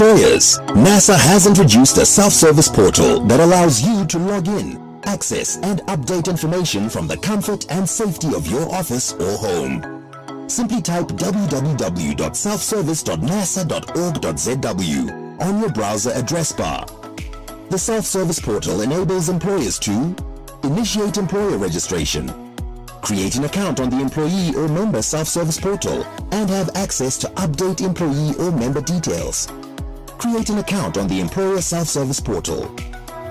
Employers, NSSA has introduced a self-service portal that allows you to log in, access and update information from the comfort and safety of your office or home. Simply type www.selfservice.nasa.org.zw on your browser address bar. The self-service portal enables employers to initiate employer registration, create an account on the employee or member self-service portal and have access to update employee or member details. Create an account on the employer self-service portal.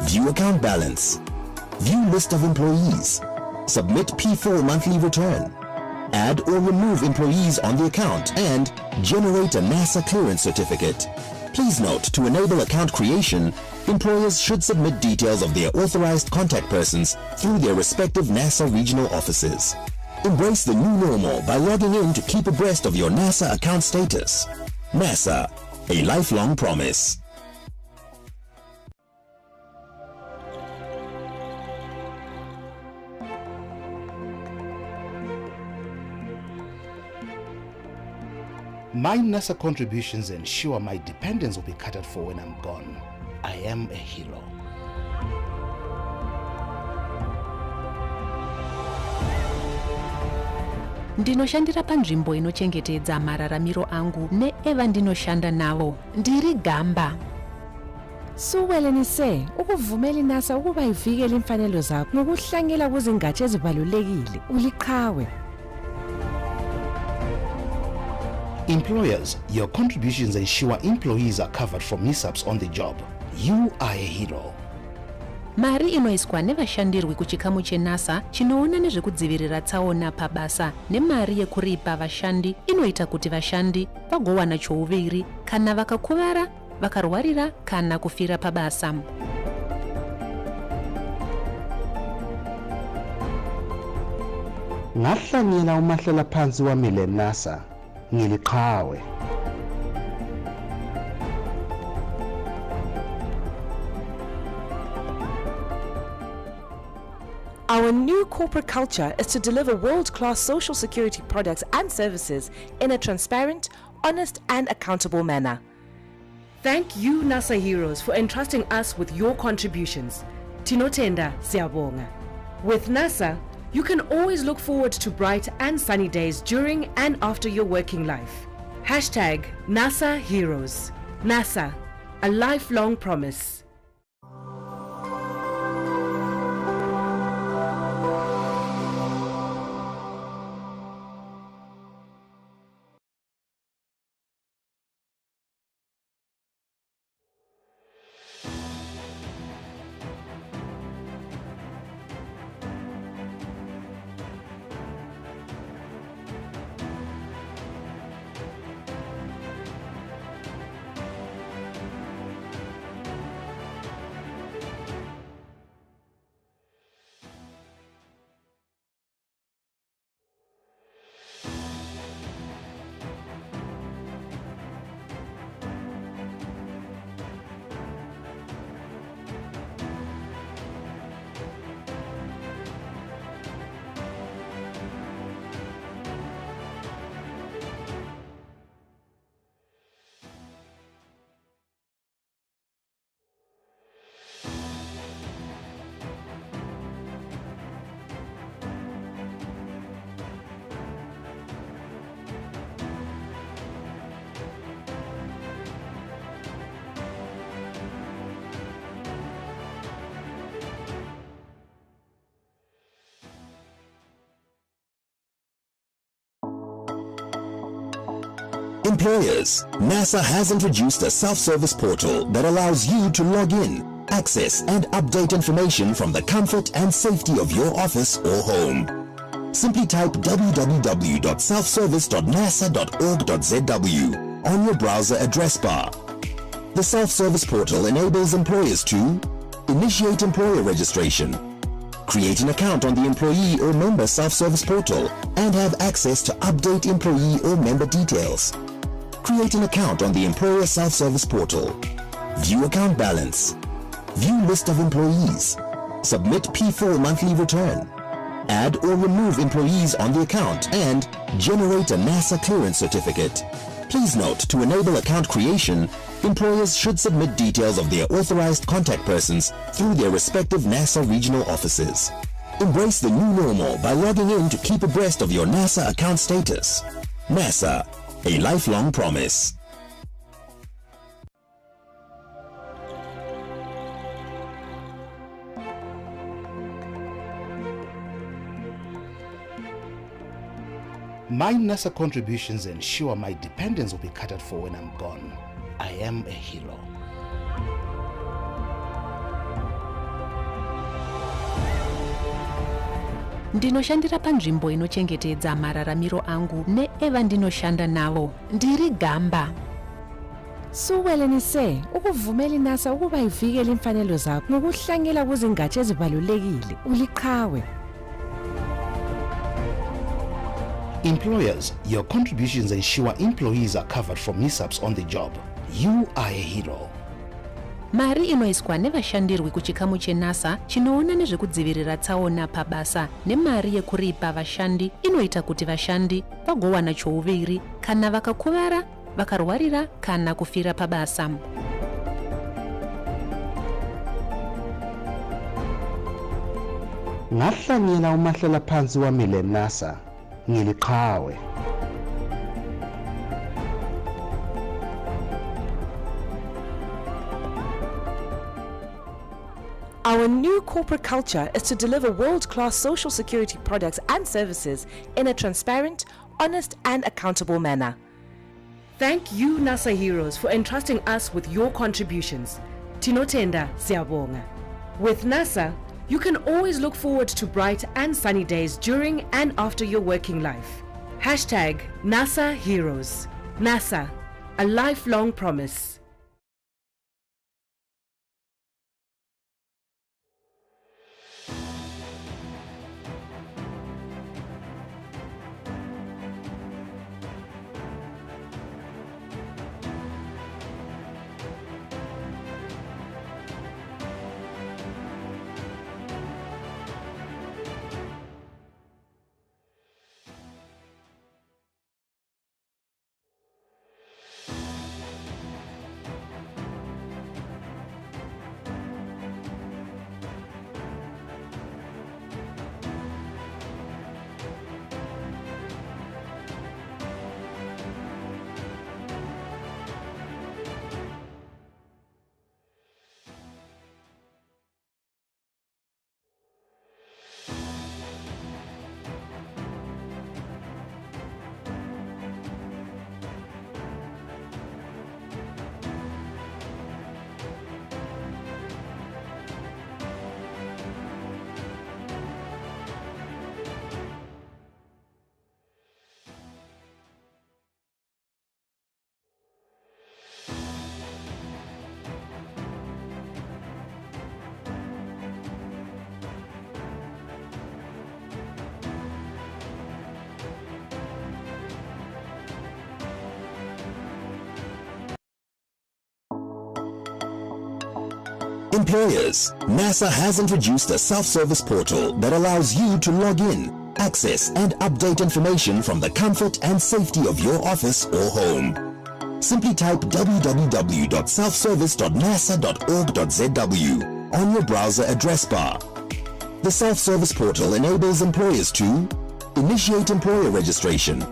View account balance. View list of employees. Submit P4 monthly return. Add or remove employees on the account and generate a NASA clearance certificate. Please note, to enable account creation, employers should submit details of their authorized contact persons through their respective NASA regional offices. Embrace the new normal by logging in to keep abreast of your NASA account status. NASA, a lifelong promise. My NASA contributions ensure my dependents will be catered for when I'm gone. I am a hero. Ndinoshandira panzvimbo inochengetedza mararamiro angu neeva ndinoshanda navo. Ndiri Gamba. Suwelenise ukuvumela iNASA ukuba ivikele imfanelo zakho ngokuhlangela kuzingatsha ezibalulekile uliqhawe. Employers, your contributions ensure employees are covered from mishaps on the job. You are a hero. Mari inoiswa nevashandirwi kuchikamu cheNASA chinoona nezvekudzivirira tsaona pabasa nemari yekuripa vashandi inoita kuti vashandi vagowana chouviri kana vakakuvara, vakarwarira kana kufira pabasa. Ngahlanyela umahlela phansi wami leNASA ngiliqhawe. Our new corporate culture is to deliver world-class social security products and services in a transparent, honest and accountable manner. Thank you, NASA Heroes, for entrusting us with your contributions. Tinotenda siyabonga. With NASA, you can always look forward to bright and sunny days during and after your working life. Hashtag NASA Heroes. NASA, a lifelong promise. Employers, NASA has introduced a self-service portal that allows you to log in, access and update information from the comfort and safety of your office or home. Simply type www.selfservice.nasa.org.zw on your browser address bar. The self-service portal enables employers to initiate employer registration, create an account on the employee or member self-service portal and have access to update employee or member details, create an account on the employer self-service portal, view account balance, view list of employees, submit P4 monthly return, add or remove employees on the account and generate a NASA clearance certificate. Please note, to enable account creation, employers should submit details of their authorized contact persons through their respective NASA regional offices. Embrace the new normal by logging in to keep abreast of your NASA account status. NASA, a lifelong promise. My NASA contributions ensure my dependents will be catered for when I'm gone. I am a hero. Ndinoshandira panzvimbo inochengetedza mararamiro angu neeva ndinoshanda navo. Ndiri Gamba. Suwelenise ukuvumela iNASA ukuba ivikele imfanelo zakho ngokuhlangela kuzingatsha ezibalulekile uliqhawe. Employers, your contributions ensure employees are covered for mishaps on the job. You are a hero. Mari inoiswa nevashandirwi kuchikamu cheNASA chinoona nezvekudzivirira tsaona pabasa nemari yekuripa vashandi inoita kuti vashandi vagowana chouviri kana vakakuvara, vakarwarira kana kufira pabasa. Ngahlangela umahlela phansi wami leNASA ngiliqhawe. Our new corporate culture is to deliver world-class social security products and services in a transparent, honest and accountable manner. Thank you, NASA Heroes, for entrusting us with your contributions. Tinotenda siyabonga. With NASA, you can always look forward to bright and sunny days during and after your working life. Hashtag NASA Heroes. NASA, a lifelong promise. Employers, NASA has introduced a self-service portal that allows you to log in, access and update information from the comfort and safety of your office or home. Simply type www.selfservice.nasa.org.zw on your browser address bar. The self-service portal enables employers to initiate employer registration,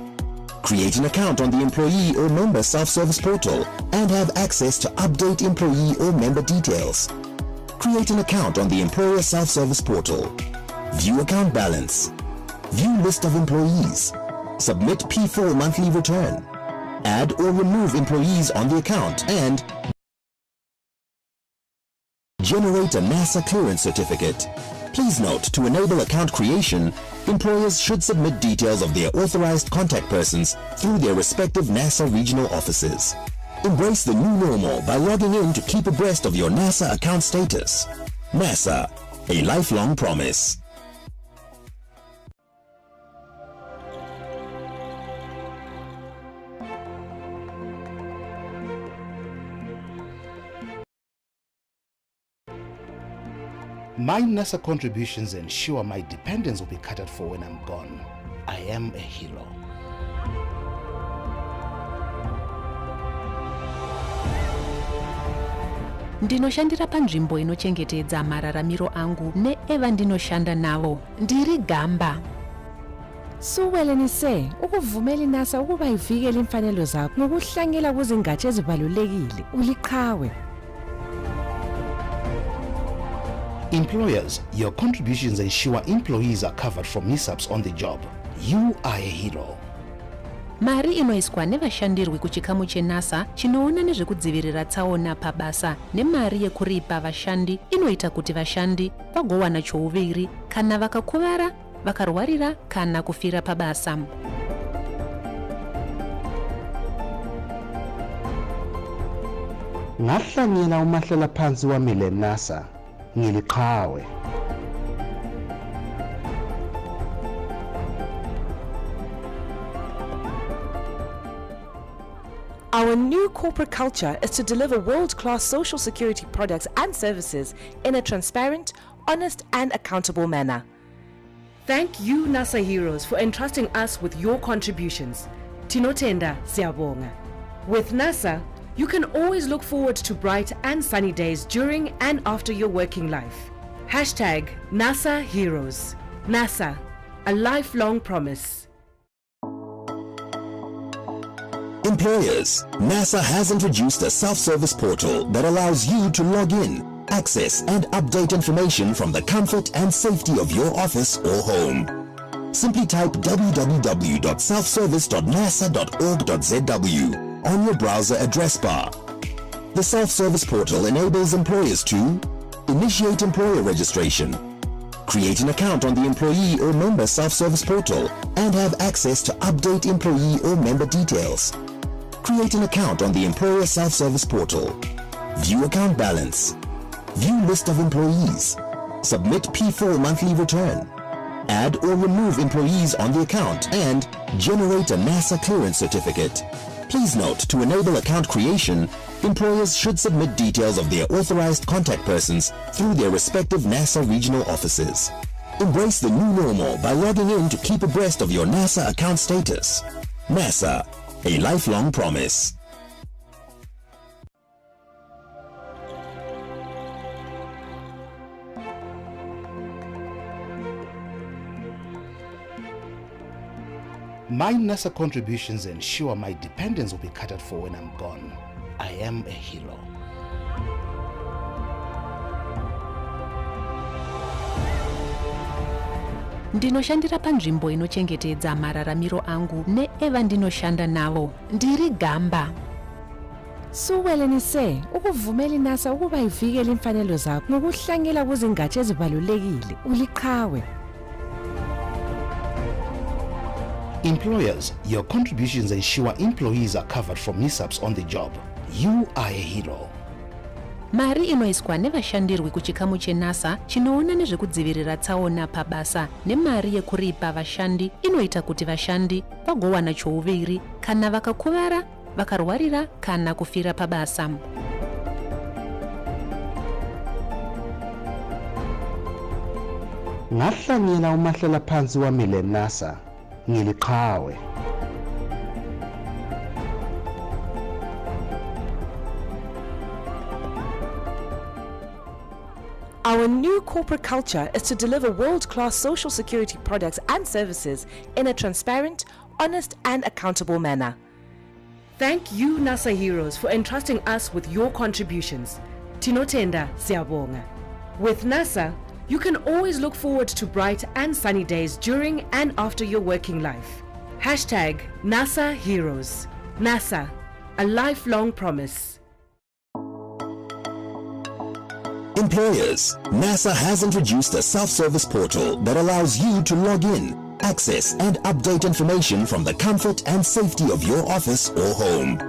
create an account on the employee or member self-service portal and have access to update employee or member details. Create an account on the employer self-service portal. View account balance. View list of employees. Submit P4 monthly return. Add or remove employees on the account and generate a NASA clearance certificate. Please note, to enable account creation, employers should submit details of their authorized contact persons through their respective NASA regional offices. Embrace the new normal by logging in to keep abreast of your NASA account status. NASA, a lifelong promise. My NASA contributions ensure my dependents will be catered for when I'm gone. I am a hero. Ndinoshandira panzvimbo inochengetedza mararamiro angu neeva ndinoshanda navo. Ndiri Gamba. Suwelenise ukuvumela iNASA ukuba ivikele imfanelo zakho ngokuhlangela kuzingatsha ezibalulekile uliqhawe. Employers, your contributions ensure employees are covered for mishaps on the job. You are a hero. Mari inoiswa nevashandirwi kuchikamu cheNASA chinoona nezvekudzivirira tsaona pabasa nemari yekuripa vashandi inoita kuti vashandi vagowana chouviri kana vakakuvara, vakarwarira kana kufira pabasa. Ngahlangela umahlela phansi wami leNASA ngiliqhawe. Our new corporate culture is to deliver world-class social security products and services in a transparent, honest and accountable manner. Thank you, NASA Heroes, for entrusting us with your contributions. Tinotenda siyabonga. With NASA, you can always look forward to bright and sunny days during and after your working life. Hashtag NASA Heroes. NASA, a lifelong promise. Employers, NASA has introduced a self-service portal that allows you to log in, access and update information from the comfort and safety of your office or home. Simply type www.selfservice.nasa.org.zw on your browser address bar. The self-service portal enables employers to initiate employer registration, create an account on the employee or member self-service portal and have access to update employee or member details, create an account on the employer self-service portal, view account balance, view list of employees, submit P4 monthly return, add or remove employees on the account, and generate a NASA clearance certificate. Please note, to enable account creation, employers should submit details of their authorized contact persons through their respective NASA regional offices. Embrace the new normal by logging in to keep abreast of your NASA account status. NASA, a lifelong promise. My NASA contributions ensure my dependents will be catered for when I'm gone. I am a hero. Ndinoshandira panzvimbo inochengetedza mararamiro angu neeva ndinoshanda navo. Ndiri Gamba. Suwelenise ukuvumela iNASA ukuba ivikele imfanelo zakho ngokuhlangela kuzingatsha ezibalulekile uliqhawe. Employers, your contributions ensure employees are covered from mishaps on the job. You are a hero. Mari inoiswa nevashandirwi kuchikamu cheNASA chinoona nezvekudzivirira tsaona pabasa nemari yekuripa vashandi inoita kuti vashandi vagowana chouviri kana vakakuvara, vakarwarira kana kufira pabasa. Ngahlangela umahlela phansi wami leNASA ngiliqhawe. Our new corporate culture is to deliver world-class social security products and services in a transparent, honest and accountable manner. Thank you, NASA Heroes, for entrusting us with your contributions. Tinotenda siyabonga. With NASA, you can always look forward to bright and sunny days during and after your working life. Hashtag NASA Heroes. NASA, a lifelong promise. Employers, NASA has introduced a self-service portal that allows you to log in, access and update information from the comfort and safety of your office or home.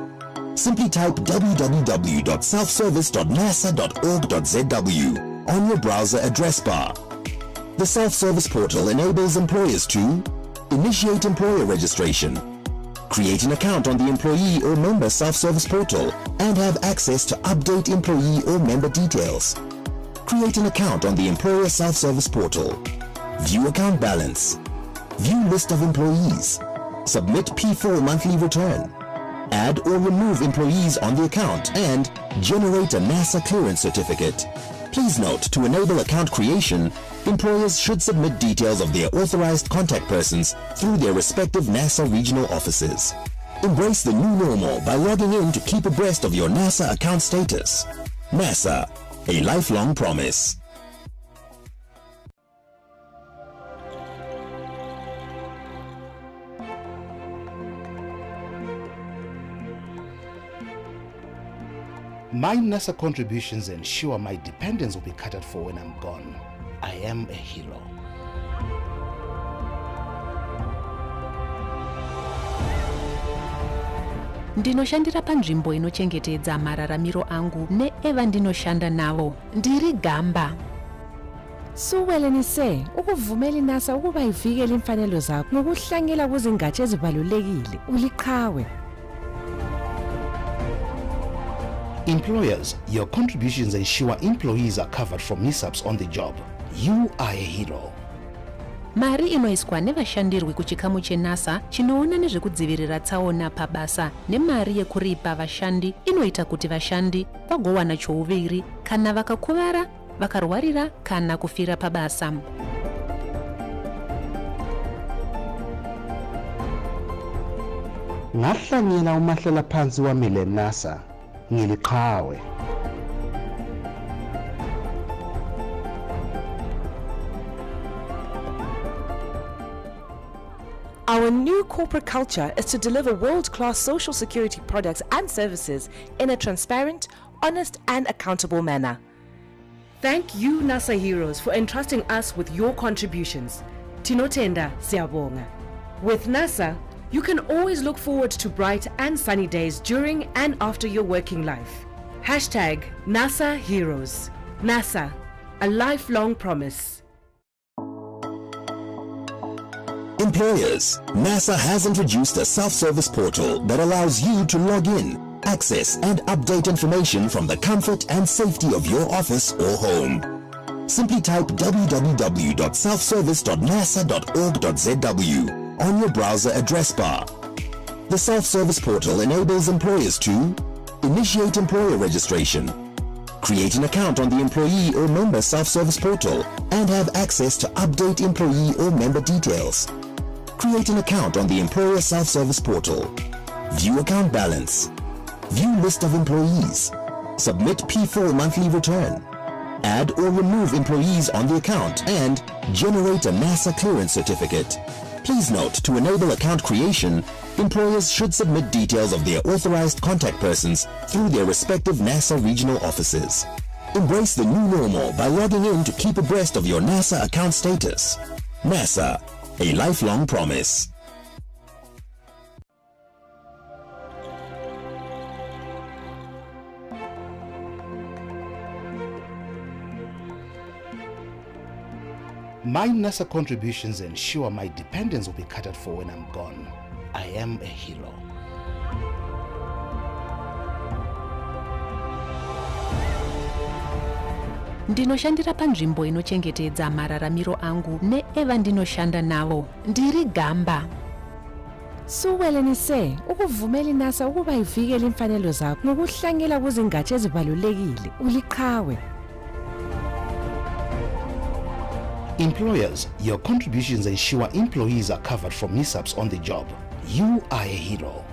Simply type www.selfservice.nasa.org.zw on your browser address bar. The self-service portal enables employers to initiate employer registration, create an account on the employee or member self-service portal and have access to update employee or member details, create an account on the employer self-service portal, view account balance, view list of employees, submit P4 monthly return, add or remove employees on the account, and generate a NASA clearance certificate. Please note, to enable account creation, employers should submit details of their authorized contact persons through their respective NASA regional offices. Embrace the new normal by logging in to keep abreast of your NASA account status. NASA, a lifelong promise. My NASA contributions ensure my dependents will be catered for when I'm gone. I am a hero. Ndinoshandira panzvimbo inochengetedza mararamiro angu neevandinoshandira navo. Ndiri Gamba. Suwelenise ukuvumela iNASA ukuba ivikele imfanelo zakho ngokuhlangela kuzingatsha ezibalulekile uliqhawe. Employers, your contributions ensure employees are covered from mishaps on the job. You are a hero. Mari inoiswa nevashandirwi kuchikamu cheNASA chinoona nezvekudzivirira tsaona pabasa nemari yekuripa vashandi inoita kuti vashandi vagowana chouviri kana vakakuvara, vakarwarira kana kufira pabasa. Ngahlanyela umahlela phansi wami leNASA ngiliqhawe. Our new corporate culture is to deliver world-class social security products and services in a transparent, honest and accountable manner. Thank you, NASA Heroes, for entrusting us with your contributions. Tinotenda siyabonga. With NASA, you can always look forward to bright and sunny days during and after your working life. Hashtag NASA Heroes. NASA, a lifelong promise. Employers, NASA has introduced a self-service portal that allows you to log in, access and update information from the comfort and safety of your office or home. Simply type www.selfservice.nasa.org.zw on your browser address bar. The self-service portal enables employers to initiate employer registration, create an account on the employee or member self-service portal and have access to update employee or member details, create an account on the employer self-service portal, view account balance, view list of employees, submit P4 monthly return, add or remove employees on the account, and generate a NASA clearance certificate. Please note, to enable account creation, employers should submit details of their authorized contact persons through their respective NASA regional offices. Embrace the new normal by logging in to keep abreast of your NASA account status. NASA, a lifelong promise. My NASA contributions ensure my dependents will be catered for when I'm gone. I am a hero. Ndinoshandira panzvimbo inochengetedza mararamiro angu neevandinoshandira navo. Ndiri Gamba. Suwelenise ukuvumela iNASA ukuba ivikele imfanelo zakho ngokuhlangela kuzingatsha ezibalulekile uliqhawe. Employers, your contributions ensure employees are covered from mishaps on the job. You are a hero.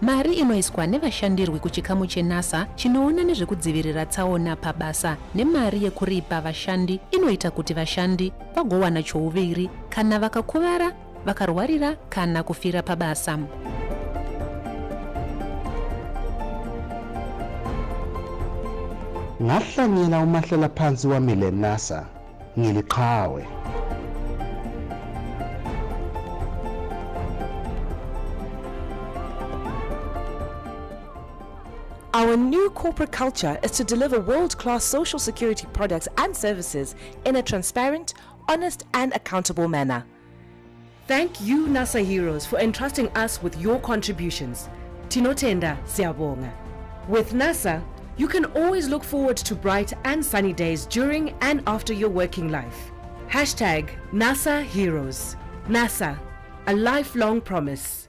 Mari inoiswa nevashandirwi kuchikamu cheNASA chinoona nezvekudzivirira tsaona pabasa nemari yekuripa vashandi inoita kuti vashandi vagowana chouviri kana vakakuvara, vakarwarira kana kufira pabasa. Ngahlanyela umahlela phansi wami leNASA ngiliqhawe. Our new corporate culture is to deliver world-class social security products and services in a transparent, honest and accountable manner. Thank you, NASA Heroes, for entrusting us with your contributions. Tinotenda siyabonga. With NASA, you can always look forward to bright and sunny days during and after your working life. Hashtag NASA Heroes. NASA, a lifelong promise.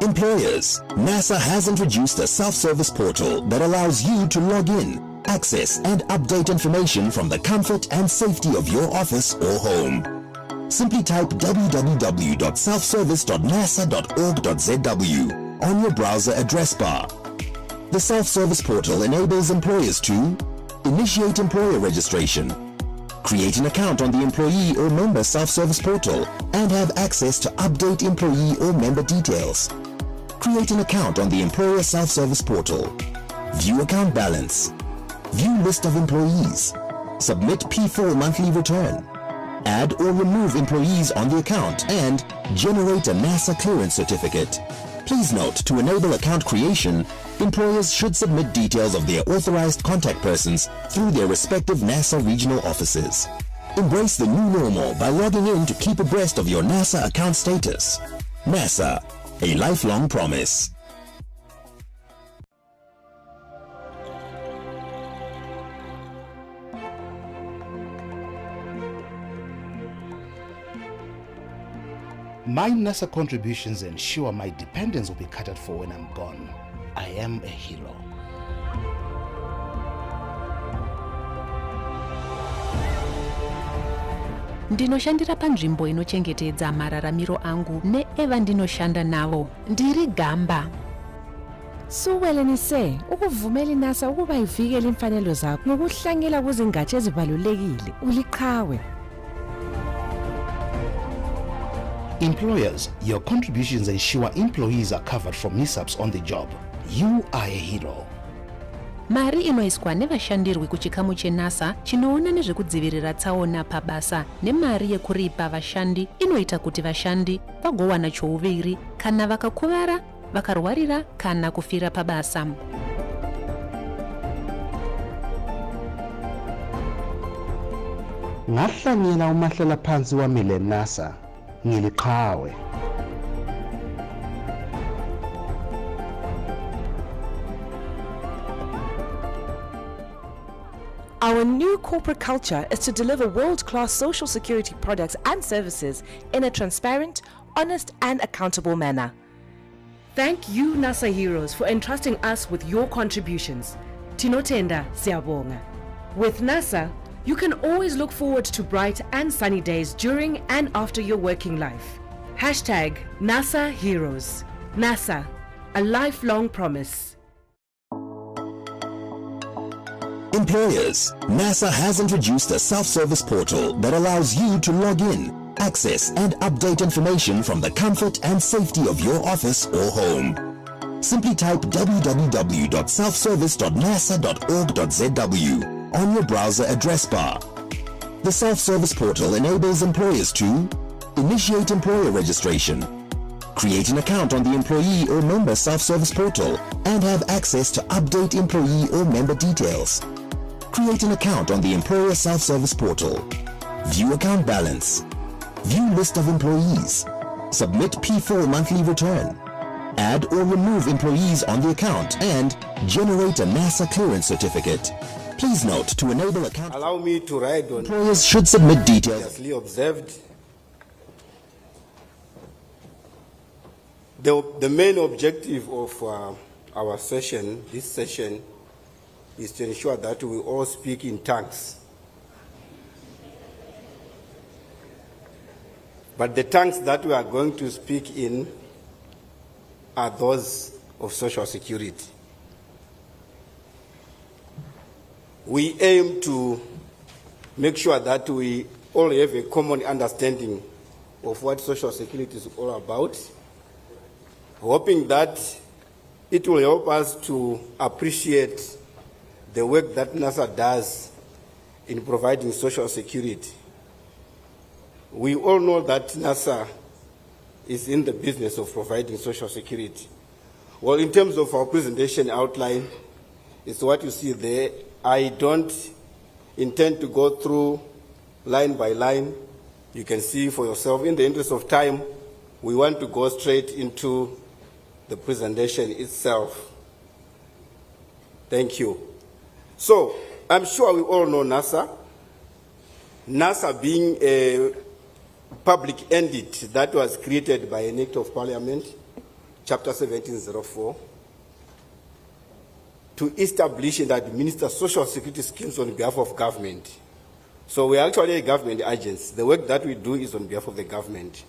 Employers, NASA has introduced a self-service portal that allows you to log in, access and update information from the comfort and safety of your office or home. Simply type www.selfservice.nasa.org.zw on your browser address bar. The self-service portal enables employers to initiate employer registration, create an account on the employee or member self-service portal and have access to update employee or member details, create an account on the employer self-service portal, view account balance, view list of employees, submit P4 monthly return, add or remove employees on the account, and generate a NASA clearance certificate. Please note, to enable account creation, employers should submit details of their authorized contact persons through their respective NASA regional offices. Embrace the new normal by logging in to keep abreast of your NASA account status. NASA, a lifelong promise. My NASA contributions ensure my dependents will be catered for when I'm gone. I am a hero. Ndinoshandira panzvimbo inochengetedza mararamiro angu neeva ndinoshanda navo. Ndiri gamba. Suwelenise ukuvumela iNASA ukuba ivikele imfanelo zakho ngokuhlangela kuzingatsha ezibalulekile uliqhawe. Employers, your contributions ensure employees are covered from mishaps on the job. You are a hero. Mari inoiswa nevashandirwi kuchikamu cheNASA chinoona nezvekudzivirira tsaona pabasa nemari yekuripa vashandi inoita kuti vashandi vagowana chouviri kana vakakuvara, vakarwarira kana kufira pabasa. Ngahlanyela umahlela phansi wami leNASA ngiliqhawe. Our new corporate culture is to deliver world-class social security products and services in a transparent, honest and accountable manner. Thank you, NASA Heroes, for entrusting us with your contributions. Tinotenda siyabonga. With NASA, you can always look forward to bright and sunny days during and after your working life. Hashtag NASA Heroes. NASA, a lifelong promise. Employers, NASA has introduced a self-service portal that allows you to log in, access and update information from the comfort and safety of your office or home. Simply type www.selfservice.nasa.org.zw on your browser address bar. The self-service portal enables employers to initiate employer registration, create an account on the employee or member self-service portal and have access to update employee or member details, create an account on the employer self-service portal, view account balance, view list of employees, submit P4 monthly return, add or remove employees on the account, and generate a NASA clearance certificate. Please note, to enable account... Allow me to write on... Employers should submit details... ...previously observed. The main objective of our session, this session, is to ensure that we all speak in tongues. But the tongues that we are going to speak in are those of Social Security. We aim to make sure that we all have a common understanding of what Social Security is all about, hoping that it will help us to appreciate the work that NASA does in providing Social Security. We all know that NASA is in the business of providing Social Security. Well, in terms of our presentation outline, it's what you see there. I don't intend to go through line by line. You can see for yourself. In the interest of time, we want to go straight into the presentation itself. Thank you. So, I'm sure we all know NASA. NASA being a public entity that was created by an Act of Parliament, Chapter 1704, to establish and administer social security schemes on behalf of government. So we are actually a government agency. The work that we do is on behalf of the government.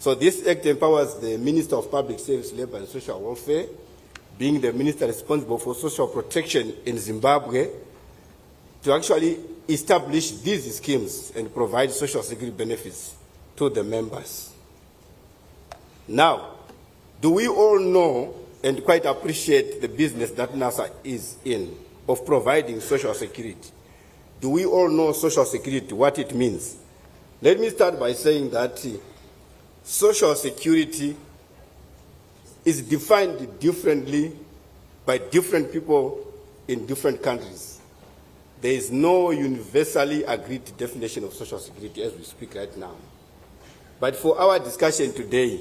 So this act empowers the Minister of Public Service, Labor and Social Welfare, being the minister responsible for social protection in Zimbabwe, to actually establish these schemes and provide social security benefits to the members. Now, do we all know and quite appreciate the business that NASA is in of providing social security? Do we all know social security, what it means? Let me start by saying that social security is defined differently by different people in different countries. There is no universally agreed definition of social security as we speak right now. But for our discussion today,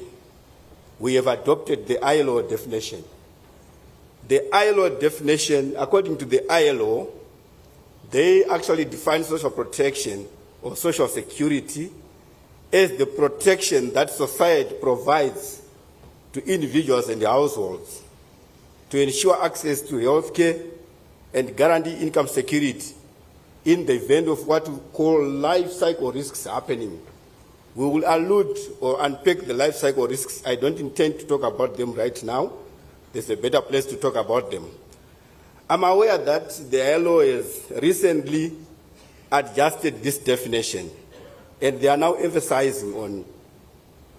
we have adopted the ILO definition. The ILO definition, according to the ILO, they actually define social protection or social security as the protection that society provides to individuals and households to ensure access to health care and guarantee income security in the event of what we call life cycle risks happening. We will allude or unpack the life cycle risks. I don't intend to talk about them right now. There's a better place to talk about them. I'm aware that the ILO has recently adjusted this definition, and they are now emphasizing on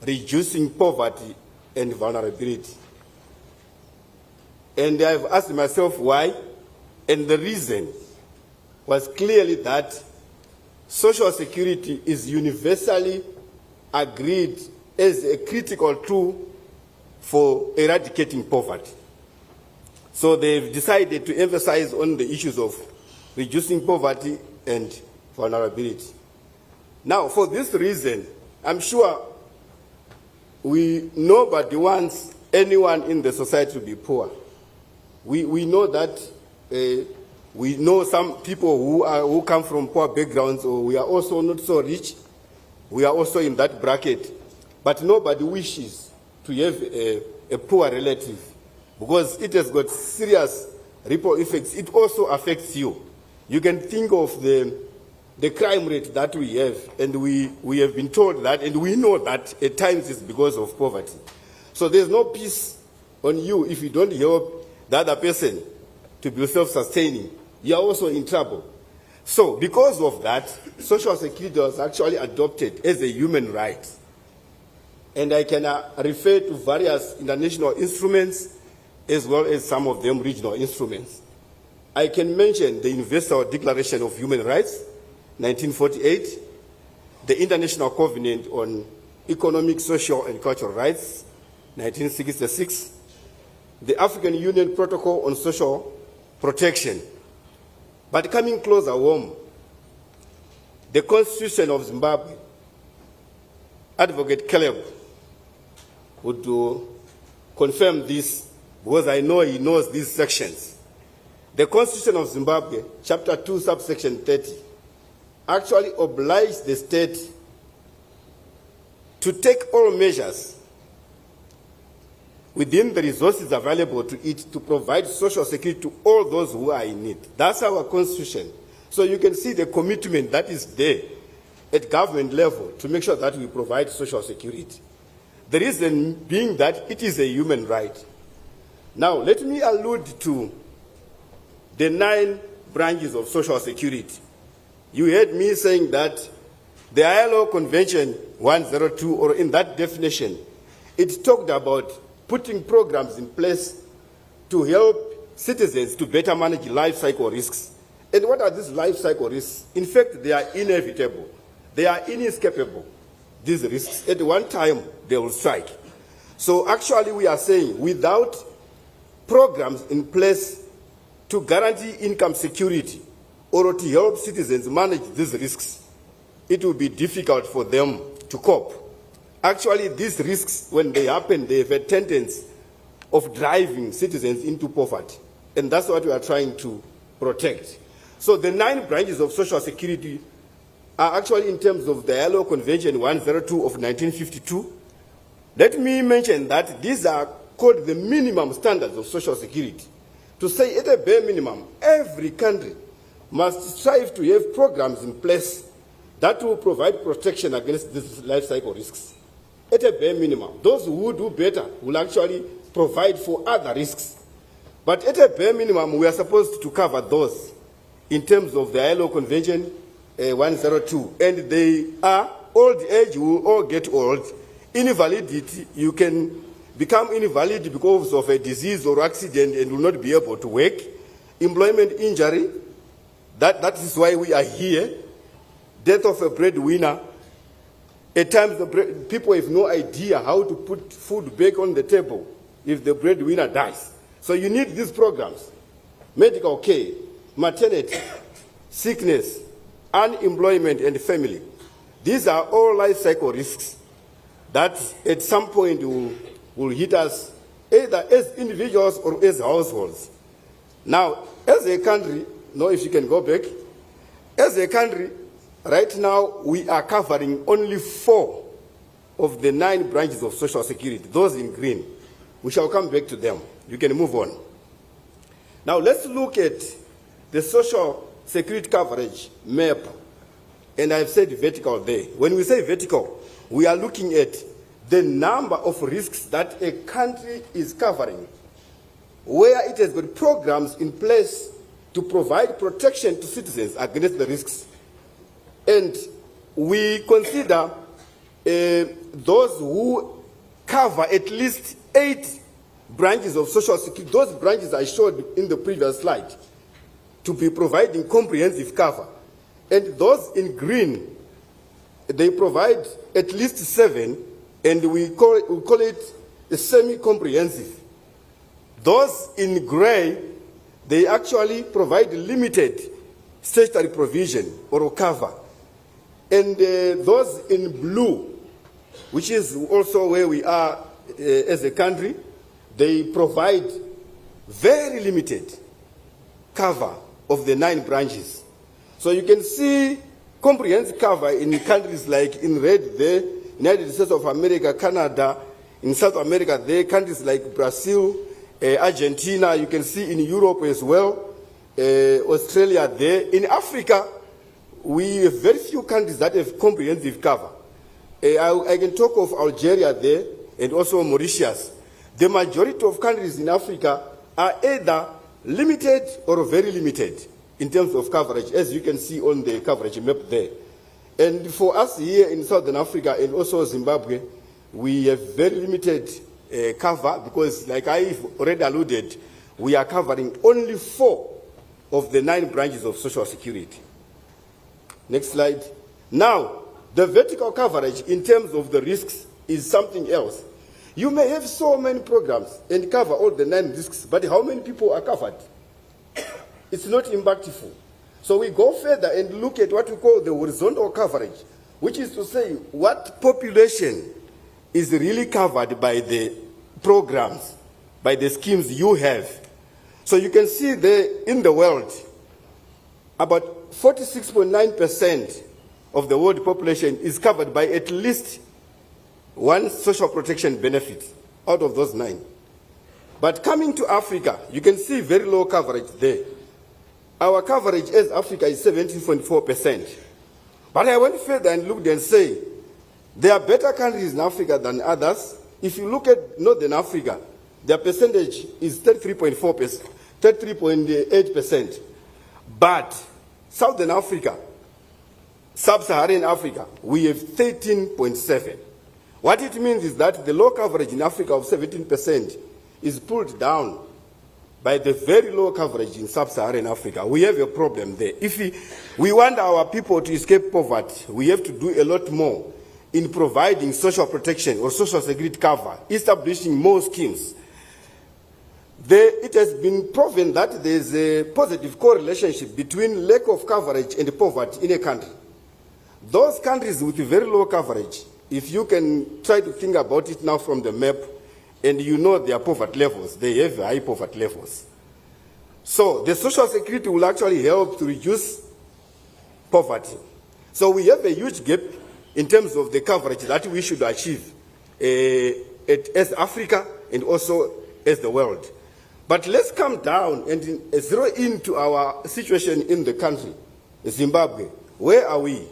reducing poverty and vulnerability. And I've asked myself why, and the reason was clearly that social security is universally agreed as a critical tool for eradicating poverty. So they've decided to emphasize on the issues of reducing poverty and vulnerability. Now, for this reason, I'm sure nobody wants anyone in the society to be poor. We know that we know some people who come from poor backgrounds, or we are also not so rich. We are also in that bracket. But nobody wishes to have a poor relative, because it has got serious ripple effects. It also affects you. You can think of the crime rate that we have, and we have been told that, and we know that at times it's because of poverty. So there's no peace on you if you don't help the other person to be self-sustaining. You are also in trouble. So because of that, social security was actually adopted as a human right. And I can refer to various international instruments as well as some of them regional instruments. I can mention the Universal Declaration of Human Rights, 1948, the International Covenant on Economic, Social and Cultural Rights, 1966, the African Union Protocol on Social Protection. But coming closer home, the Constitution of Zimbabwe, Advocate Caleb would confirm this, because I know he knows these sections. The Constitution of Zimbabwe, Chapter 2, subsection 30, actually obliges the state to take all measures within the resources available to it to provide social security to all those who are in need. That's our Constitution. So you can see the commitment that is there at government level to make sure that we provide social security. The reason being that it is a human right. Now, let me allude to the 9 branches of social security. You heard me saying that the ILO Convention 102, or in that definition, it talked about putting programs in place to help citizens to better manage life cycle risks. And what are these life cycle risks? In fact, they are inevitable. They are inescapable, these risks. At one time, they will strike. So actually, we are saying without programs in place to guarantee income security or to help citizens manage these risks, it will be difficult for them to cope. Actually, these risks, when they happen, they have a tendency of driving citizens into poverty. And that's what we are trying to protect. So the 9 branches of social security are actually in terms of the ILO Convention 102 of 1952. Let me mention that these are called the minimum standards of social security. To say at a bare minimum, every country must strive to have programs in place that will provide protection against these life cycle risks. At a bare minimum, those who do better will actually provide for other risks. But at a bare minimum, we are supposed to cover those in terms of the ILO Convention 102. And they are old age, we will all get old. Invalidity, you can become invalid because of a disease or accident and will not be able to work. Employment injury, that is why we are here. Death of a breadwinner, At times, people have no idea how to put food back on the table if the breadwinner dies. So you need these programs: medical care, maternity, sickness, unemployment, and family. These are all life cycle risks that at some point will hit us either as individuals or as households. Now, as a country, if you can go back, as a country, right now we are covering only 4 of the 9 branches of Social Security, those in green. We shall come back to them. You can move on. Now let's look at the Social Security coverage map, and I've said vertical there. When we say vertical, we are looking at the number of risks that a country is covering, where it has got programs in place to provide protection to citizens against the risks. And we consider those who cover at least 8 branches of Social Security, those branches I showed in the previous slide, to be providing comprehensive cover. And those in green, they provide at least 7, and we call it a semi-comprehensive. Those in gray, they actually provide limited statutory provision or cover. And those in blue, which is also where we are as a country, they provide very limited cover of the 9 branches. So you can see comprehensive cover in countries like in red there, United States of America, Canada, in South America there, countries like Brazil, Argentina, you can see in Europe as well, Australia there. In Africa, we have very few countries that have comprehensive cover. I can talk of Algeria there and also Mauritius. The majority of countries in Africa are either limited or very limited in terms of coverage, as you can see on the coverage map there. And for us here in Southern Africa and also Zimbabwe, we have very limited cover because, like I've already alluded, we are covering only 4 of the 9 branches of Social Security. Next slide. Now, the vertical coverage in terms of the risks is something else. You may have so many programs and cover all the 9 risks, but how many people are covered? It's not impactful. So we go further and look at what we call the horizontal coverage, which is to say what population is really covered by the programs, by the schemes you have. So you can see there in the world, about 46.9% of the world population is covered by at least one social protection benefit out of those 9. But coming to Africa, you can see very low coverage there. Our coverage as Africa is 17.4%. But I went further and looked and say, there are better countries in Africa than others. If you look at Northern Africa, their percentage is 33.4%, 33.8%. But Southern Africa, Sub-Saharan Africa, we have 13.7%. What it means is that the low coverage in Africa of 17% is pulled down by the very low coverage in Sub-Saharan Africa. We have a problem there. If we want our people to escape poverty, we have to do a lot more in providing social protection or social security cover, establishing more schemes. It has been proven that there is a positive correlation between lack of coverage and poverty in a country. Those countries with very low coverage, if you can try to think about it now from the map, and you know their poverty levels, they have high poverty levels. So the social security will actually help to reduce poverty. So we have a huge gap in terms of the coverage that we should achieve as Africa and also as the world. But let's come down and zero into our situation in the country, Zimbabwe. Where are we?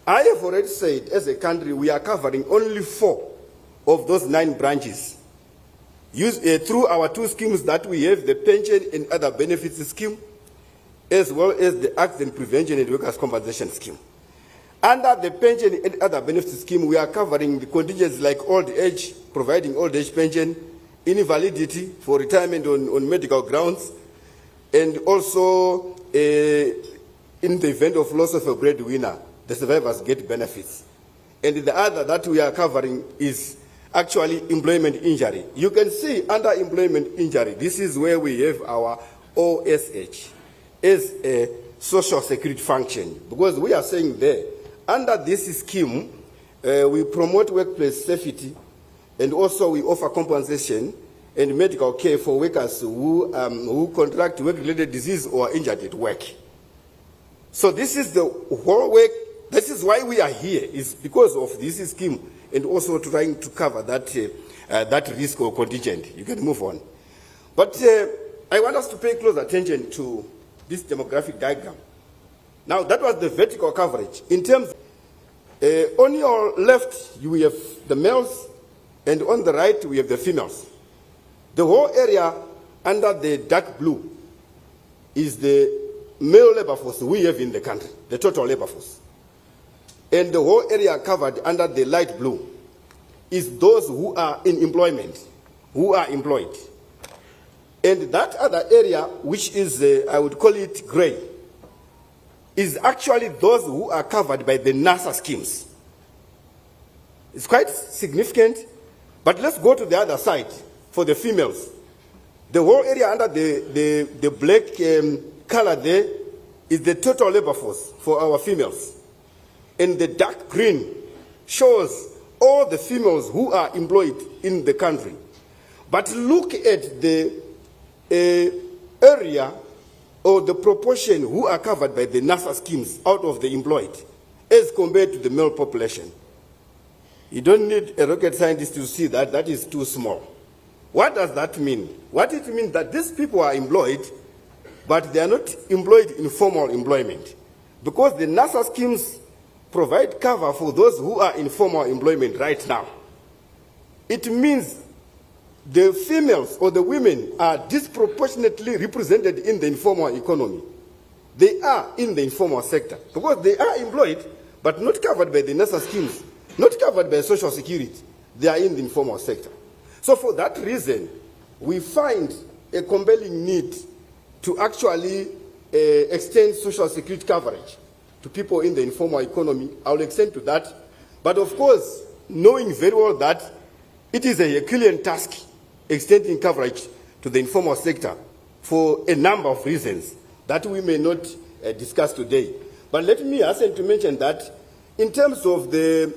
I have already said, as a country, we are covering only 4 of those 9 branches. Through our 2 schemes that we have, the pension and other benefits scheme, as well as the accident prevention and workers' compensation scheme. Under the pension and other benefits scheme, we are covering the contingents like old age, providing old age pension, invalidity for retirement on medical grounds, and also in the event of loss of a breadwinner, the survivors get benefits. and the other that we are covering is actually employment injury. You can see under employment injury, this is where we have our OSH as a social security function, because we are saying there, under this scheme, we promote workplace safety, and also we offer compensation and medical care for workers who contract work-related disease or are injured at work. So this is the whole work. This is why we are here, is because of this scheme, and also trying to cover that, that risk or contingent. You can move on. But I want us to pay close attention to this demographic diagram. Now, that was the vertical coverage. In terms, on your left, you have the males, and on the right, we have the females. The whole area under the dark blue is the male labor force we have in the country, the total labor force. And the whole area covered under the light blue is those who are in employment, who are employed. And that other area, which is, I would call it gray, is actually those who are covered by the NSSA schemes. It's quite significant, but let's go to the other side for the females. The whole area under the black color there is the total labor force for our females. And the dark green shows all the females who are employed in the country. But look at the area or the proportion who are covered by the NSSA schemes out of the employed as compared to the male population. You don't need a rocket scientist to see that that is too small. What does that mean? What it means that these people are employed, but they are not employed in formal employment. Because the NSSA schemes provide cover for those who are in formal employment right now. It means the females or the women are disproportionately represented in the informal economy. They are in the informal sector because they are employed but not covered by the NSSA schemes, not covered by Social Security. They are in the informal sector. So for that reason, we find a compelling need to actually extend Social Security coverage to people in the informal economy. I will extend to that. But of course, knowing very well that it is a Herculean task extending coverage to the informal sector for a number of reasons that we may not discuss today. But let me hasten to mention that in terms of the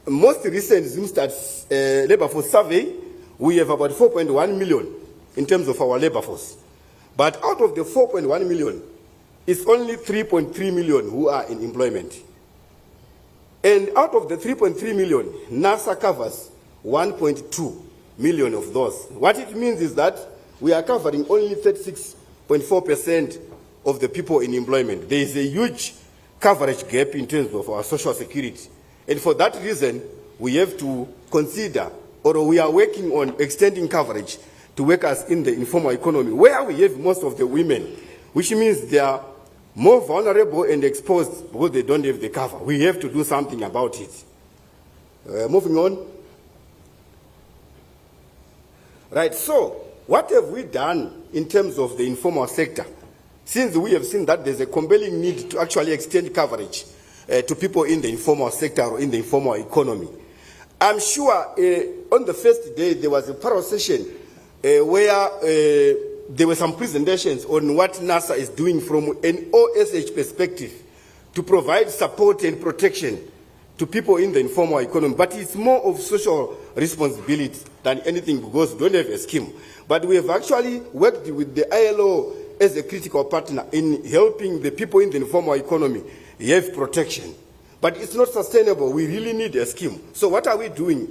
most recent Zimstad labor force survey, we have about 4.1 million in terms of our labor force. But out of the 4.1 million, it's only 3.3 million who are in employment. And out of the 3.3 million, NSSA covers 1.2 million of those. What it means is that we are covering only 36.4% of the people in employment. There is a huge coverage gap in terms of our Social Security. And for that reason, we have to consider, or we are working on extending coverage to workers in the informal economy, where we have most of the women, which means they are more vulnerable and exposed because they don't have the cover. We have to do something about it. Moving on. Right, so what have we done in terms of the informal sector? Since we have seen that there's a compelling need to actually extend coverage to people in the informal sector or in the informal economy. I'm sure on the first day there was a parallel session where there were some presentations on what NSSA is doing from an OSH perspective to provide support and protection to people in the informal economy. But it's more of social responsibility than anything because we don't have a scheme. But we have actually worked with the ILO as a critical partner in helping the people in the informal economy have protection. But it's not sustainable. We really need a scheme. So what are we doing?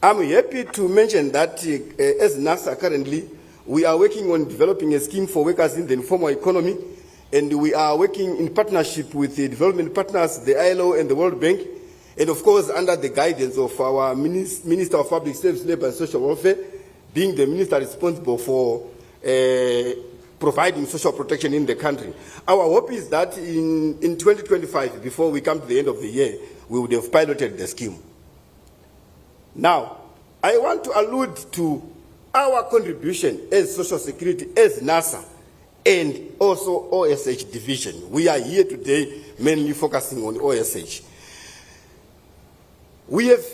I'm happy to mention that as NSSA currently, we are working on developing a scheme for workers in the informal economy, and we are working in partnership with the development partners, the ILO and the World Bank, and of course under the guidance of our Minister of Public Service, Labour and Social Welfare, being the minister responsible for providing social protection in the country. Our hope is that in 2025, before we come to the end of the year, we would have piloted the scheme. Now, I want to allude to our contribution as Social Security, as NSSA, and also OSH division. We are here today mainly focusing on OSH. We have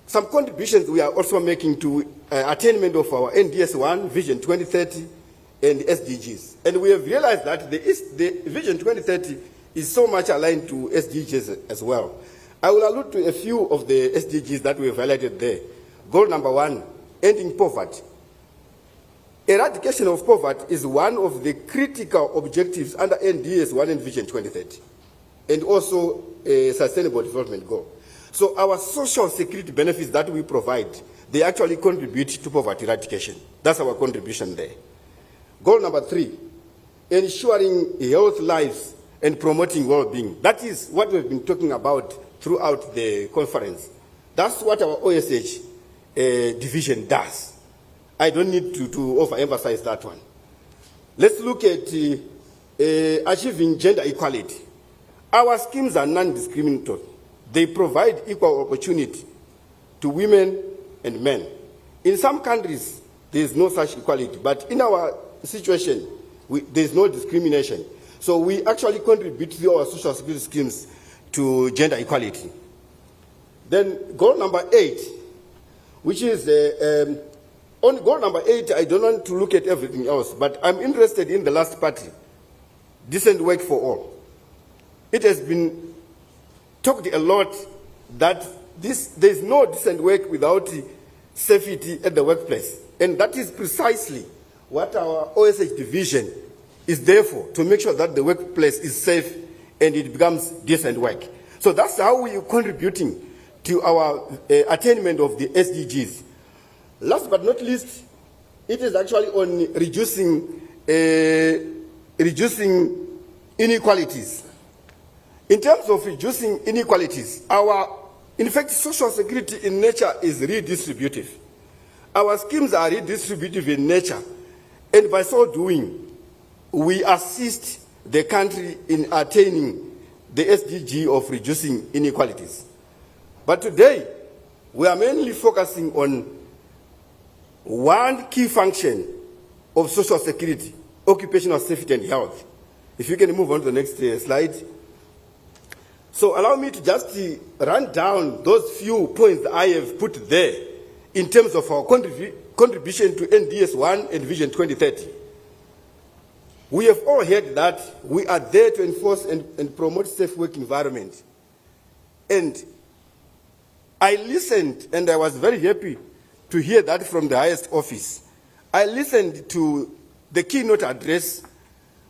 some contributions we are also making to attainment of our NDS1, Vision 2030, and SDGs. And we have realized that the Vision 2030 is so much aligned to SDGs as well. I will allude to a few of the SDGs that we have highlighted there. Goal number 1, ending poverty. Eradication of poverty is one of the critical objectives under NDS1 and Vision 2030, and also a sustainable development goal. So our social security benefits that we provide, they actually contribute to poverty eradication. That's our contribution there. Goal number 3, ensuring health lives and promoting well-being. That is what we've been talking about throughout the conference. That's what our OSH division does. I don't need to overemphasize that one. Let's look at achieving gender equality. Our schemes are non-discriminatory. They provide equal opportunity to women and men. In some countries, there is no such equality, but in our situation, there is no discrimination. So we actually contribute to our social security schemes to gender equality. Then goal number 8, which is on goal number 8, I don't want to look at everything else, but I'm interested in the last part, decent work for all. It has been talked a lot that there's no decent work without safety at the workplace. And that is precisely what our OSH division is there for, to make sure that the workplace is safe and it becomes decent work. So that's how we are contributing to our attainment of the SDGs. Last but not least, it is actually on reducing inequalities. In terms of reducing inequalities, in fact, social security in nature is redistributive. Our schemes are redistributive in nature, and by so doing, we assist the country in attaining the SDG of reducing inequalities. But today, we are mainly focusing on one key function of social security, occupational safety and health. If you can move on to the next slide. So allow me to just run down those few points that I have put there in terms of our contribution to NDS1 and Vision 2030. We have all heard that we are there to enforce and promote safe work environment. And I listened, and I was very happy to hear that from the highest office. I listened to the keynote address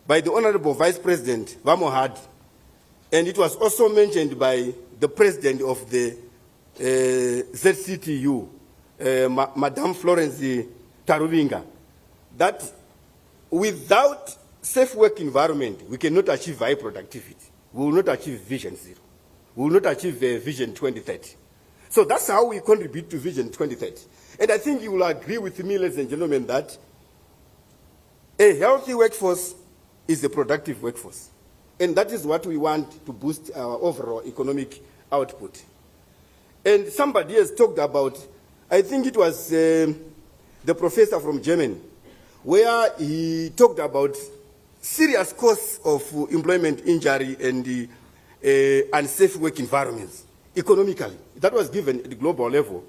by the Honorable Vice President Vamohad, and it was also mentioned by the President of the ZCTU, Madame Florence Tarubinga, that without safe work environment, we cannot achieve high productivity. We will not achieve Vision 0. We will not achieve Vision 2030. So that's how we contribute to Vision 2030. And I think you will agree with me, ladies and gentlemen, that a healthy workforce is a productive workforce. And that is what we want to boost our overall economic output. And somebody has talked about, I think it was the professor from Germany, where he talked about serious costs of employment injury and unsafe work environments economically. That was given at the global level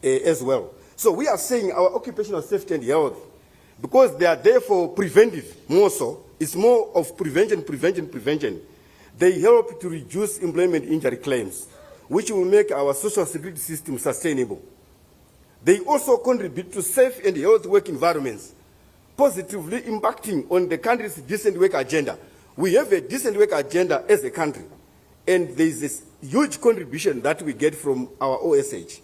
as well. So we are saying our occupational safety and health, because they are therefore preventive more so, it's more of prevention. They help to reduce employment injury claims, which will make our social security system sustainable. They also contribute to safe and healthy work environments, positively impacting on the country's decent work agenda. We have a decent work agenda as a country, and there is this huge contribution that we get from our OSH.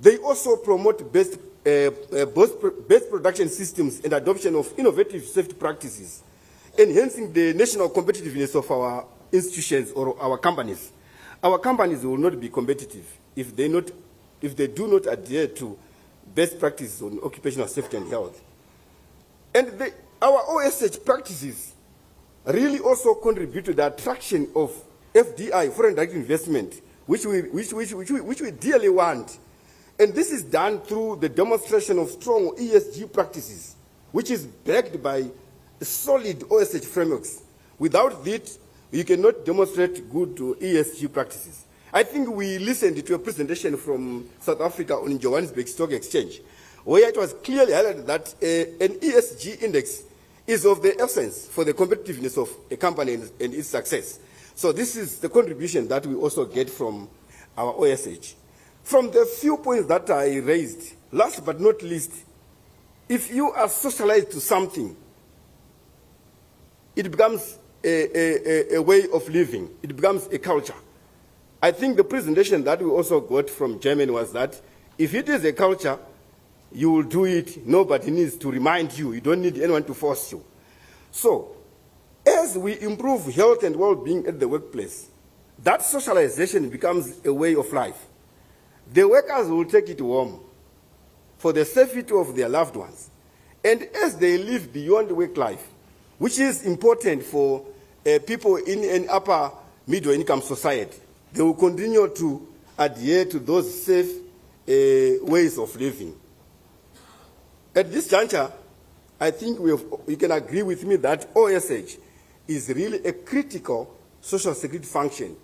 They also promote best production systems and adoption of innovative safety practices, enhancing the national competitiveness of our institutions or our companies. Our companies will not be competitive if they do not adhere to best practices on occupational safety and health. And our OSH practices really also contribute to the attraction of FDI, foreign direct investment, which we dearly want. And this is done through the demonstration of strong ESG practices, which is backed by solid OSH frameworks. Without that, you cannot demonstrate good ESG practices. I think we listened to a presentation from South Africa on Johannesburg Stock Exchange, where it was clearly highlighted that an ESG index is of the essence for the competitiveness of a company and its success. So this is the contribution that we also get from our OSH. From the few points that I raised, last but not least, if you are socialized to something, it becomes a way of living. It becomes a culture. I think the presentation that we also got from Germany was that if it is a culture, you will do it. Nobody needs to remind you. You don't need anyone to force you. So, as we improve health and well-being at the workplace, that socialization becomes a way of life. The workers will take it home for the safety of their loved ones. And as they live beyond work life, which is important for people in an upper middle income society, they will continue to adhere to those safe ways of living. At this juncture, I think you can agree with me that OSH is really a critical social security function,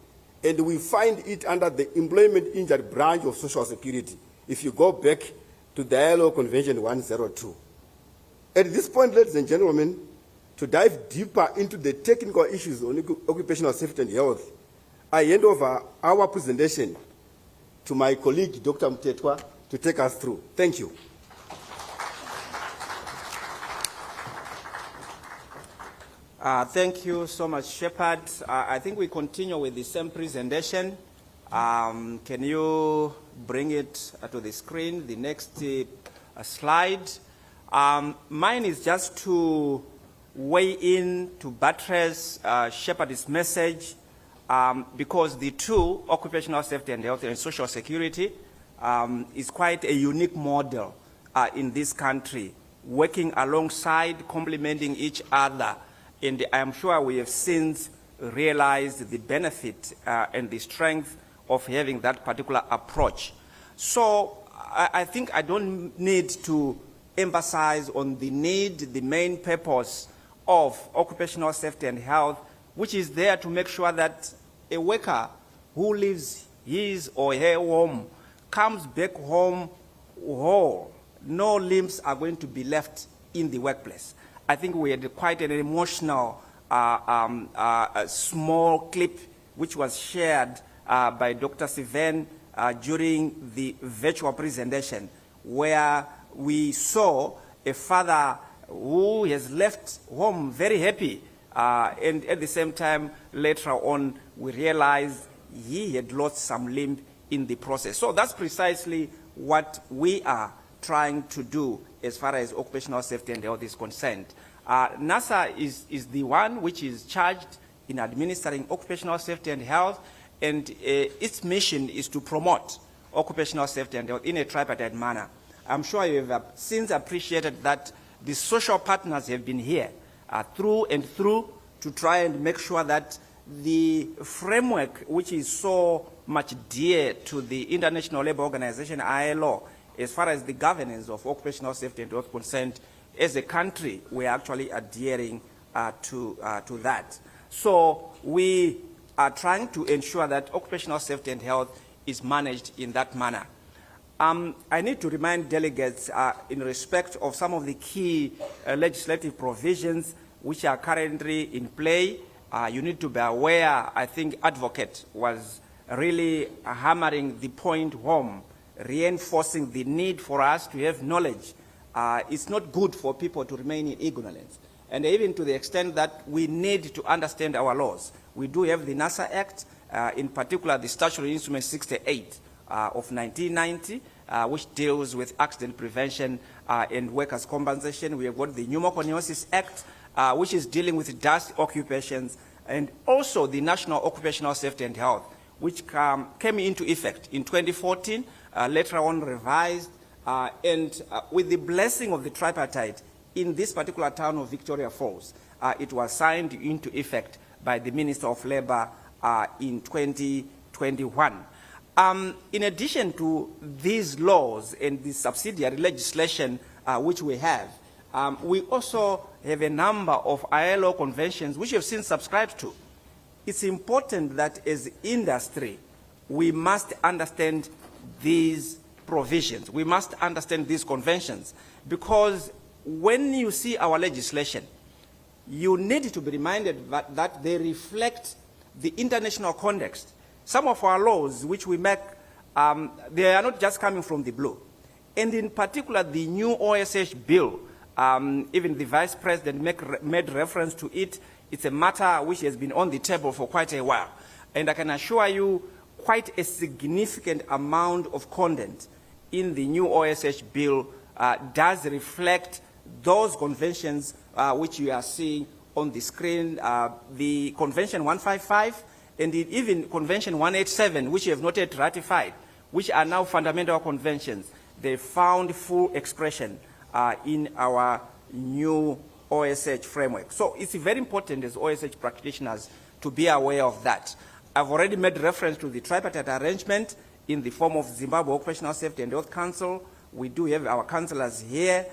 and we find it under the Employment Injury branch of Social Security, if you go back to the ILO Convention 102. At this point, ladies and gentlemen, to dive deeper into the technical issues on occupational safety and health, I hand over our presentation to my colleague, Dr. Mtetwa, to take us through. Thank you. Thank you so much, Shepard. I think we continue with the same presentation. Can you bring it to the screen, the next slide? Mine is just to weigh in to buttress Shepard's message, because the two, occupational safety and health and social security, is quite a unique model in this country, working alongside, complementing each other. And I am sure we have since realized the benefit and the strength of having that particular approach. So I think I don't need to emphasize on the need, the main purpose of occupational safety and health, which is there to make sure that a worker who leaves his or her home comes back home whole. No limbs are going to be left in the workplace. I think we had quite an emotional small clip which was shared by Dr. Sivan during the virtual presentation, where we saw a father who has left home very happy, and at the same time, later on, we realized he had lost some limb in the process. So that's precisely what we are trying to do as far as occupational safety and health is concerned. NSSA is the one which is charged in administering occupational safety and health, and its mission is to promote occupational safety and health in a tripartite manner. I'm sure you have since appreciated that the social partners have been here through and through to try and make sure that the framework, which is so much dear to the International Labour Organization, ILO, as far as the governance of occupational safety and health concerned, as a country, we are actually adhering to that. So we are trying to ensure that occupational safety and health is managed in that manner. I need to remind delegates in respect of some of the key legislative provisions which are currently in play. You need to be aware, I think Advocate was really hammering the point home, reinforcing the need for us to have knowledge. It's not good for people to remain in ignorance. And even to the extent that we need to understand our laws. We do have the NSSA Act, in particular the Statutory Instrument 68 of 1990, which deals with accident prevention and workers' compensation. We have got the Pneumoconiosis Act, which is dealing with dust occupations, and also the National Occupational Safety and Health, which came into effect in 2014, later on revised, and with the blessing of the tripartite in this particular town of Victoria Falls, it was signed into effect by the Minister of Labour in 2021. In addition to these laws and the subsidiary legislation which we have, we also have a number of ILO conventions which we have since subscribed to. It's important that as industry, we must understand these provisions. We must understand these conventions, because when you see our legislation, you need to be reminded that they reflect the international context. Some of our laws which we make, they are not just coming from the blue. And in particular, the new OSH bill, even the Vice President made reference to it. It's a matter which has been on the table for quite a while. And I can assure you, quite a significant amount of content in the new OSH bill does reflect those conventions which you are seeing on the screen, the Convention 155 and even Convention 187, which you have not yet ratified, which are now fundamental conventions. They found full expression in our new OSH framework. So it's very important as OSH practitioners to be aware of that. I've already made reference to the tripartite arrangement in the form of Zimbabwe Occupational Safety and Health Council. We do have our councillors here.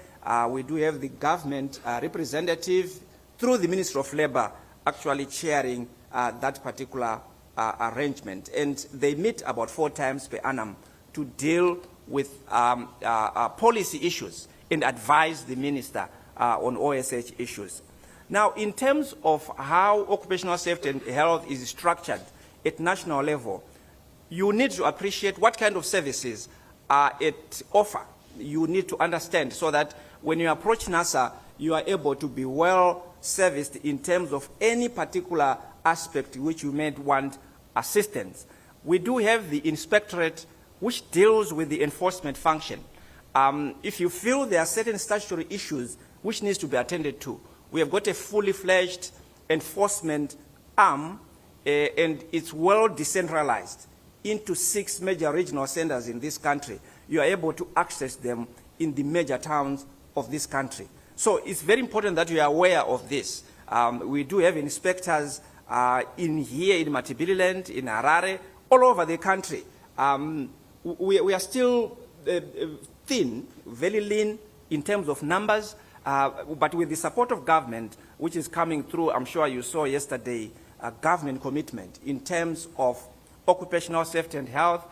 We do have the government representative through the Ministry of Labour actually chairing that particular arrangement. And they meet about 4 times per annum to deal with policy issues and advise the minister on OSH issues. Now, in terms of how occupational safety and health is structured at national level, you need to appreciate what kind of services are at offer. You need to understand so that when you approach NASA, you are able to be well serviced in terms of any particular aspect which you may want assistance. We do have the inspectorate which deals with the enforcement function. If you feel there are certain statutory issues which needs to be attended to, we have got a fully fledged enforcement arm, and it's well decentralized into 6 major regional centers in this country. You are able to access them in the major towns of this country. So it's very important that you are aware of this. We do have inspectors in here in Matabeleland, in Harare, all over the country. We are still thin, very lean in terms of numbers, but with the support of government, which is coming through, I'm sure you saw yesterday, a government commitment in terms of occupational safety and health,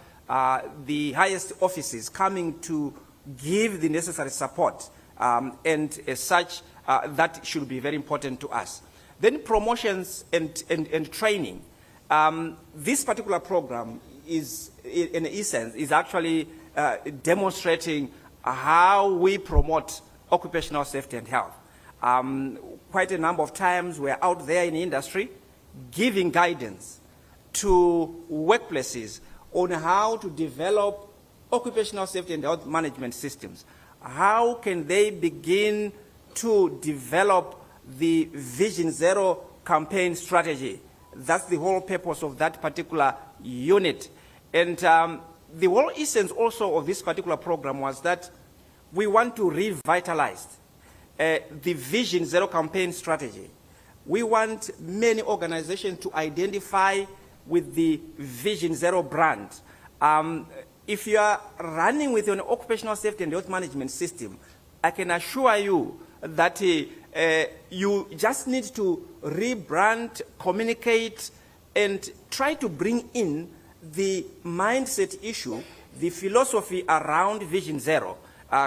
the highest offices coming to give the necessary support, and as such, that should be very important to us. Then promotions and training. This particular program is, in essence, is actually demonstrating how we promote occupational safety and health. Quite a number of times we're out there in the industry giving guidance to workplaces on how to develop occupational safety and health management systems. How can they begin to develop the Vision Zero campaign strategy? That's the whole purpose of that particular unit. And the whole essence also of this particular program was that we want to revitalize the Vision Zero campaign strategy. We want many organizations to identify with the Vision Zero brand. If you are running with an occupational safety and health management system, I can assure you that you just need to rebrand, communicate, and try to bring in the mindset issue, the philosophy around Vision Zero,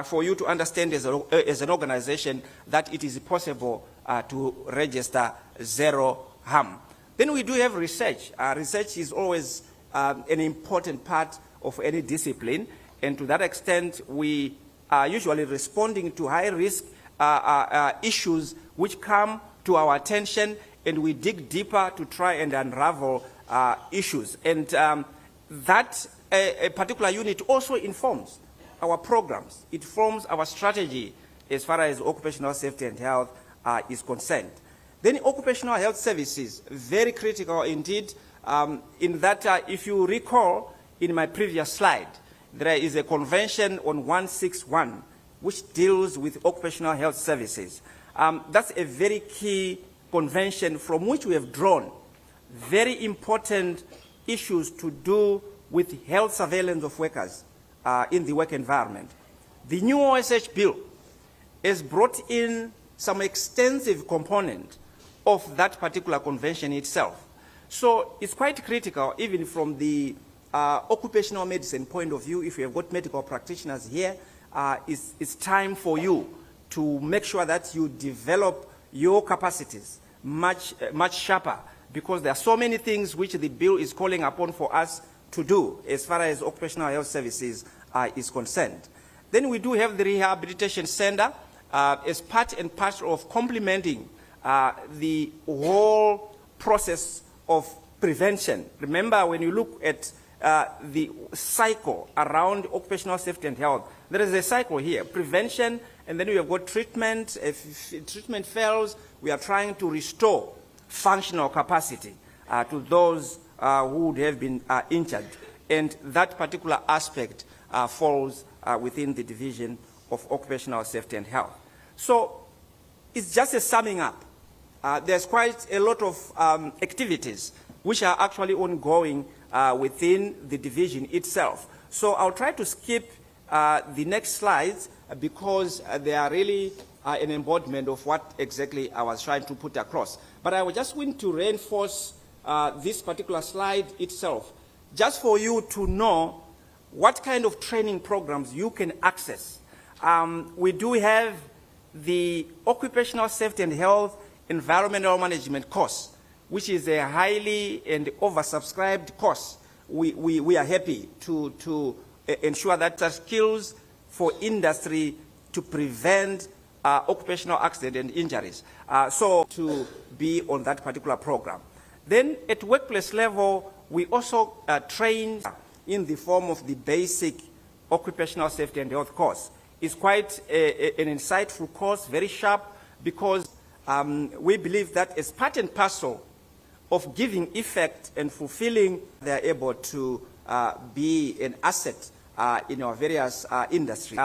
for you to understand as an organization that it is possible to register zero harm. Then we do have research. Research is always an important part of any discipline, and to that extent, we are usually responding to high-risk issues which come to our attention, and we dig deeper to try and unravel issues. And that particular unit also informs our programs. It forms our strategy as far as occupational safety and health is concerned. Then occupational health services, very critical indeed, in that if you recall in my previous slide, there is a convention on 161 which deals with occupational health services. That's a very key convention from which we have drawn very important issues to do with health surveillance of workers in the work environment. The new OSH bill has brought in some extensive component of that particular convention itself. So it's quite critical, even from the occupational medicine point of view, if you have got medical practitioners here, it's time for you to make sure that you develop your capacities much sharper, because there are so many things which the bill is calling upon for us to do as far as occupational health services is concerned. Then we do have the rehabilitation center as part and parcel of complementing the whole process of prevention. Remember, when you look at the cycle around occupational safety and health, there is a cycle here: prevention, and then we have got treatment. If treatment fails, we are trying to restore functional capacity to those who would have been injured. And that particular aspect falls within the division of occupational safety and health. So it's just a summing up. There's quite a lot of activities which are actually ongoing within the division itself. So I'll try to skip the next slides because they are really an embodiment of what exactly I was trying to put across. But I just want to reinforce this particular slide itself, just for you to know what kind of training programs you can access. We do have the Occupational Safety and Health Environmental Management course, which is a highly and oversubscribed course. We are happy to ensure that there are skills for industry to prevent occupational accident and injuries. So to be on that particular program. Then at workplace level, we also train in the form of the basic occupational safety and health course. It's quite an insightful course, very sharp, because we believe that as part and parcel of giving effect and fulfilling, they are able to be an asset in our various industries.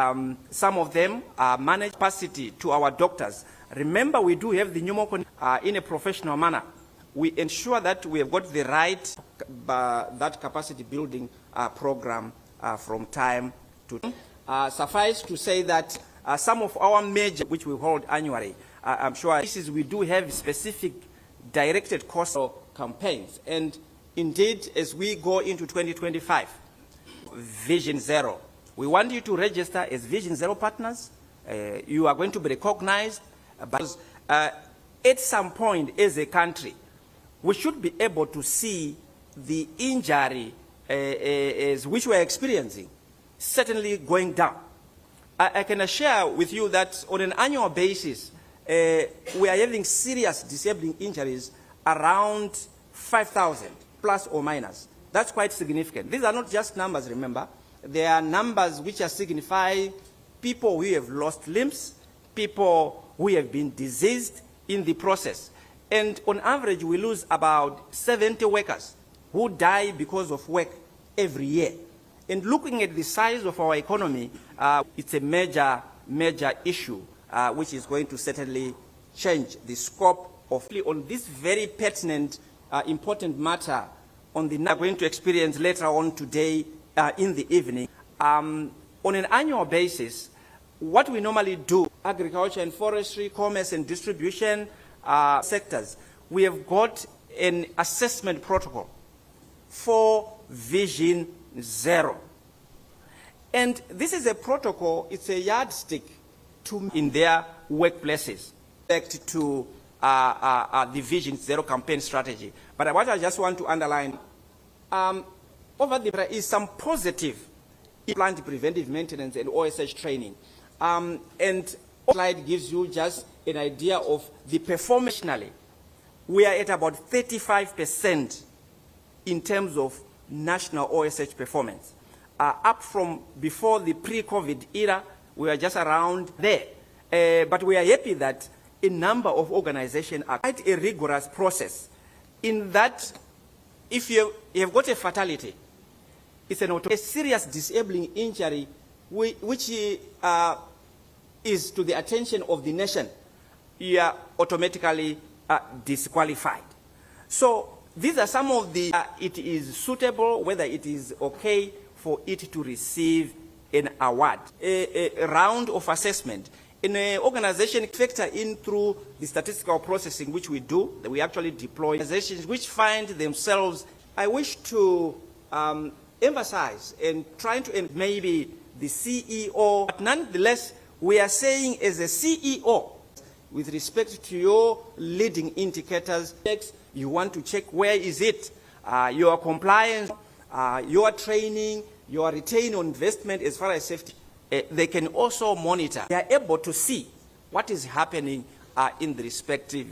Some of them manage capacity to our doctors. Remember, we do have the pneumocon in a professional manner. We ensure that we have got the right that capacity building program from time to time. Suffice to say that some of our major, which we hold annually, I'm sure we do have specific directed course campaigns. And indeed, as we go into 2025, Vision Zero, we want you to register as Vision Zero partners. You are going to be recognized, because at some point as a country, we should be able to see the injury which we are experiencing certainly going down. I can share with you that on an annual basis, we are having serious disabling injuries around 5,000 plus or minus. That's quite significant. These are not just numbers, remember. They are numbers which are signifying people who have lost limbs, people who have been diseased in the process. And on average, we lose about 70 workers who die because of work every year. And looking at the size of our economy, it's a major issue which is going to certainly change the scope of on this very pertinent, important matter on the we're going to experience later on today in the evening. On an annual basis, what we normally do, agriculture and forestry, commerce and distribution sectors, we have got an assessment protocol for Vision Zero. And this is a protocol, it's a yardstick to in their workplaces to the Vision Zero campaign strategy. But what I just want to underline, over there is some positive plant preventive maintenance and OSH training. And slide gives you just an idea of the performance. We are at about 35% in terms of national OSH performance. Up from before the pre-COVID era, we were just around there. But we are happy that a number of organizations are quite a rigorous process in that if you have got a fatality, it's a serious disabling injury which is to the attention of the nation, you are automatically disqualified. So these are some of the, it is suitable, whether it is okay for it to receive an award. A round of assessment. In an organization, factor in through the statistical processing which we do, that we actually deploy organizations which find themselves. I wish to emphasize and trying to, and maybe the CEO, but nonetheless, we are saying as a CEO, with respect to your leading indicators, you want to check where is it, your compliance, your training, your return on investment as far as safety. They can also monitor. They are able to see what is happening in the respective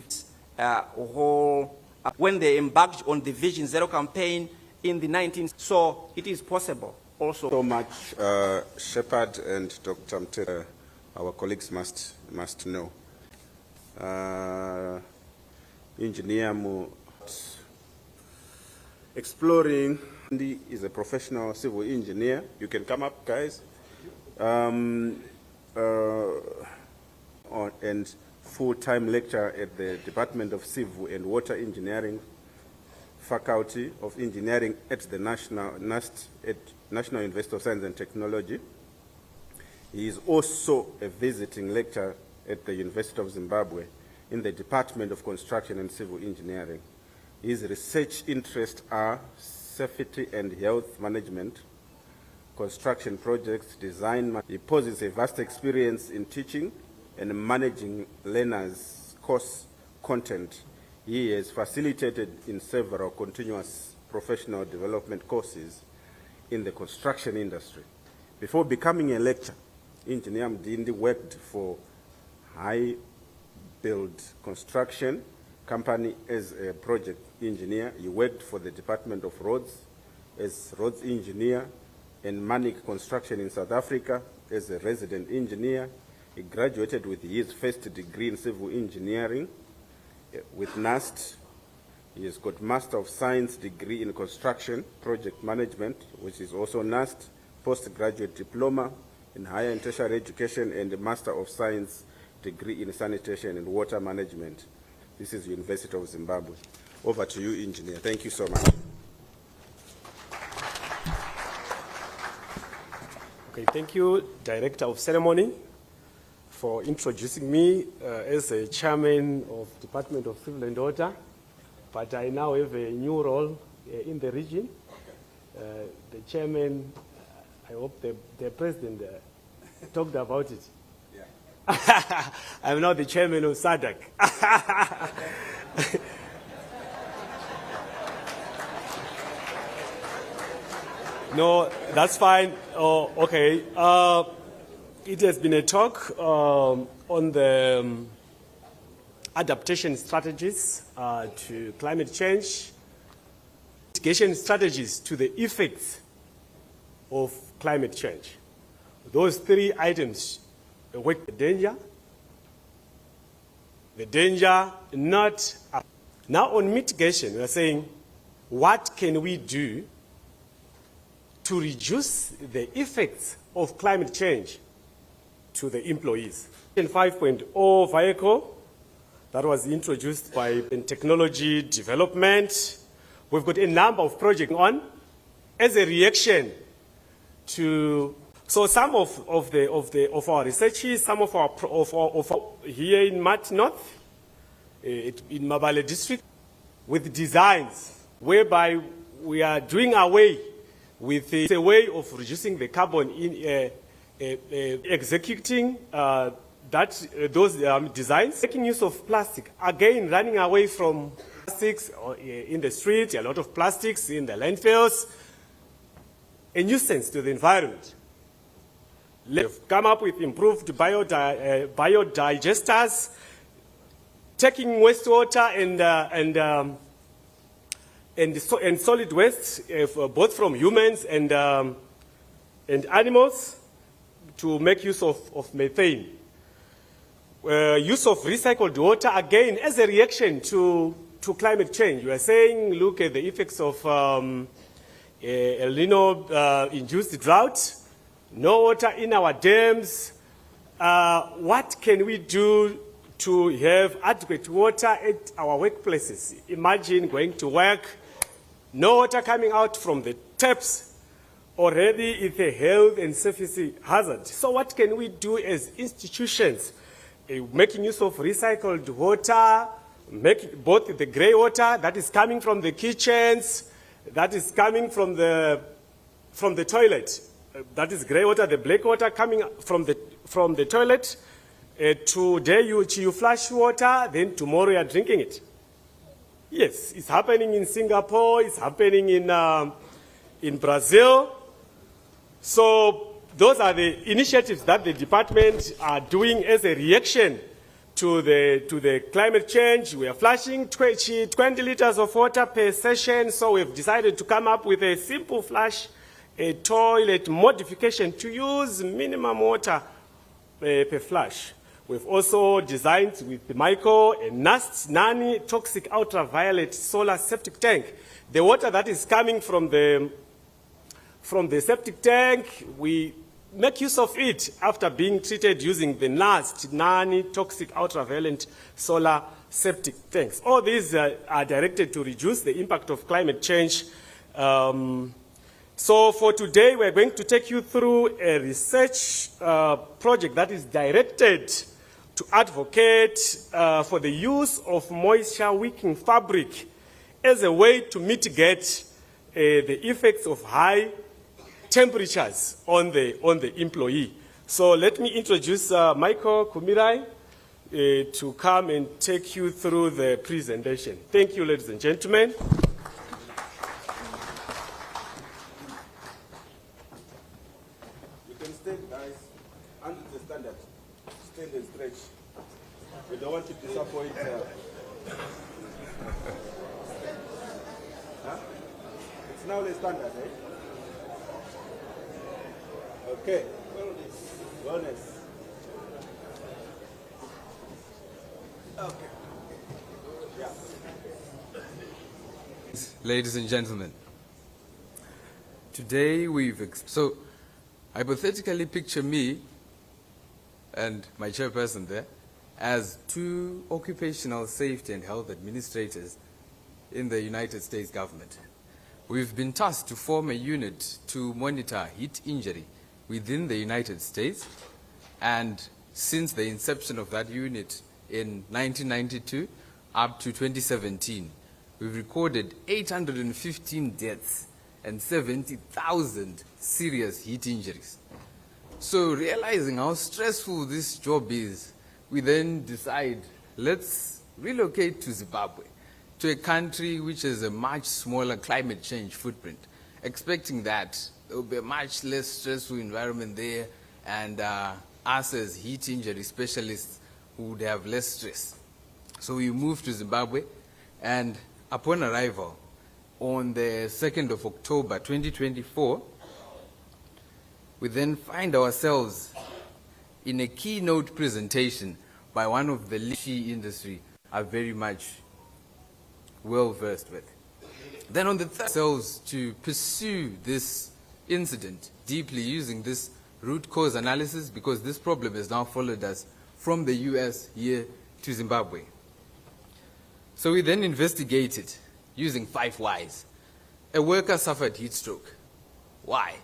whole, when they embarked on the Vision Zero campaign in the 19th. So it is possible also. So much, Shepard and Dr. Mtete, our colleagues must know. Engineer exploring is a professional civil engineer. You can come up, guys. And full-time lecturer at the Department of Civil and Water Engineering, Faculty of Engineering at the National University of Science and Technology. He is also a visiting lecturer at the University of Zimbabwe in the Department of Construction and Civil Engineering. His research interests are safety and health management, construction projects, design. He possesses a vast experience in teaching and managing learners' course content. He has facilitated in several continuous professional development courses in the construction industry. Before becoming a lecturer, Engineer Mdindi worked for high build construction company as a project engineer. He worked for the Department of Roads as roads engineer and Manik Construction in South Africa as a resident engineer. He graduated with his first degree in civil engineering with NAST. He has got Master of Science degree in construction project management, which is also NAST, postgraduate diploma in higher and tertiary education, and a Master of Science degree in sanitation and water management. This is University of Zimbabwe. Over to you, engineer. Thank you so much. Okay, thank you, Director of Ceremony, for introducing me as a chairman of Department of Civil and Water, but I now have a new role in the region. The chairman, I hope the president talked about it. Yeah. I'm now the chairman of SADC. No, that's fine. Oh, okay. It has been a talk on the adaptation strategies to climate change, mitigation strategies to the effects of climate change. Those three items: the danger not. Now on mitigation, we are saying, what can we do to reduce the effects of climate change to the employees? In 5.0 vehicle that was introduced by technology development, we've got a number of projects on as a reaction to. So some of our researches, some of our here in Mat North, in Mabale district, with designs whereby we are doing away with a way of reducing the carbon in executing those designs, making use of plastic. Again, running away from plastics in the street, a lot of plastics in the landfills, a nuisance to the environment. We've come up with improved biodigesters, taking wastewater and solid waste, both from humans and animals, to make use of methane. Use of recycled water, again, as a reaction to climate change. We are saying, look at the effects of El Nino-induced drought, no water in our dams. What can we do to have adequate water at our workplaces? Imagine going to work, no water coming out from the taps. Already it's a health and safety hazard. So what can we do as institutions? Making use of recycled water, make both the grey water that is coming from the kitchens, that is coming from the from the toilet. That is grey water, the black water coming from the toilet. Today you flush water, then tomorrow you are drinking it. Yes, it's happening in Singapore, it's happening in Brazil. So those are the initiatives that the department are doing as a reaction to the climate change. We are flushing 20 liters of water per session, so we've decided to come up with a simple flush, a toilet modification to use minimum water per flush. We've also designed with Michael a non-toxic ultraviolet solar septic tank. The water that is coming from the septic tank, we make use of it after being treated using the non-toxic ultraviolet solar septic tanks. All these are directed to reduce the impact of climate change. So for today, we're going to take you through a research project that is directed to advocate for the use of moisture-wicking fabric as a way to mitigate the effects of high temperatures on the employee. So let me introduce Michael Kumirai to come and take you through the presentation. Thank you, ladies and gentlemen. You can stand, guys, under the standard. Stand and stretch. We don't want to disappoint. Huh? It's now the standard, eh? Okay. Wellness. Okay. Yeah. Ladies and gentlemen, today so hypothetically picture me and my chairperson there as two occupational safety and health administrators in the United States government. We've been tasked to form a unit to monitor heat injury within the United States, and since the inception of that unit in 1992 up to 2017, we've recorded 815 deaths and 70,000 serious heat injuries. So realizing how stressful this job is, we then decide, let's relocate to Zimbabwe, to a country which has a much smaller climate change footprint, expecting that there will be a much less stressful environment there, and us as heat injury specialists would have less stress. So we moved to Zimbabwe, and upon arrival on the 2nd of October 2024, we then find ourselves in a keynote presentation by one of the leading industry are very much well versed with. Then on the third, ourselves to pursue this incident deeply using this root cause analysis, because this problem has now followed us from the US here to Zimbabwe. So we then investigated using 5 whys. A worker suffered heat stroke. Why?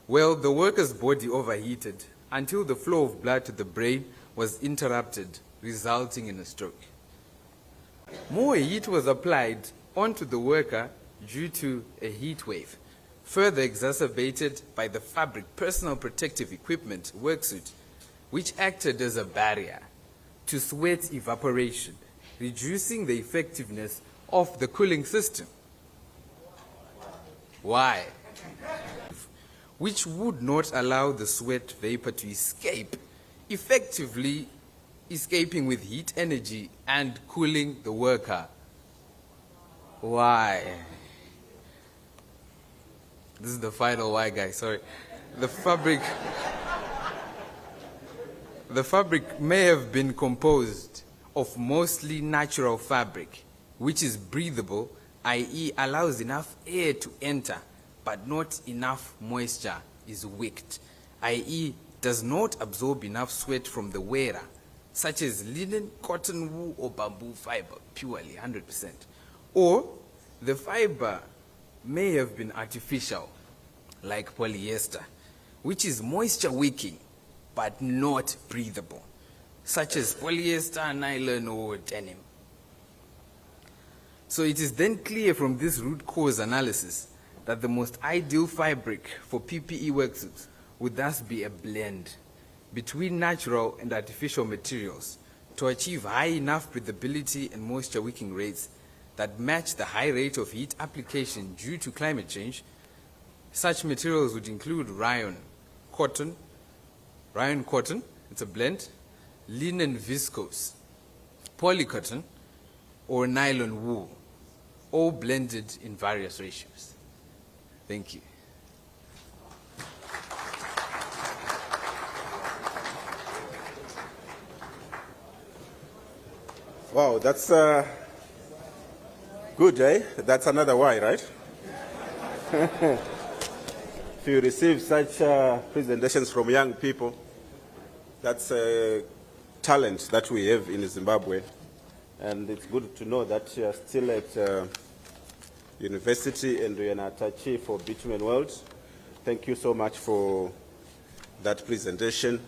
Well, the worker's body overheated until the flow of blood to the brain was interrupted, resulting in a stroke. More heat was applied onto the worker due to a heat wave, further exacerbated by the fabric personal protective equipment worksuit, which acted as a barrier to sweat evaporation, reducing the effectiveness of the cooling system. Why? Which would not allow the sweat vapor to escape, effectively escaping with heat energy and cooling the worker. Why? This is the final why, guys, sorry. The fabric may have been composed of mostly natural fabric, which is breathable, i.e. allows enough air to enter, but not enough moisture is wicked, i.e. does not absorb enough sweat from the wearer, such as linen, cotton wool, or bamboo fiber, purely 100%. Or the fiber may have been artificial, like polyester, which is moisture wicking, but not breathable, such as polyester, nylon, or denim. So it is then clear from this root cause analysis that the most ideal fabric for PPE worksuits would thus be a blend between natural and artificial materials to achieve high enough breathability and moisture wicking rates that match the high rate of heat application due to climate change. Such materials would include rayon cotton, it's a blend, linen viscose, polycotton, or nylon wool, all blended in various ratios. Thank you. Wow, that's good, eh? That's another why, right? If you receive such presentations from young people, that's a talent that we have in Zimbabwe. And it's good to know that you are still at university and you're an attaché for Bitumen World. Thank you so much for that presentation.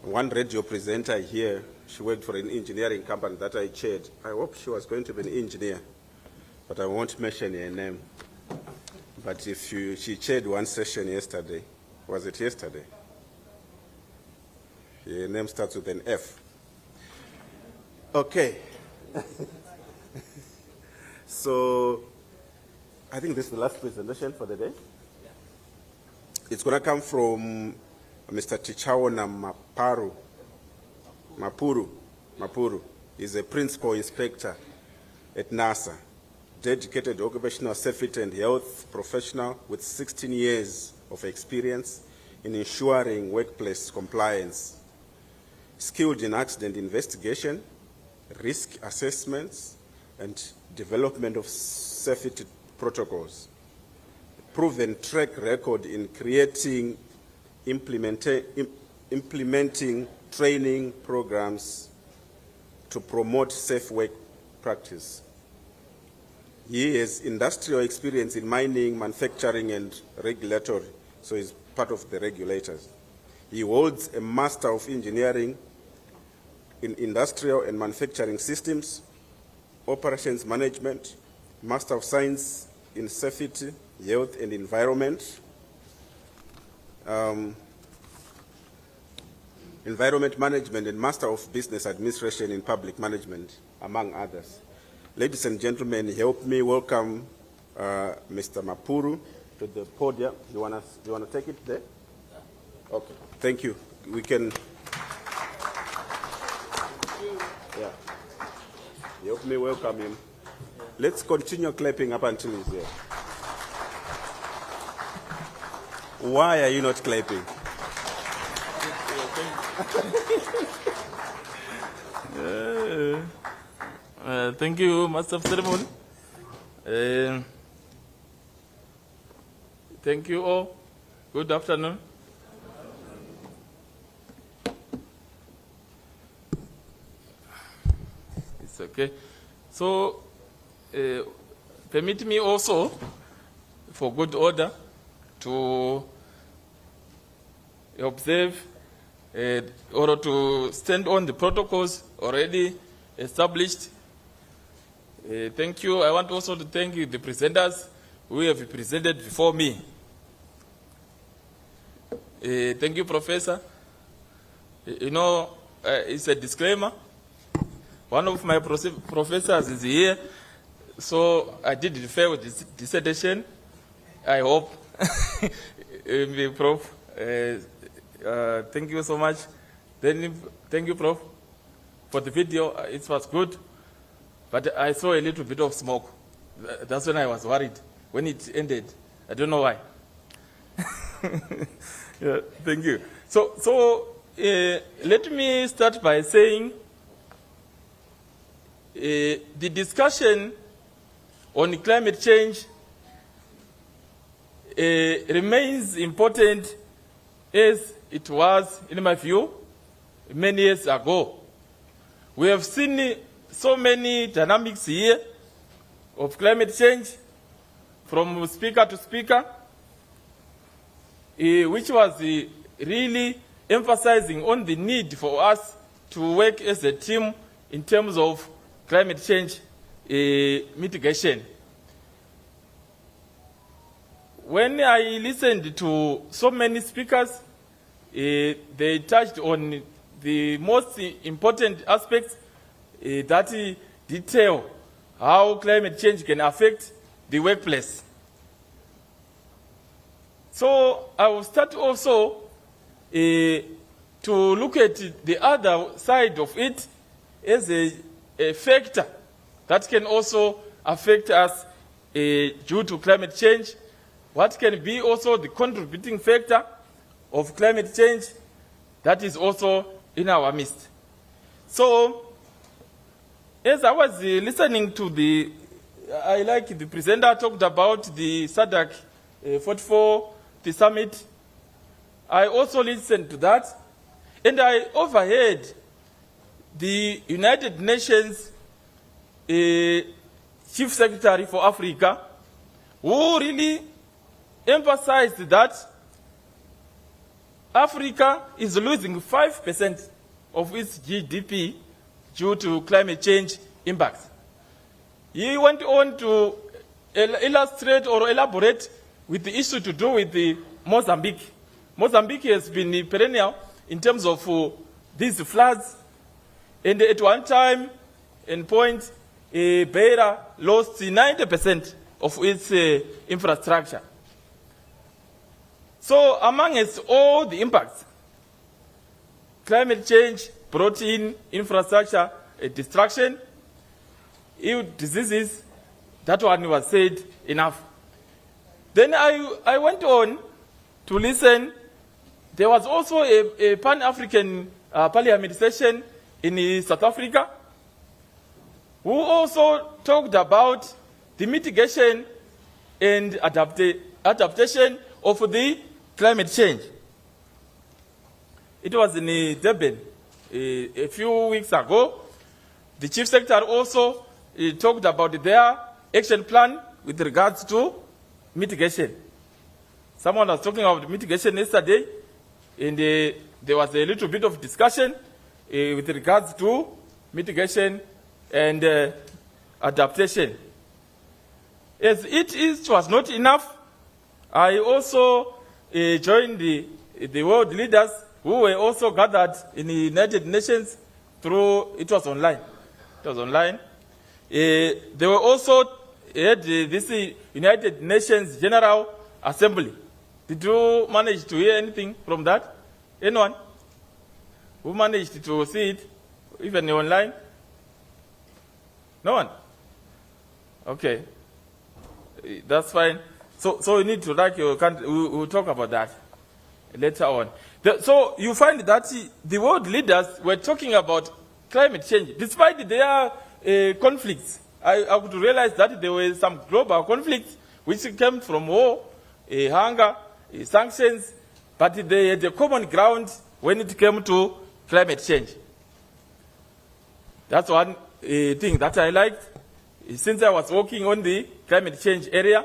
One radio presenter here, she worked for an engineering company that I chaired. I hope she was going to be an engineer, but I won't mention her name. But if she chaired one session yesterday, was it yesterday? Her name starts with an F. Okay. So I think this is the last presentation for the day. It's going to come from Mr. Tichawona Mapuru. He's a principal inspector at NASA, dedicated occupational safety and health professional with 16 years of experience in ensuring workplace compliance, skilled in accident investigation, risk assessments, and development of safety protocols. Proven track record in creating, implementing training programs to promote safe work practice. He has industrial experience in mining, manufacturing, and regulatory, so he's part of the regulators. He holds a Master of Engineering in Industrial and Manufacturing Systems, Operations Management, Master of Science in Safety, Health and Environment, Environment Management, and Master of Business Administration in Public Management, among others. Ladies and gentlemen, help me welcome Mr. Mapuru to the podium. You want to take it there? Okay, thank you. We can. Yeah. Help me welcome him. Let's continue clapping up until he's here. Why are you not clapping? Thank you, Master of Ceremony. Thank you all. Good afternoon. It's okay. So, permit me also, for good order, to observe or to stand on the protocols already established. Thank you. I want also to thank you, the presenters who have presented before me. Thank you, Professor. You know, it's a disclaimer. One of my professors is here, so I did refer with this dissertation. I hope, Prof. Thank you so much. Then, thank you, Prof, for the video. It was good, but I saw a little bit of smoke. That's when I was worried when it ended. I don't know why. Yeah, thank you. So let me start by saying the discussion on climate change remains important as it was, in my view, many years ago. We have seen so many dynamics here of climate change from speaker to speaker, which was really emphasizing on the need for us to work as a team in terms of climate change mitigation. when I listened to so many speakers, they touched on the most important aspects that detail how climate change can affect the workplace. So I will start also to look at the other side of it as a factor that can also affect us due to climate change. What can be also the contributing factor of climate change that is also in our midst. So, as I was listening to I like the presenter talked about the SADC 44, the summit. I also listened to that, and I overheard the United Nations Chief Secretary for Africa, who really emphasized that Africa is losing 5% of its GDP due to climate change impacts. He went on to illustrate or elaborate with the issue to do with the Mozambique. Mozambique has been perennial in terms of these floods, and at one time and point, Beira lost 90% of its infrastructure. So amongst all the impacts, climate change brought in infrastructure destruction, diseases, that one was said enough. Then I went on to listen. There was also a Pan-African Parliament session in South Africa, who also talked about the mitigation and adaptation of the climate change. It was in Durban a few weeks ago. The Chief Secretary also talked about their action plan with regards to mitigation. Someone was talking about mitigation yesterday, and there was a little bit of discussion with regards to mitigation and adaptation. As it was not enough, I also joined the world leaders who were also gathered in the United Nations through, it was online. It was online. They were also at this United Nations General Assembly. Did you manage to hear anything from that? Anyone who managed to see it, even online? No one? Okay. That's fine. So we need to we'll talk about that later on. So you find that the world leaders were talking about climate change. Despite their conflicts, I could realize that there were some global conflicts which came from war, hunger, sanctions, but they had a common ground when it came to climate change. That's one thing that I liked since I was working on the climate change area.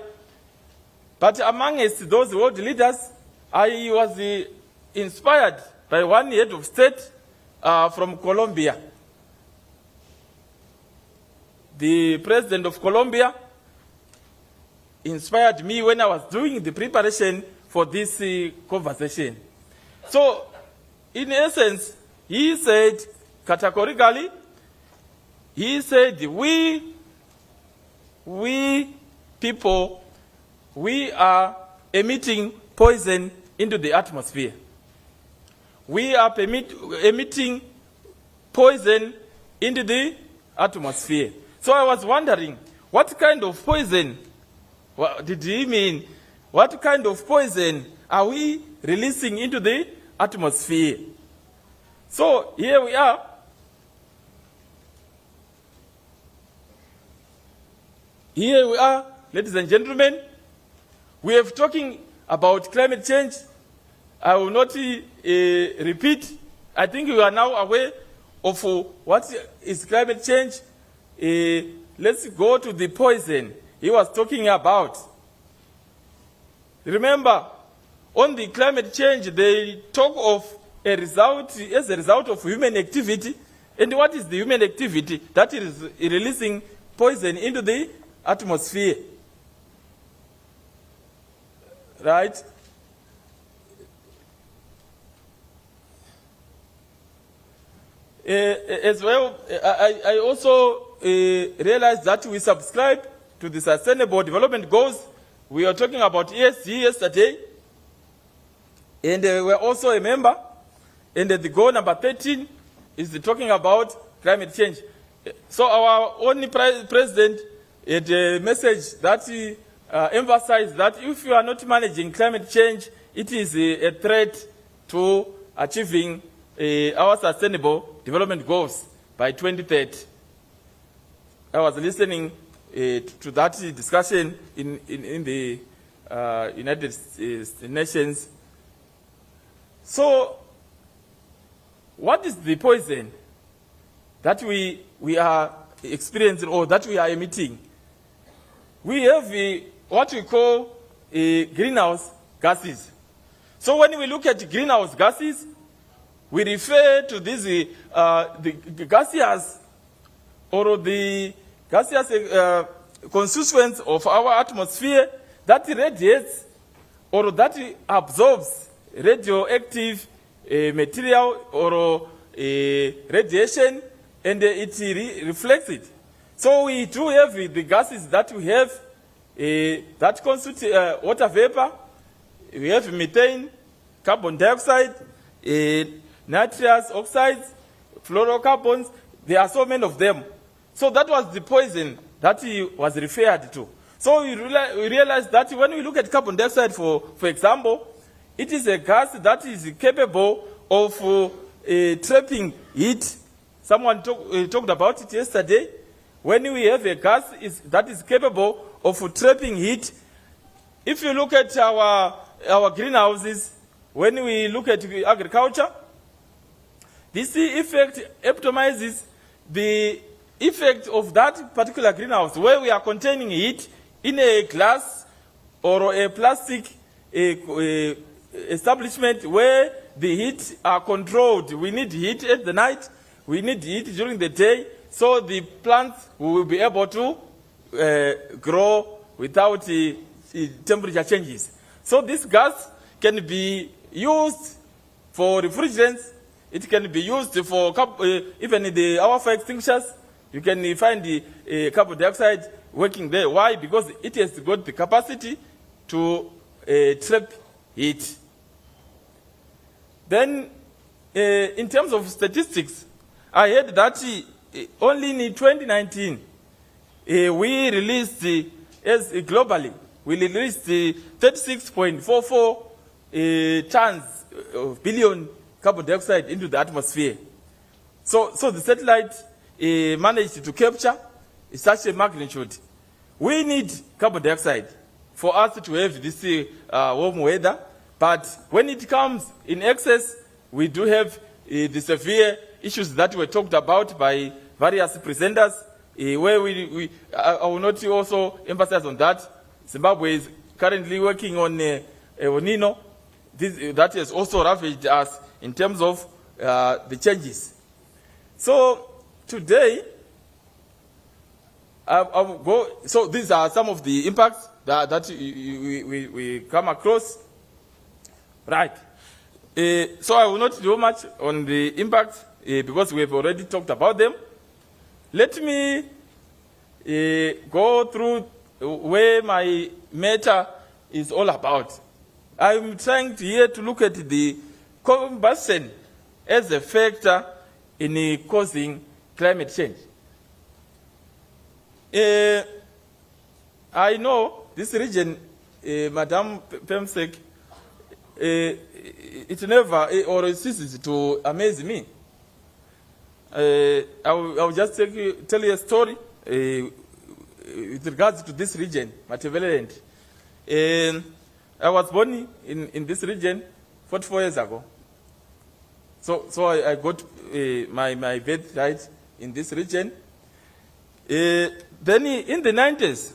But amongst those world leaders, I was inspired by one head of state from Colombia. The president of Colombia inspired me when I was doing the preparation for this conversation. So, in essence, he said categorically, he said, we people, we are emitting poison into the atmosphere. We are emitting poison into the atmosphere. So I was wondering, what kind of poison, what did he mean? What kind of poison are we releasing into the atmosphere? So here we are. Here we are, ladies and gentlemen. We have talking about climate change. I will not repeat. I think you are now aware of what is climate change. Let's go to the poison he was talking about. Remember, on the climate change, they talk of a result as a result of human activity. And what is the human activity? That is releasing poison into the atmosphere. right? As well, I also realized that we subscribe to the Sustainable Development Goals. We were talking about ESG yesterday, and we're also a member. And the goal number 13 is talking about climate change. So our only president had a message that emphasized that if you are not managing climate change, it is a threat to achieving our sustainable development goals by 2030. I was listening to that discussion in the United Nations. So, what is the poison that we are experiencing or that we are emitting? We have what we call greenhouse gases. So when we look at greenhouse gases, we refer to these the gaseous or the gaseous constituents of our atmosphere that radiates or that absorbs radioactive material or radiation, and it reflects it. So we do have the gases that we have that constitute water vapor. We have methane, carbon dioxide, nitrous oxides, fluorocarbons. There are so many of them. So that was the poison that he was referred to. So we realized that when we look at carbon dioxide, for example, it is a gas that is capable of trapping heat. Someone talked about it yesterday. When we have a gas that is capable of trapping heat, if you look at our greenhouses, when we look at agriculture, this effect epitomizes the effect of that particular greenhouse, where we are containing heat in a glass or a plastic establishment where the heat are controlled. We need heat at the night, we need heat during the day, so the plants will be able to grow without temperature changes. So this gas can be used for refrigerants, it can be used for even our fire extinguishers. You can find the carbon dioxide working there. Why? Because it has got the capacity to trap heat. Then, in terms of statistics, I heard that only in 2019, we released, as globally, we released 36.44 tons of billion carbon dioxide into the atmosphere. So the satellite managed to capture such a magnitude. We need carbon dioxide for us to have this warm weather, but when it comes in excess, we do have the severe issues that were talked about by various presenters, where I will not also emphasize on that. Zimbabwe is currently working on El Nino. That has also ravaged us in terms of the changes. So today, so these are some of the impacts that we come across. Right. So I will not do much on the impacts because we have already talked about them. Let me go through where my matter is all about. I'm trying here to look at the combustion as a factor in causing climate change. I know this region, Madam Pemsek, it never or ceases to amaze me. I will just tell you a story with regards to this region, Mateveleland. I was born in this region 44 years ago. So I got my birthright in this region. Then in the 90s,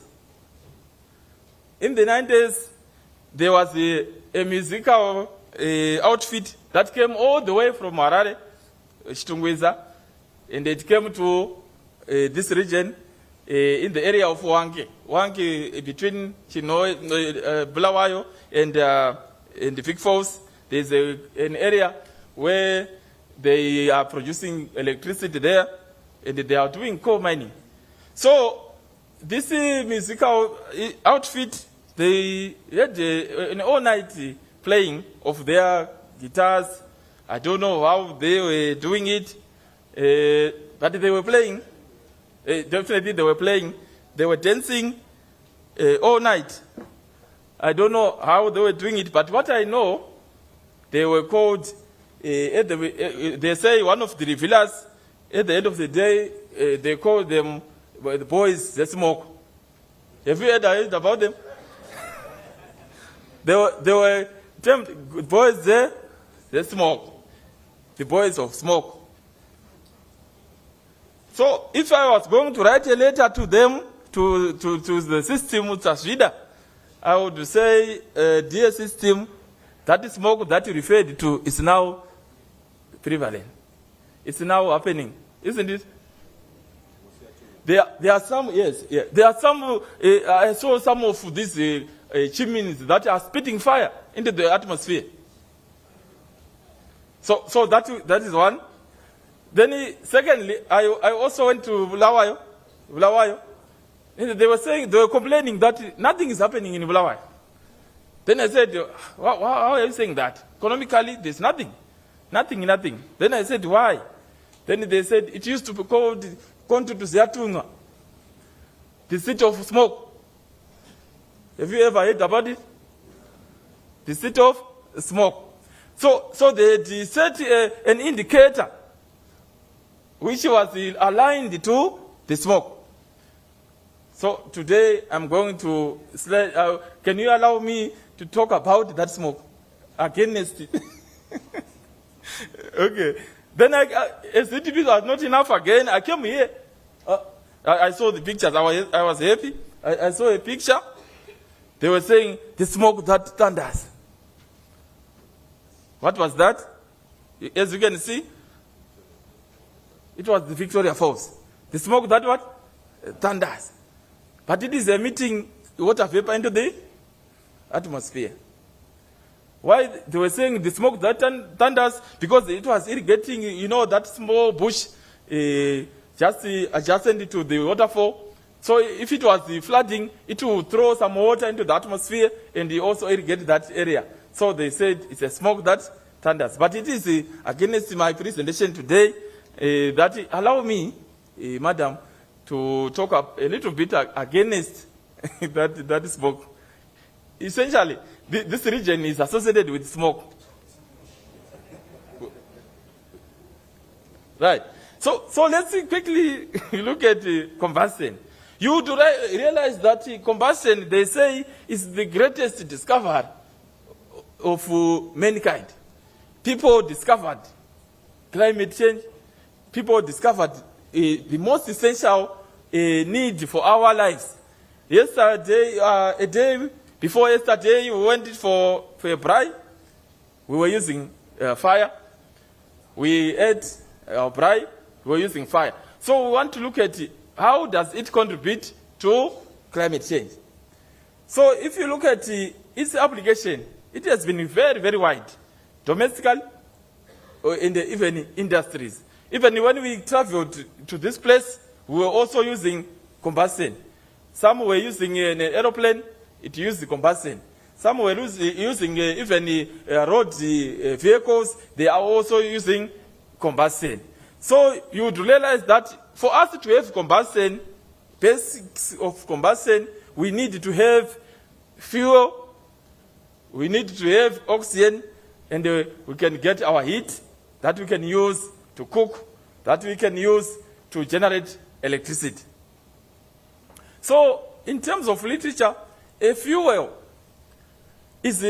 there was a musical outfit that came all the way from Harare, Chitungwiza, and it came to this region in the area of Wange between Bulawayo and the Vic Falls. There's an area where they are producing electricity there, and they are doing coal mining. So this musical outfit, they had an all-night playing of their guitars. I don't know how they were doing it, but they were playing. Definitely they were playing. They were dancing all night. I don't know how they were doing it, but what I know, they were called, they say one of the revealers, at the end of the day, they call them the boys that smoke. Have you heard about them? They were termed boys there, they smoke. The boys of smoke. So if I was going to write a letter to them, to the system, Tasvida, I would say, dear system, that smoke that you referred to is now prevalent. It's now happening, isn't it? There are some, yes, yeah. There are some, I saw some of these chimneys that are spitting fire into the atmosphere. So that is one. Then secondly, I also went to Bulawayo. And they were saying, they were complaining that nothing is happening in Bulawayo. Then I said, how are you saying that? Economically, there's nothing. Nothing. Then I said, why? Then they said, it used to be called Kontu Ziatunga, the city of smoke. Have you ever heard about it? The city of smoke. So they set an indicator which was aligned to the smoke. So today I'm going to, can you allow me to talk about that smoke? Against it. Okay. Then as it was not enough again, I came here. I saw the pictures. I was happy. I saw a picture. They were saying, the smoke that thunders. What was that? As you can see, it was the Victoria Falls. The smoke that what? Thunders. But it is emitting water vapor into the atmosphere. Why they were saying the smoke that thunders? Because it was irrigating, that small bush just adjacent to the waterfall. So if it was flooding, it would throw some water into the atmosphere and also irrigate that area. So they said it's a smoke that thunders. But it is against my presentation today that allow me, Madam, to talk a little bit against that smoke. Essentially, this region is associated with smoke. Right. So let's quickly look at combustion. You would realize that combustion, they say, is the greatest discovery of mankind. People discovered climate change. People discovered the most essential need for our lives. Yesterday, a day before yesterday, we went for a braai. We were using fire. We ate our braai. We were using fire. So we want to look at how does it contribute to climate change. So if you look at its application, it has been very, very wide. Domestically, or in even industries. Even when we traveled to this place, we were also using combustion. Some were using an aeroplane, it used the combustion. Some were using even road vehicles, they are also using combustion. So you would realize that for us to have combustion, basics of combustion, we need to have fuel, we need to have oxygen, and we can get our heat that we can use to cook, that we can use to generate electricity. So in terms of literature, a fuel is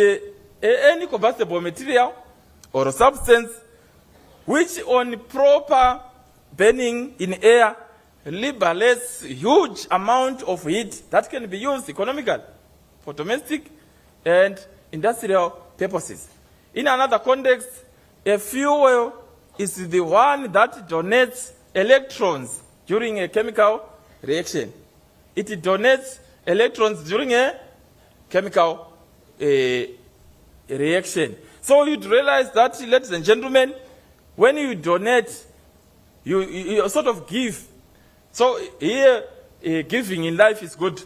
any combustible material or substance which on proper burning in air liberates huge amount of heat that can be used economically for domestic and industrial purposes. In another context, a fuel is the one that donates electrons during a chemical reaction. it donates electrons during a chemical reaction. So you'd realize that, ladies and gentlemen, when you donate, you sort of give. So here, giving in life is good.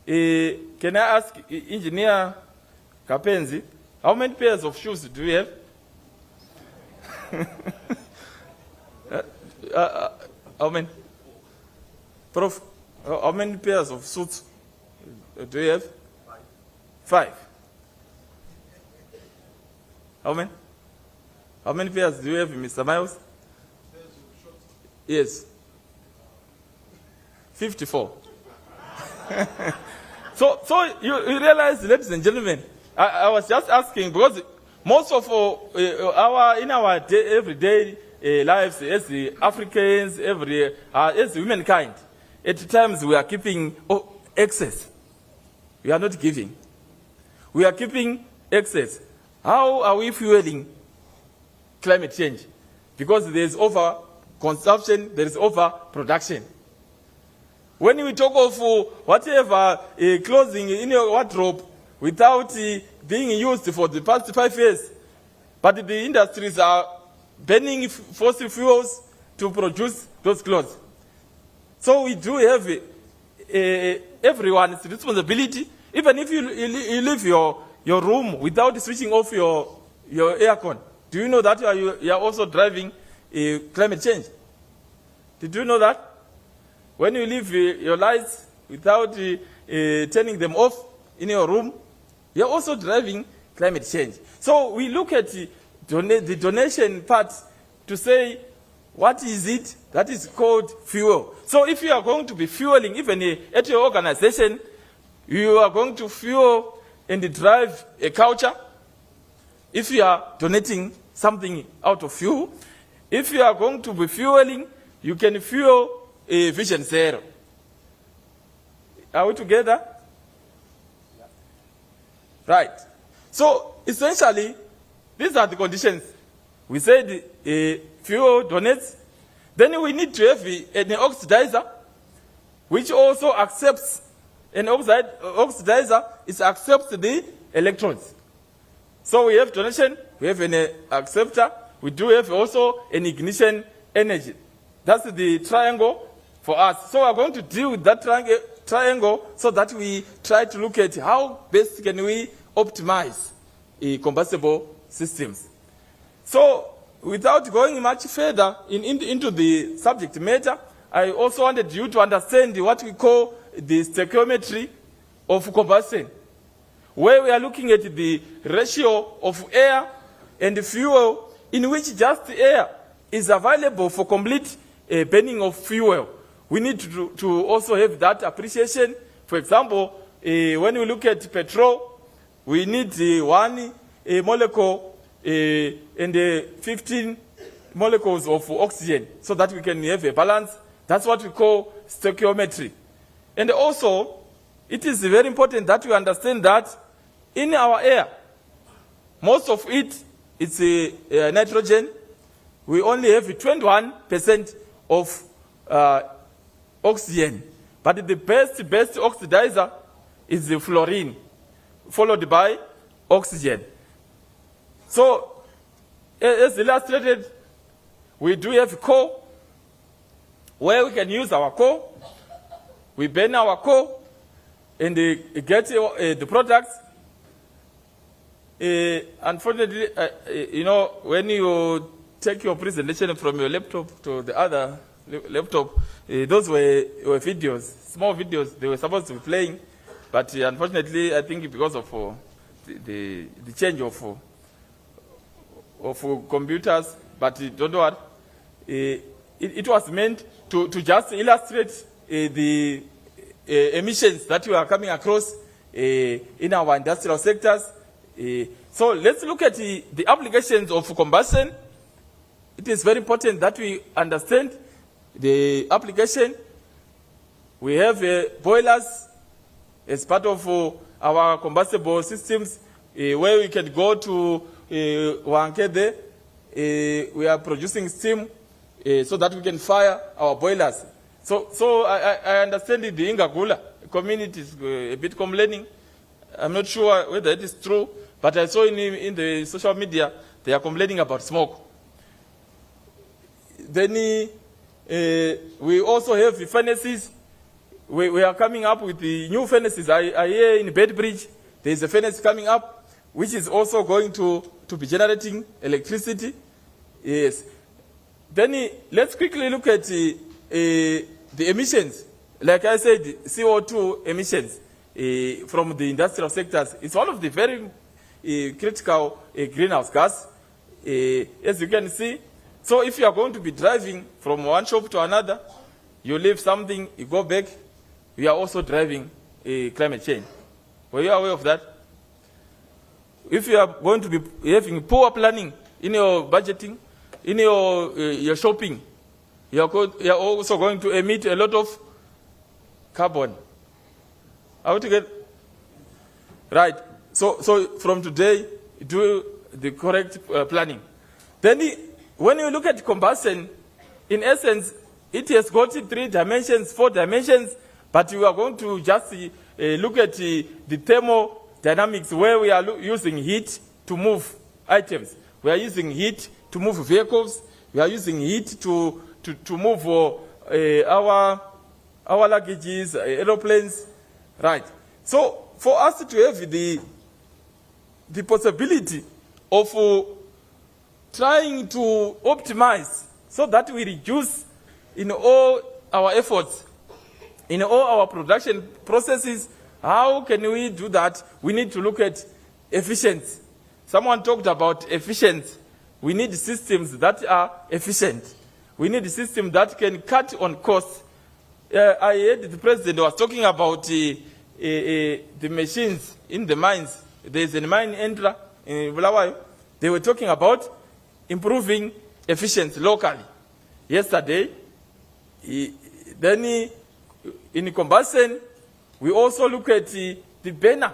Can I ask Engineer Kapenzi, how many pairs of shoes do you have? How many? Prof, how many pairs of suits do you have? 5. How many? How many pairs do you have, Mr. Miles? Yes. 54. So you realize, ladies and gentlemen, I was just asking because most of in our everyday lives as the Africans, as humankind, at times we are keeping excess. We are not giving. We are keeping excess. How are we fueling climate change? Because there is over-consumption, there is over-production. When we talk of whatever clothing in your wardrobe without being used for the past 5 years, but the industries are burning fossil fuels to produce those clothes. So we do have everyone's responsibility. Even if you leave your room without switching off your aircon, do you know that you are also driving climate change? Did you know that? When you leave your lights without turning them off in your room, you're also driving climate change. So we look at the donation part to say, what is it that is called fuel? So if you are going to be fueling, even at your organization, you are going to fuel and drive a culture. If you are donating something out of fuel, if you are going to be fueling, you can fuel a Vision Zero. Are we together? Right. So essentially, these are the conditions. We said fuel donates. Then we need to have an oxidizer, which also accepts, an oxidizer accepts the electrons. So we have donation, we have an acceptor, we do have also an ignition energy. That's the triangle for us. So we're going to deal with that triangle so that we try to look at how best can we optimize combustible systems. So without going much further into the subject matter, I also wanted you to understand what we call the stoichiometry of combustion, where we are looking at the ratio of air and fuel in which just air is available for complete burning of fuel. We need to also have that appreciation. For example, when we look at petrol, we need 1 molecule and 15 molecules of oxygen so that we can have a balance. That's what we call stoichiometry. And also, it is very important that we understand that in our air, most of it is nitrogen. We only have 21% of oxygen. But the best oxidizer is the fluorine, followed by oxygen. So, as illustrated, we do have coal, where we can use our coal. We burn our coal and get the products. Unfortunately, when you take your presentation from your laptop to the other laptop, those were videos, small videos. They were supposed to be playing, but unfortunately, I think because of the change of computers, but don't know what, it was meant to just illustrate the emissions that we are coming across in our industrial sectors. So let's look at the applications of combustion. It is very important that we understand the application. We have boilers as part of our combustible systems, where we can go to Wankede. We are producing steam so that we can fire our boilers. So I understand the Ingagula community is a bit complaining. I'm not sure whether it is true, but I saw in the social media they are complaining about smoke. Then we also have the furnaces. We are coming up with the new furnaces. I hear in Bedbridge there is a furnace coming up, which is also going to be generating electricity. Yes. Then let's quickly look at the emissions. Like I said, CO2 emissions from the industrial sectors. It's one of the very critical greenhouse gas, as you can see. So if you are going to be driving from one shop to another, you leave something, you go back, you are also driving climate change. Were you aware of that? If you are going to be having poor planning in your budgeting, in your shopping, you are also going to emit a lot of carbon. How to get right? So from today, do the correct planning. Then when you look at combustion, in essence, it has got 3 dimensions, 4 dimensions, but we are going to just look at the thermodynamics, where we are using heat to move items. We are using heat to move vehicles. We are using heat to move our luggages, aeroplanes, right? So for us to have the possibility of trying to optimize so that we reduce in all our efforts, in all our production processes, how can we do that? We need to look at efficiency. Someone talked about efficiency. We need systems that are efficient. We need a system that can cut on costs. I heard the president was talking about the machines in the mines. There's a mine Entra in Bulawayo. They were talking about improving efficiency locally. Yesterday, then in combustion, we also look at the burner.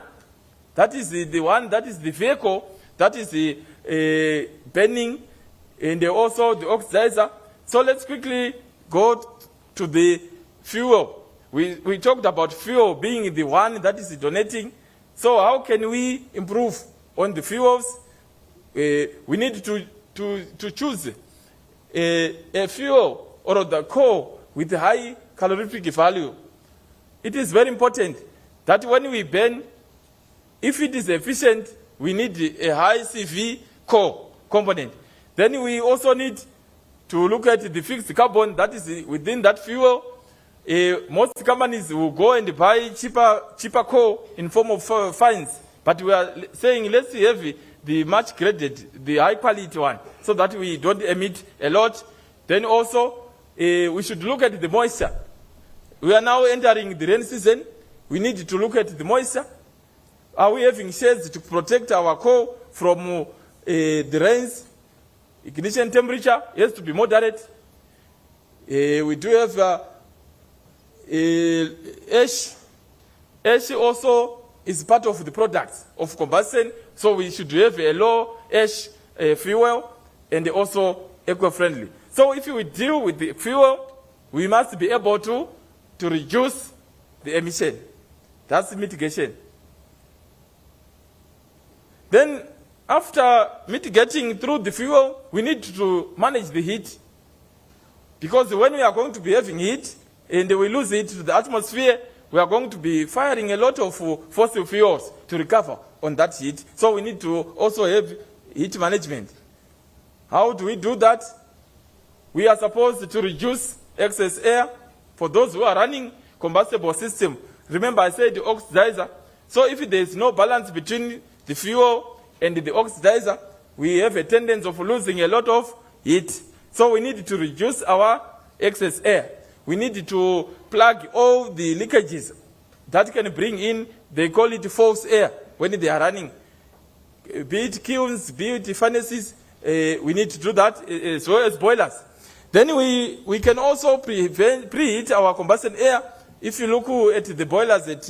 That is the one, that is the vehicle, that is the burning, and also the oxidizer. So let's quickly go to the fuel. We talked about fuel being the one that is donating. So how can we improve on the fuels? We need to choose a fuel or the coal with high calorific value. It is very important that when we burn, if it is efficient, we need a high CV coal component. Then we also need to look at the fixed carbon that is within that fuel. Most companies will go and buy cheaper coal in form of fines. But we are saying let's have the much graded, the high quality one, so that we don't emit a lot. Then also, we should look at the moisture. We are now entering the rain season. We need to look at the moisture. Are we having shades to protect our coal from the rains? Ignition temperature has to be moderate. We do have ash. Ash also is part of the products of combustion, so we should have a low ash fuel and also eco-friendly. So if we deal with the fuel, we must be able to reduce the emission. That's mitigation. Then after mitigating through the fuel, we need to manage the heat. Because when we are going to be having heat and we lose heat to the atmosphere, we are going to be firing a lot of fossil fuels to recover on that heat. So we need to also have heat management. How do we do that? We are supposed to reduce excess air for those who are running combustible system. Remember I said the oxidizer. So if there is no balance between the fuel and the oxidizer, we have a tendency of losing a lot of heat. So we need to reduce our excess air. We need to plug all the leakages that can bring in, they call it false air when they are running. Be it kilns, be it furnaces, we need to do that as well as boilers. Then we can also preheat our combustion air. If you look at the boilers at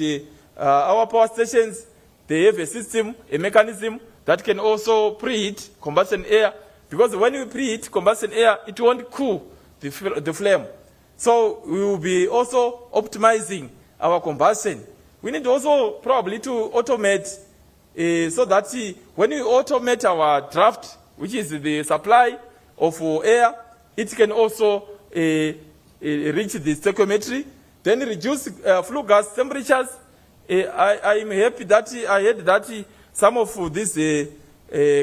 our power stations, they have a system, a mechanism that can also preheat combustion air. Because when you preheat combustion air, it won't cool the flame. So we will be also optimizing our combustion. We need also probably to automate so that when we automate our draft, which is the supply of air, it can also reach the stoichiometry, then reduce flue gas temperatures. I am happy that I heard that some of these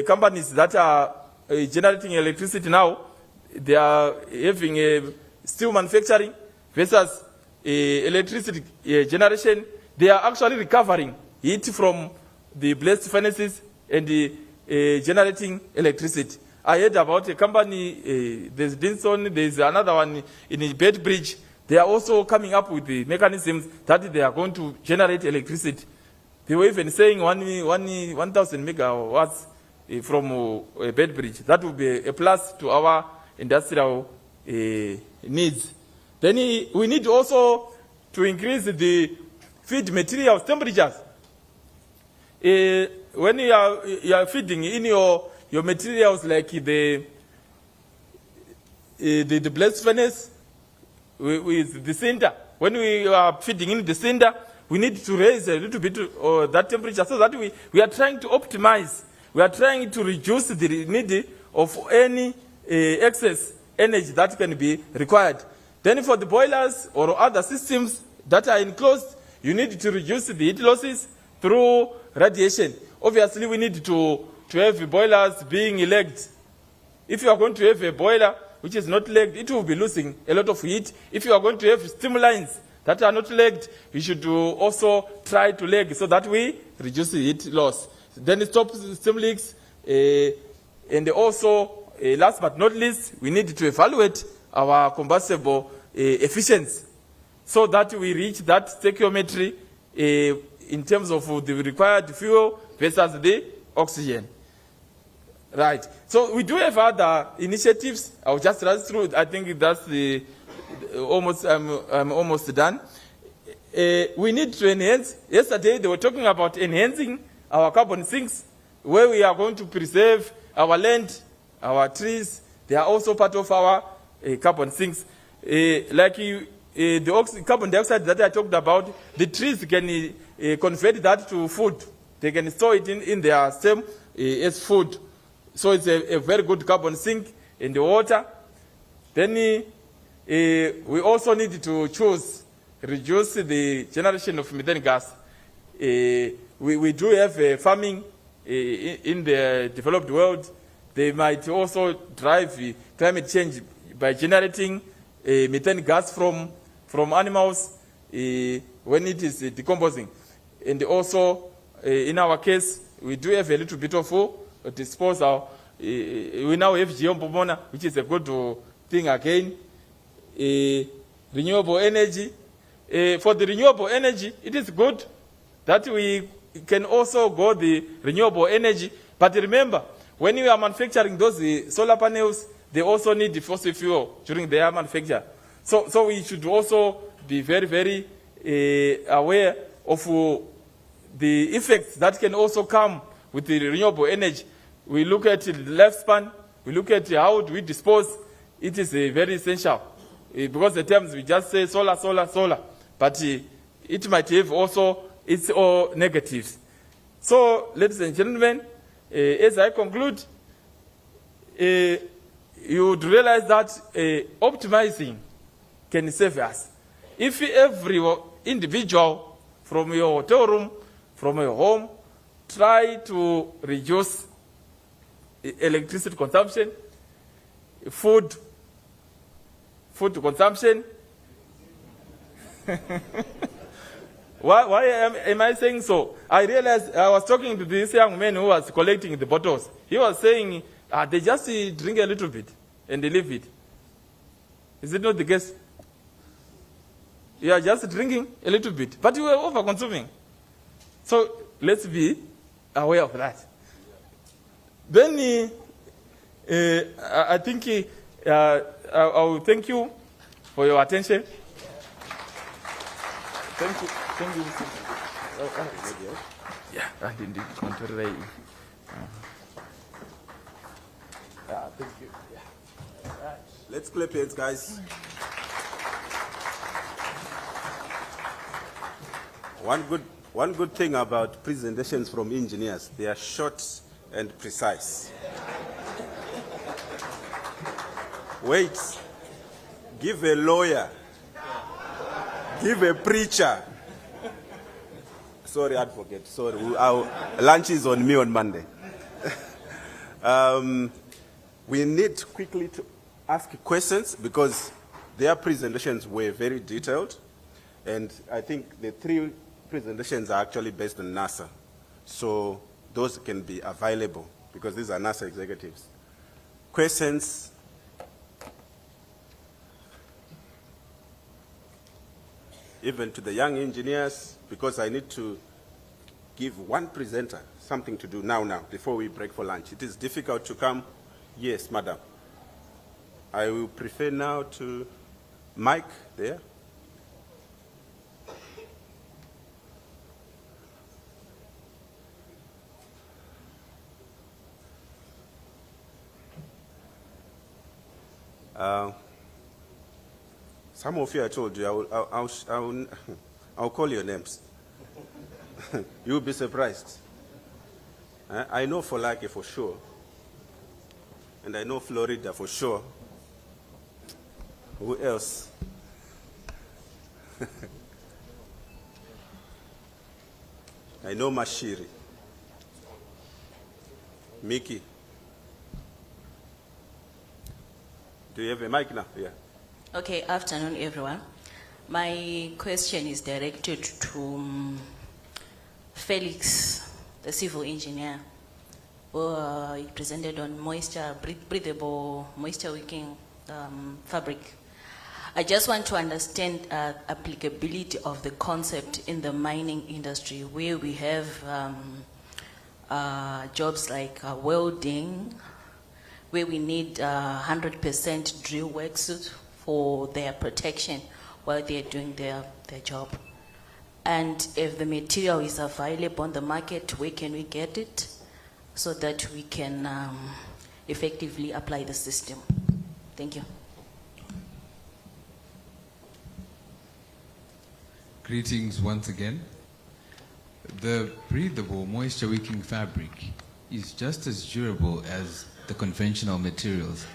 companies that are generating electricity now, they are having steel manufacturing versus electricity generation. They are actually recovering heat from the blast furnaces and generating electricity. I heard about a company, there's Dinson, there's another one in Bedbridge. They are also coming up with the mechanisms that they are going to generate electricity. They were even saying 1,000 megawatts from Bedbridge. That will be a plus to our industrial needs. Then we need also to increase the feed materials temperatures. When you are feeding in your materials like the blast furnace with the cinder, when we are feeding in the cinder, we need to raise a little bit that temperature so that we are trying to optimize. We are trying to reduce the need of any excess energy that can be required. Then for the boilers or other systems that are enclosed, you need to reduce the heat losses through radiation. Obviously, we need to have boilers being legged. If you are going to have a boiler which is not legged, it will be losing a lot of heat. If you are going to have steam lines that are not legged, we should also try to leg so that we reduce the heat loss. Then stop steam leaks. And also, last but not least, we need to evaluate our combustible efficiency so that we reach that stoichiometry in terms of the required fuel versus the oxygen. Right. So we do have other initiatives. I'll just run through. I think that's the almost. I'm almost done. We need to enhance. Yesterday they were talking about enhancing our carbon sinks, where we are going to preserve our land, our trees. They are also part of our carbon sinks. Like the carbon dioxide that I talked about, the trees can convert that to food. They can store it in their stem as food. So it's a very good carbon sink in the water. Then we also need to reduce the generation of methane gas. We do have farming in the developed world. They might also drive climate change by generating methane gas from animals when it is decomposing. And also, in our case, we do have a little bit of disposal. We now have geombomona, which is a good thing again. Renewable energy. For the renewable energy, it is good that we can also go the renewable energy. But remember, when you are manufacturing those solar panels, they also need the fossil fuel during their manufacture. So we should also be very, very aware of the effects that can also come with the renewable energy. We look at the lifespan, we look at how do we dispose. It is very essential. Because at times we just say solar, solar, solar. But it might have also its own negatives. So, ladies and gentlemen, as I conclude, you would realize that optimizing can save us. If every individual from your hotel room, from your home, try to reduce electricity consumption, food consumption. Why am I saying so? I realized I was talking to this young man who was collecting the bottles. He was saying they just drink a little bit and they leave it. Is it not the case? You are just drinking a little bit, but you are over-consuming. So let's be aware of that. Then I think I will thank you for your attention. Thank you. Thank you. Yeah, I didn't control. Thank you. Yeah. Let's clap hands, guys. One good thing about presentations from engineers, they are short and precise. Wait, give a lawyer, give a preacher. Sorry, advocate, sorry. Lunch is on me on Monday. We need quickly to ask questions because their presentations were very detailed. And I think the 3 presentations are actually based on NASA. So those can be available because these are NASA executives. Questions? Even to the young engineers, because I need to give one presenter something to do now, before we break for lunch. It is difficult to come. Yes, madam. I will prefer now to Mike there. Some of you I told you, I'll call your names. You'll be surprised. I know Folake for sure. And I know Florida for sure. Who else? I know Mashiri. Mickey. Do you have a mic now? Yeah. Okay, afternoon everyone. My question is directed to Felix, the civil engineer, who presented on breathable, moisture-wicking fabric. I just want to understand applicability of the concept in the mining industry, where we have jobs like welding, where we need 100% drill work suit for their protection while they're doing their job. And if the material is available on the market, where can we get it so that we can effectively apply the system? Thank you. Greetings once again. The breathable moisture-wicking fabric is just as durable as the conventional materials.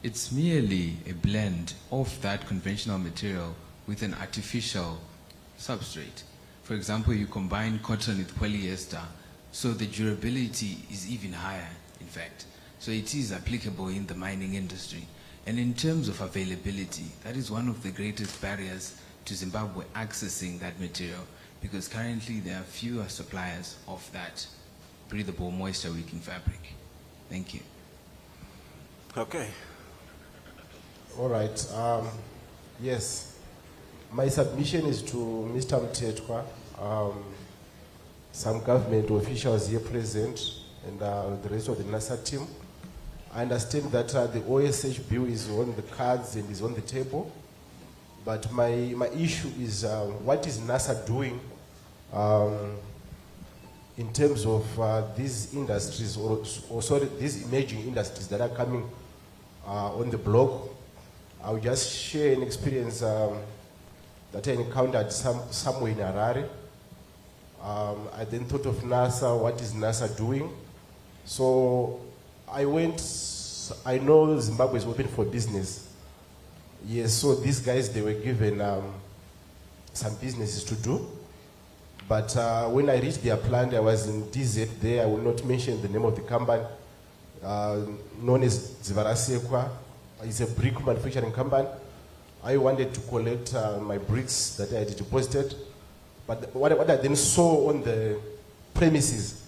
It's merely a blend of that conventional material with an artificial substrate. For example, you combine cotton with polyester, so the durability is even higher, in fact. So it is applicable in the mining industry. And in terms of availability, that is one of the greatest barriers to Zimbabwe accessing that material, because currently there are fewer suppliers of that breathable moisture-wicking fabric. Thank you. Okay. All right. Yes. My submission is to Mr. Mtetwa, some government officials here present, and the rest of the NASA team. I understand that the OSH bill is on the cards and is on the table, but my issue is what is NASA doing in terms of these industries, or sorry, these emerging industries that are coming on the block. I'll just share an experience that I encountered somewhere in Harare. I then thought of NASA, what is NASA doing? So I know Zimbabwe is open for business. Yes, so these guys, they were given some businesses to do. But when I reached their plant, I was in DZ there. I will not mention the name of the company, known as Zivarasekwa. It's a brick manufacturing company. I wanted to collect my bricks that I had deposited. But what I then saw on the premises,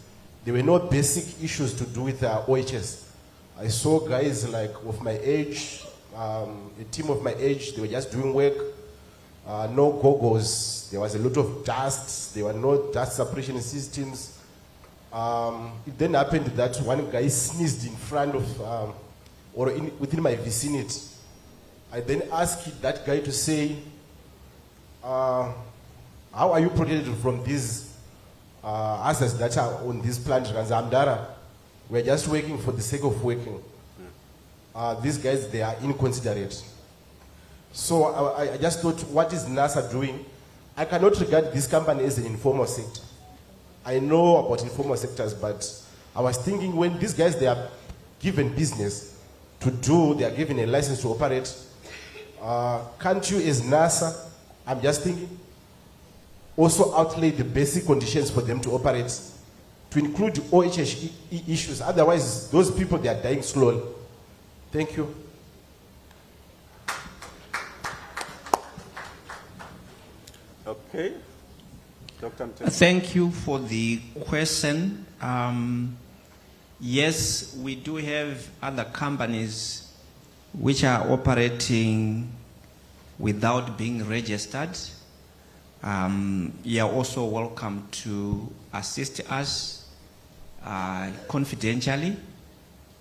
there were no basic issues to do with OHS. I saw guys like of my age, a team of my age, they were just doing work. No goggles, there was a lot of dust, there were no dust suppression systems. It then happened that one guy sneezed in front of, within my vicinity. I then asked that guy to say, how are you protected from these hazards that are on this plant? Amdara, we're just working for the sake of working. These guys, they are inconsiderate. So I just thought, what is NASA doing? I cannot regard this company as an informal sector. I know about informal sectors, but I was thinking when these guys, they are given business to do, they are given a license to operate, can't you as NASA, I'm just thinking, also outlay the basic conditions for them to operate, to include OHS issues. Otherwise, those people, they are dying slowly. Thank you. Okay. Dr. Mtete. Thank you for the question. Yes, we do have other companies which are operating without being registered. You are also welcome to assist us confidentially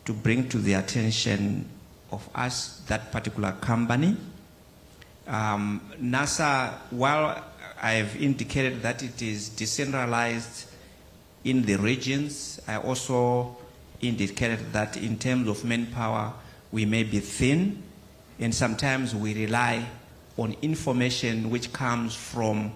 to bring to the attention of us that particular company. NASA, while I have indicated that it is decentralized in the regions, I also indicated that in terms of manpower, we may be thin, and sometimes we rely on information which comes from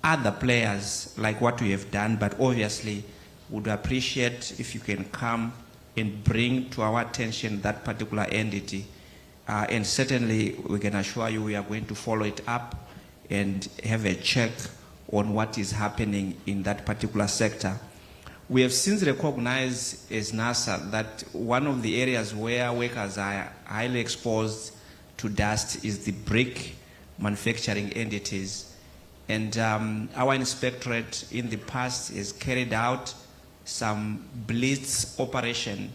other players, like what we have done, but obviously would appreciate if you can come and bring to our attention that particular entity. And certainly we can assure you we are going to follow it up and have a check on what is happening in that particular sector. We have since recognized as NASA that one of the areas where workers are highly exposed to dust is the brick manufacturing entities. And our inspectorate in the past has carried out some blitz operation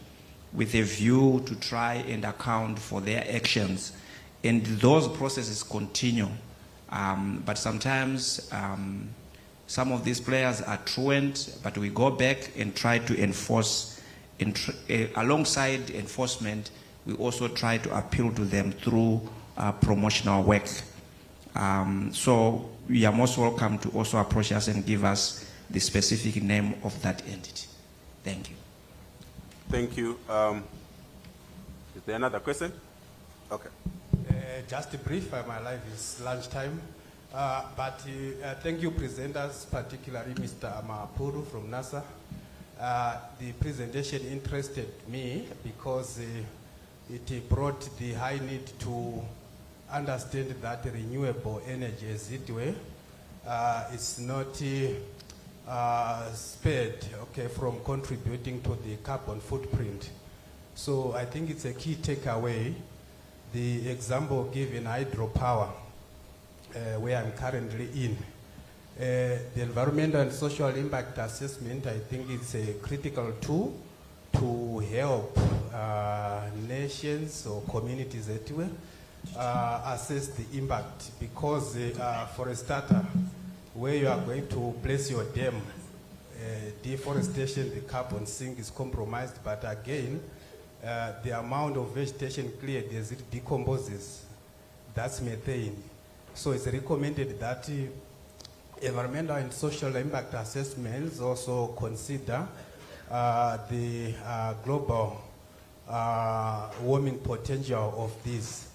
with a view to try and account for their actions. And those processes continue. But sometimes some of these players are truant, but we go back and try to enforce. Alongside enforcement, we also try to appeal to them through promotional work. So you are most welcome to also approach us and give us the specific name of that entity. Thank you. Thank you. Is there another question? Okay. Just brief, my life is lunchtime. But thank you, presenters, particularly Mr. Amapuru from NASA. The presentation interested me because it brought the high need to understand that renewable energy, as it were, is not spared from contributing to the carbon footprint. So I think it's a key takeaway. The example given, hydropower, where I'm currently in. The environmental and social impact assessment, I think it's a critical tool to help nations or communities that way assess the impact, because for a starter, where you are going to place your dam, deforestation, the carbon sink is compromised, but again, the amount of vegetation cleared as it decomposes, that's methane. So it's recommended that environmental and social impact assessments also consider the global warming potential of this.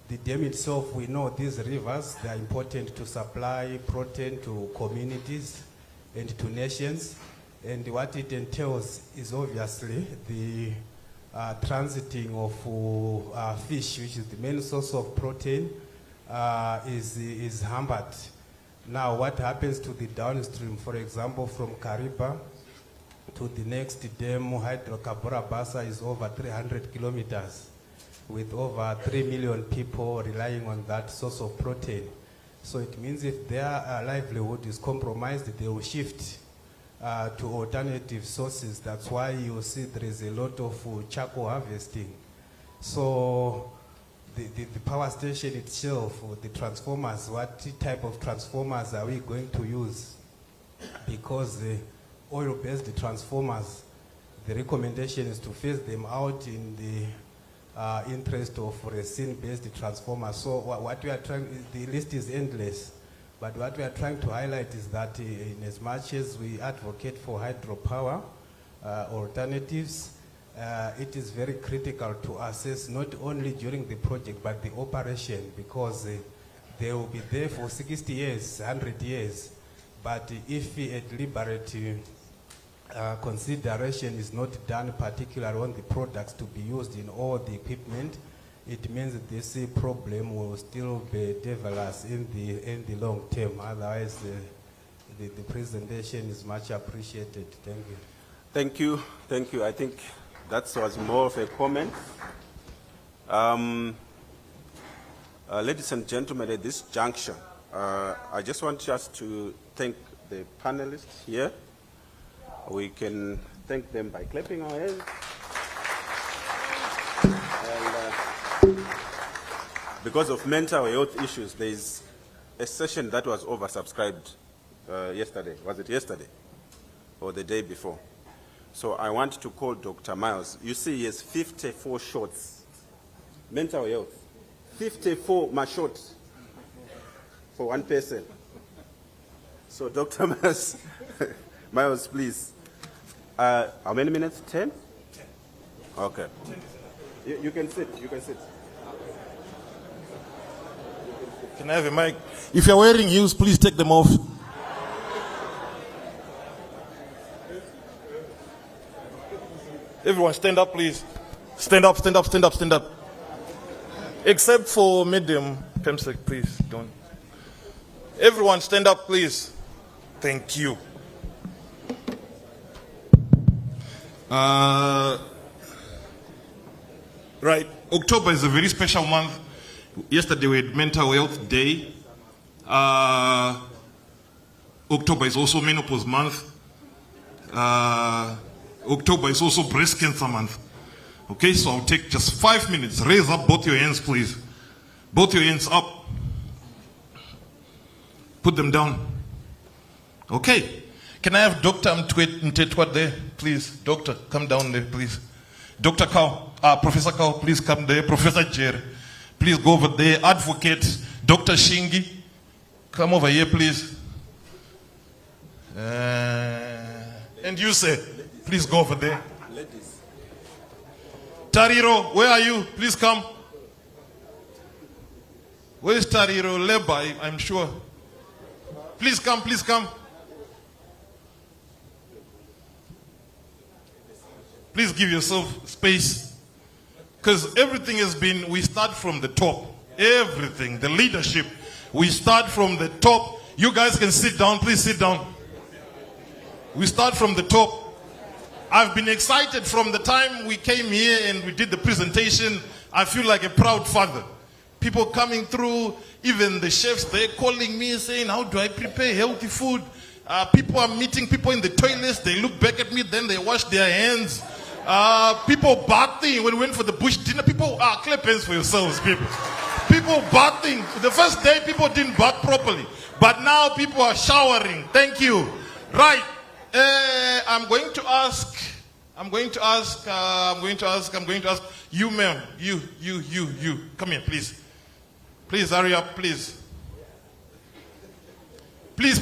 The dam itself, we know these rivers, they are important to supply protein to communities and to nations. And what it entails is obviously the transiting of fish, which is the main source of protein, is hampered. Now, what happens to the downstream, for example, from Kariba to the next dam, Hydrocarbura Bassa, is over 300 kilometers, with over 3 million people relying on that source of protein. So it means if their livelihood is compromised, they will shift to alternative sources. That's why you see there is a lot of charcoal harvesting. So the power station itself, or the transformers, what type of transformers are we going to use? Because the oil-based transformers, the recommendation is to phase them out in the interest of resin-based transformers. So what we are trying, the list is endless, but what we are trying to highlight is that in as much as we advocate for hydropower alternatives, it is very critical to assess not only during the project but the operation, because they will be there for 60 years, 100 years. But if a deliberate consideration is not done, particularly on the products to be used in all the equipment, it means that this problem will still be developed in the long term. Otherwise, the presentation is much appreciated. Thank you. Thank you. Thank you. I think that was more of a comment. Ladies and gentlemen, at this juncture, I just want just to thank the panelists here. We can thank them by clapping our hands. And, because of mental health issues, there is a session that was oversubscribed yesterday. Was it yesterday or the day before? So I want to call Dr. Miles. You see, he has 54 shots. Mental health. 54 shots for one person. So Dr. Miles, Miles, please. How many minutes? 10? Okay. You can sit. You can sit. Can I have a mic? If you're wearing heels, please take them off. Everyone stand up, please. Stand up, stand up, stand up, stand up. Except for medium, Pemsec, please don't. Everyone stand up, please. Thank you. Right, October is a very special month. Yesterday we had Mental Health Day. October is also Menopause Month. October is also Breast Cancer Month. Okay, so I'll take just 5 minutes. Raise up both your hands, please. Both your hands up. Put them down. Okay. Can I have Dr. Mtetwa there, please? Doctor, come down there, please. Dr. Kao, Professor Kao, please come there. Professor Jerry, please go over there. Advocate, Dr. Shingi, come over here, please. And you, sir, please go over there. Tariro, where are you? Please come. Where is Tariro? Leba, I'm sure. Please come, please come. Please give yourself space. Because everything has been, we start from the top. Everything, the leadership, we start from the top. You guys can sit down, please sit down. We start from the top. I've been excited from the time we came here and we did the presentation. I feel like a proud father. People coming through, even the chefs, they're calling me saying, how do I prepare healthy food? People are meeting people in the toilets. They look back at me, then they wash their hands. People bathing when we went for the bush dinner. People, clap hands for yourselves, people. People bathing. The first day, people didn't bath properly. But now people are showering. Thank you. Right. I'm going to ask, you, ma'am, you, come here, please. Please, hurry up, please. Please,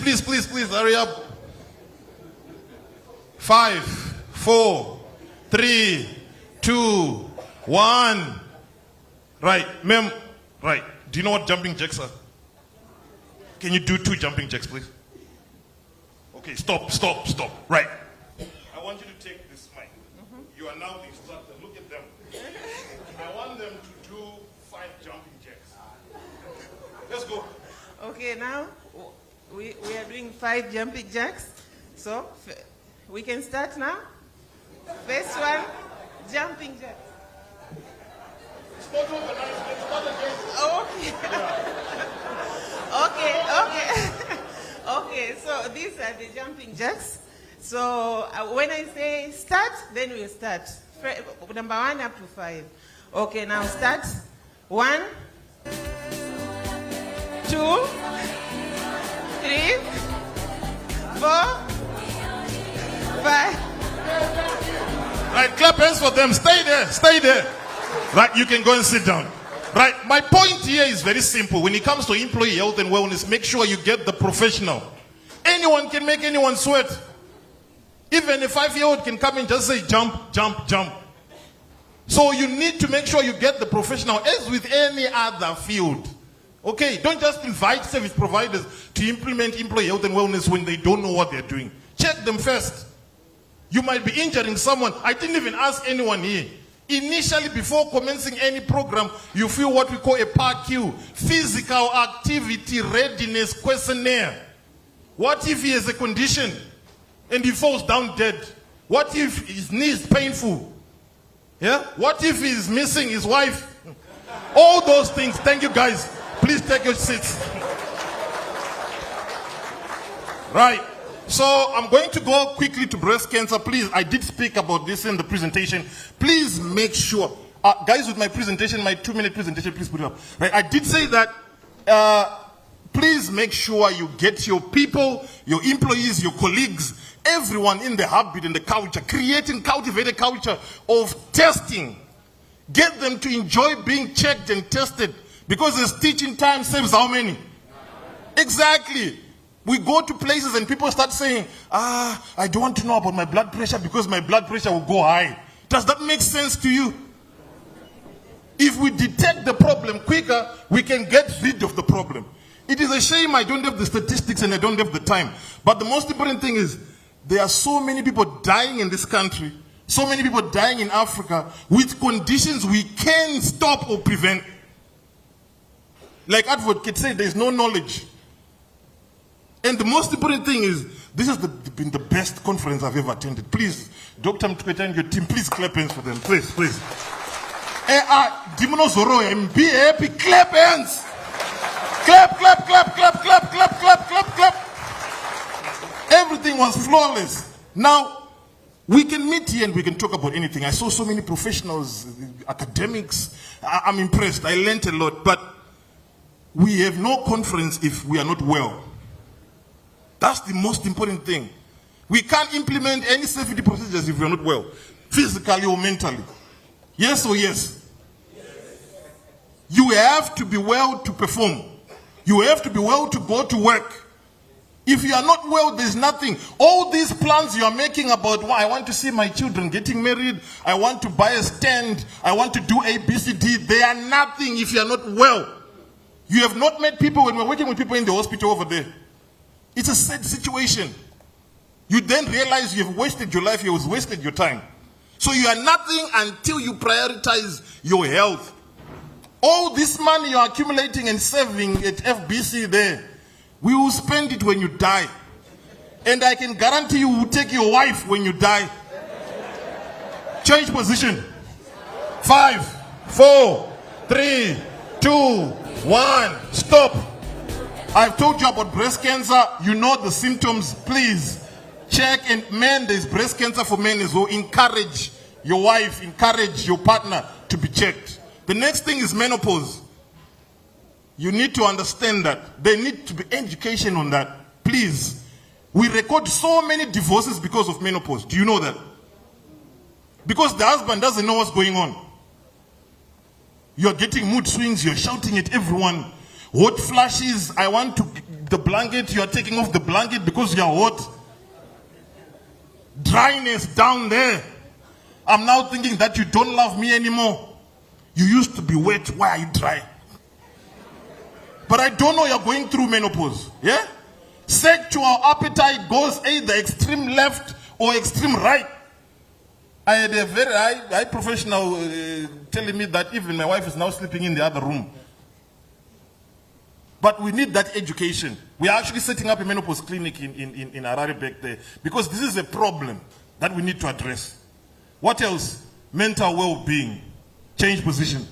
hurry up. 5, 4, 3, 2, 1. Right, ma'am, right. Do you know what jumping jacks are? Can you do 2 jumping jacks, please? Okay, stop. Right. I want you to take this mic. You are now the instructor. Look at them. I want them to do 5 jumping jacks. Let's go. Okay, now we are doing 5 jumping jacks. So we can start now. First one, jumping jacks. Start overnight. Start again. Okay. Okay, so these are the jumping jacks. So when I say start, then we'll start. Number 1 up to 5. Okay, now start. 1, 2, 3, 4, 5. Right, clap hands for them. Stay there. Right, you can go and sit down. Right, my point here is very simple. When it comes to employee health and wellness, make sure you get the professional. Anyone can make anyone sweat. Even a 5-year-old can come and just say jump, jump, jump. So you need to make sure you get the professional, as with any other field. Okay, don't just invite service providers to implement employee health and wellness when they don't know what they're doing. Check them first. You might be injuring someone. I didn't even ask anyone here. Initially, before commencing any program, you fill what we call a PAQ, Physical Activity Readiness Questionnaire. What if he has a condition and he falls down dead? What if his knee is painful? Yeah? What if he's missing his wife? All those things. Thank you, guys. Please take your seats. Right. So I'm going to go quickly to breast cancer. Please, I did speak about this in the presentation. Please make sure, guys, with my presentation, my 2-minute presentation, please put it up. Right. I did say that. Please make sure you get your people, your employees, your colleagues, everyone in the habit and the culture, cultivate a culture of testing. Get them to enjoy being checked and tested, because this teaching time saves how many? Exactly. We go to places and people start saying, I don't want to know about my blood pressure because my blood pressure will go high. Does that make sense to you? If we detect the problem quicker, we can get rid of the problem. It is a shame I don't have the statistics and I don't have the time. But the most important thing is, there are so many people dying in this country, so many people dying in Africa with conditions we can stop or prevent. Like advocates say, there is no knowledge. And the most important thing is, this has been the best conference I've ever attended. Please, Dr. Mtuketa and your team, please clap hands for them. Please, please. Dimono Zoro, be happy, clap hands. Clap, clap, clap, clap, clap, clap, clap, clap, clap. Everything was flawless. Now, we can meet here and we can talk about anything. I saw so many professionals, academics. I'm impressed. I learned a lot. But we have no conference if we are not well. That's the most important thing. We can't implement any safety procedures if we are not well, physically or mentally. Yes or yes? You have to be well to perform. You have to be well to go to work. If you are not well, there's nothing. All these plans you are making about, well, I want to see my children getting married, I want to buy a stand, I want to do A, B, C, D, they are nothing if you are not well. You have not met people when we're working with people in the hospital over there. It's a sad situation. You then realize you have wasted your life, you have wasted your time. So you are nothing until you prioritize your health. All this money you're accumulating and saving at FBC there, we will spend it when you die. And I can guarantee you will take your wife when you die. Change position. 5, 4, 3, 2, 1. Stop. I've told you about breast cancer. You know the symptoms. Please check. And men, there's breast cancer for men as well. Encourage your wife, encourage your partner to be checked. The next thing is menopause. You need to understand that. There needs to be education on that. Please. We record so many divorces because of menopause. Do you know that? Because the husband doesn't know what's going on. You're getting mood swings. You're shouting at everyone. Hot flashes. I want the blanket. You're taking off the blanket because you're hot. Dryness down there. I'm now thinking that you don't love me anymore. You used to be wet. Why are you dry? But I don't know you're going through menopause. Yeah? Sexual appetite goes either extreme left or extreme right. I had a very high professional telling me that even my wife is now sleeping in the other room. But we need that education. We are actually setting up a menopause clinic in Harare back there, because this is a problem that we need to address. What else? Mental well-being. Change position.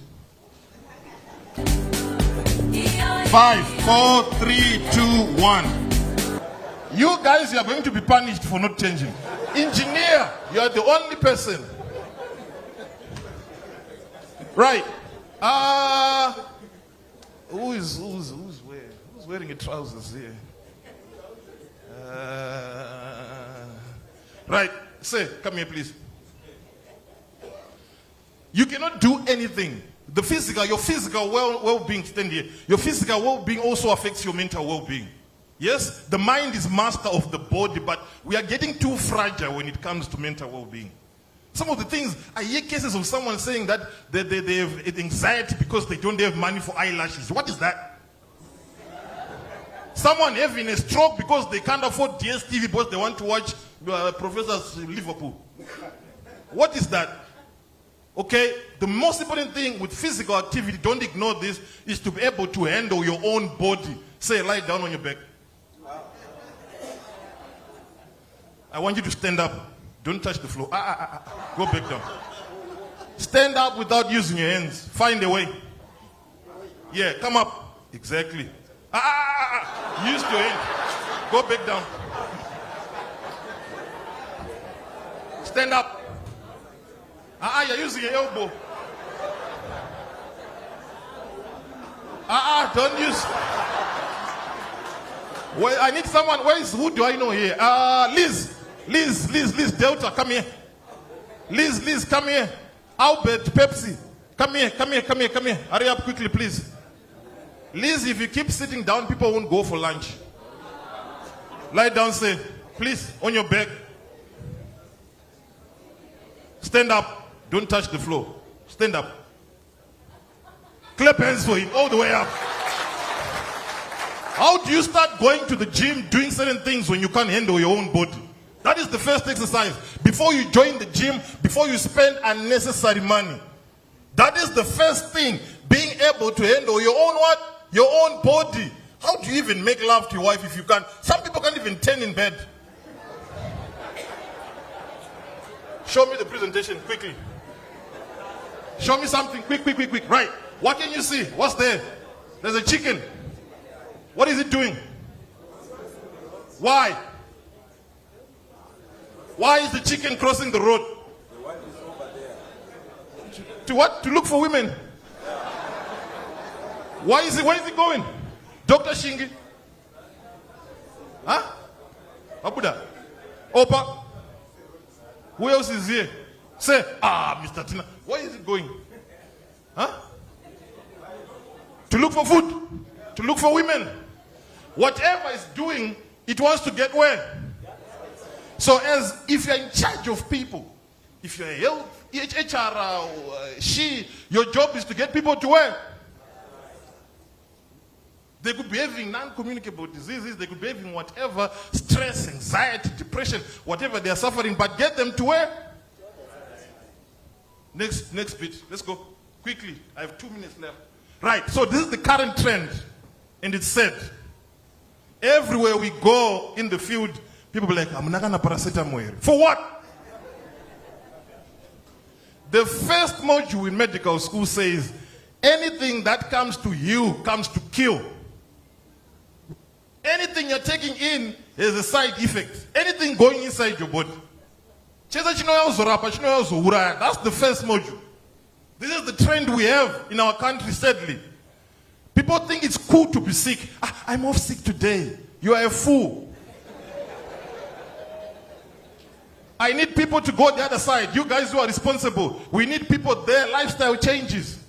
5, 4, 3, 2, 1. You guys, you are going to be punished for not changing. Engineer, you are the only person. Right. Who's wearing a trousers here? Right. Say, come here, please. You cannot do anything. Your physical well-being, stand here. Your physical well-being also affects your mental well-being. Yes, the mind is master of the body, but we are getting too fragile when it comes to mental well-being. Some of the things, I hear cases of someone saying that they have anxiety because they don't have money for eyelashes. What is that? Someone having a stroke because they can't afford DSTV because they want to watch Professors Liverpool. What is that? Okay, the most important thing with physical activity, don't ignore this, is to be able to handle your own body. Say, lie down on your back. I want you to stand up. Don't touch the floor. Go back down. Stand up without using your hands. Find a way. Yeah, come up. Exactly. Use your hand. Go back down. Stand up. You're using your elbow. Don't use. Well, I need someone. Who do I know here? Liz, Delta, come here. Liz, come here. Albert, Pepsi, come here. Hurry up quickly, please. Liz, if you keep sitting down, people won't go for lunch. Lie down, say, please, on your back. Stand up. Don't touch the floor. Stand up. Clap hands for him all the way up. How do you start going to the gym, doing certain things when you can't handle your own body? That is the first exercise. Before you join the gym, before you spend unnecessary money. That is the first thing. Being able to handle your own what? Your own body. How do you even make love to your wife if you can't? Some people can't even turn in bed. Show me the presentation quickly. Show me something quick. Right. What can you see? What's there? There's a chicken. What is it doing? Why? Why is the chicken crossing the road? To what? To look for women. Where is it going? Dr. Shingi? Huh? Abuda? Opa? Who else is here? Say, Mr. Tina. Where is it going? Huh? To look for food. To look for women. Whatever it's doing, it wants to get where? So if you're in charge of people, if you're a health, HR, your job is to get people to where? They could be having non-communicable diseases, they could be having whatever, stress, anxiety, depression, whatever they are suffering, but get them to where? Next bit, let's go quickly. I have 2 minutes left. Right, so this is the current trend, and it's said, everywhere we go in the field, people be like, I'm not gonna paracetamol. For what? The first module in medical school says, anything that comes to you comes to kill. Anything you're taking in is a side effect. Anything going inside your body. That's the first module. This is the trend we have in our country, sadly. People think it's cool to be sick. I'm off sick today. You are a fool. I need people to go the other side. You guys who are responsible, we need people there. Lifestyle changes.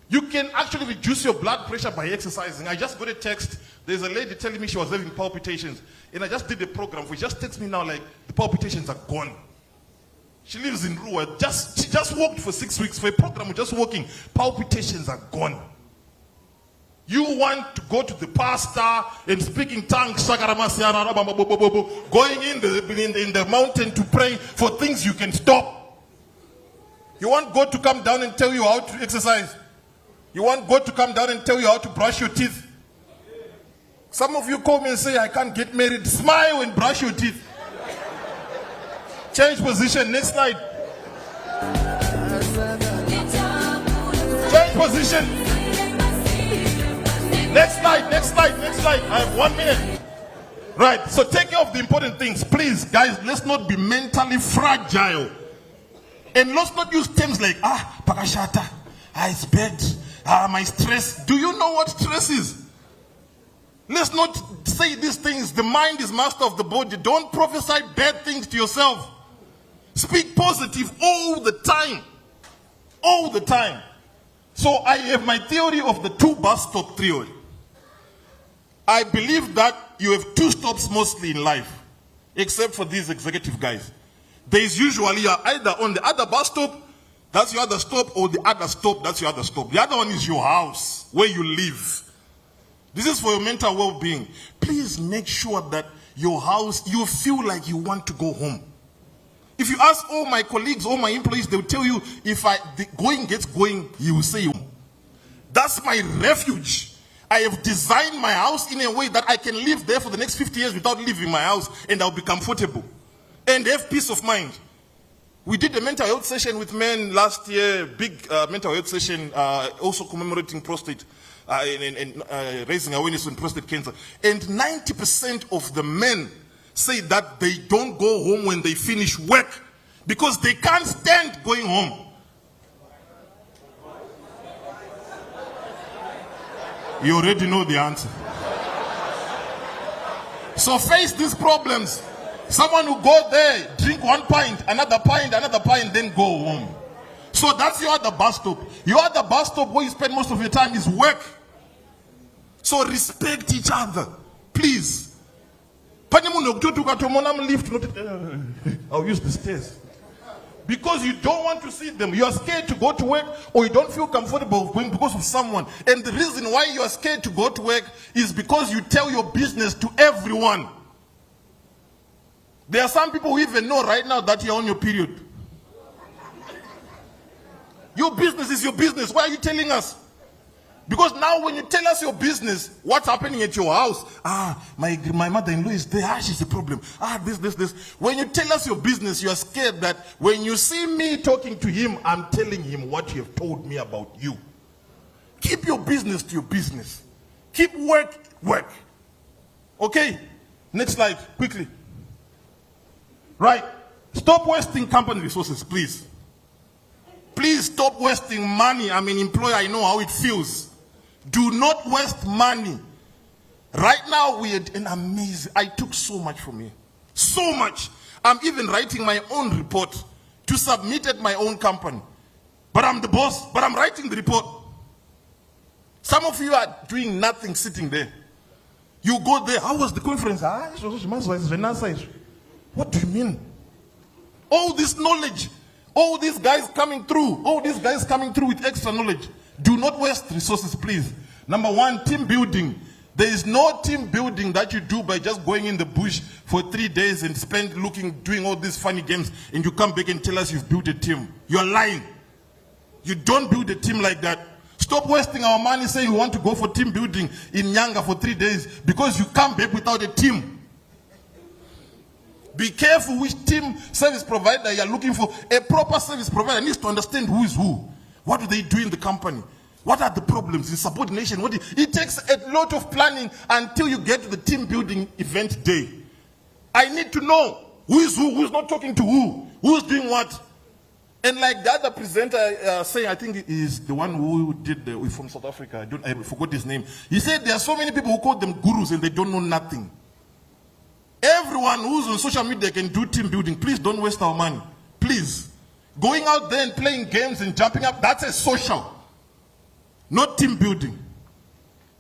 You can actually reduce your blood pressure by exercising. I just got a text. There's a lady telling me she was having palpitations. And I just did the program. She just texts me now like, the palpitations are gone. She lives in Rua. She just walked for 6 weeks for a program. Just walking. Palpitations are gone. You want to go to the pastor and speak in tongues, going in the mountain to pray for things you can stop. You want God to come down and tell you how to exercise. You want God to come down and tell you how to brush your teeth. Some of you call me and say, I can't get married. Smile and brush your teeth. Change position. Next slide. Change position. Next slide. I have 1 minute. Right, so take care of the important things. Please, guys, let's not be mentally fragile. And let's not use terms like, pakashata, it's bad, my stress. Do you know what stress is? Let's not say these things. The mind is master of the body. Don't prophesy bad things to yourself. Speak positive all the time. All the time. So I have my theory of the 2 bus stop theory. I believe that you have 2 stops mostly in life, except for these executive guys. There is usually either on the other bus stop, that's your other stop, or the other stop, that's your other stop. The other one is your house, where you live. This is for your mental well-being. Please make sure that your house, you feel like you want to go home. If you ask all my colleagues, all my employees, they will tell you, if the going gets going, you will say, that's my refuge. I have designed my house in a way that I can live there for the next 50 years without leaving my house, and I'll be comfortable and have peace of mind. We did a mental health session with men last year, big mental health session, also commemorating prostate and raising awareness on prostate cancer. And 90% of the men say that they don't go home when they finish work because they can't stand going home. You already know the answer. So face these problems. Someone who go there, drink 1 pint, another pint, then go home. So that's your other bus stop. Your other bus stop where you spend most of your time is work. So respect each other, please. I'll use the stairs. Because you don't want to see them. You are scared to go to work, or you don't feel comfortable going because of someone. And the reason why you are scared to go to work is because you tell your business to everyone. There are some people who even know right now that you're on your period. Your business is your business. Why are you telling us? Because now when you tell us your business, what's happening at your house? My mother-in-law is there. She's the problem. This. When you tell us your business, you are scared that when you see me talking to him, I'm telling him what you have told me about you. Keep your business to your business. Keep work. Okay? Next slide, quickly. Right. Stop wasting company resources, please. Please stop wasting money. I'm an employer. I know how it feels. Do not waste money. Right now, we had an amazing, I took so much from here. So much. I'm even writing my own report to submit at my own company. But I'm the boss, but I'm writing the report. Some of you are doing nothing sitting there. You go there, how was the conference? What do you mean? All this knowledge, all these guys coming through with extra knowledge. Do not waste resources, please. Number one, team building. There is no team building that you do by just going in the bush for 3 days and doing all these funny games, and you come back and tell us you've built a team. You're lying. You don't build a team like that. Stop wasting our money saying you want to go for team building in Nyanga for 3 days because you come back without a team. Be careful which team service provider you're looking for. A proper service provider needs to understand who is who. What do they do in the company? What are the problems in subordination? It takes a lot of planning until you get to the team building event day. I need to know who's not talking to who's doing what. And like the other presenter saying, I think it is the one who did from South Africa, I forgot his name. He said there are so many people who call them gurus and they don't know nothing. Everyone who's on social media can do team building. Please don't waste our money. Please. Going out there and playing games and jumping up, that's a social, not team building.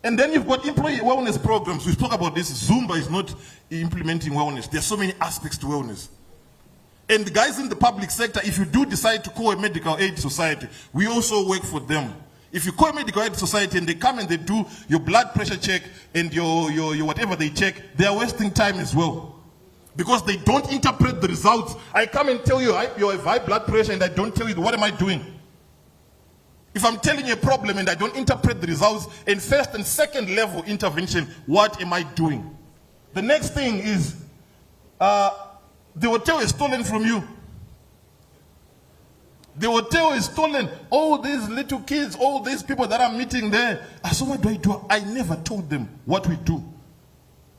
And then you've got employee wellness programs. We spoke about this. Zumba is not implementing wellness. There's so many aspects to wellness. And the guys in the public sector, if you do decide to call a medical aid society, we also work for them. If you call a medical aid society and they come and they do your blood pressure check and your whatever they check, they are wasting time as well. Because they don't interpret the results. I come and tell you you have high blood pressure and I don't tell you, what am I doing? If I'm telling you a problem and I don't interpret the results in first and second level intervention, what am I doing? The next thing is, the hotel is stolen from you. The hotel is stolen. All these little kids, all these people that are meeting there. So what do? I never told them what we do.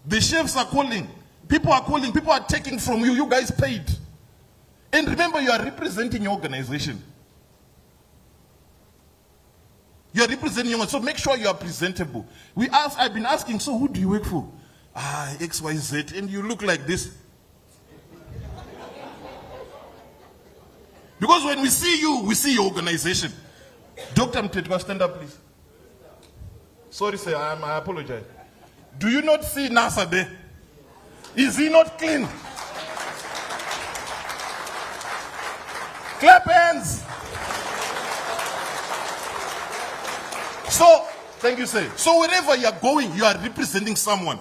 The chefs are calling. People are calling. People are taking from you. You guys paid. And remember, you are representing your organization. You are representing your, so make sure you are presentable. I've been asking, so who do you work for? XYZ, and you look like this. Because when we see you, we see your organization. Dr. Mtetwa, stand up, please. Sorry, sir, I apologize. Do you not see NASA there? Is he not clean? Clap hands. So, Thank you, sir. So wherever you are going, you are representing someone.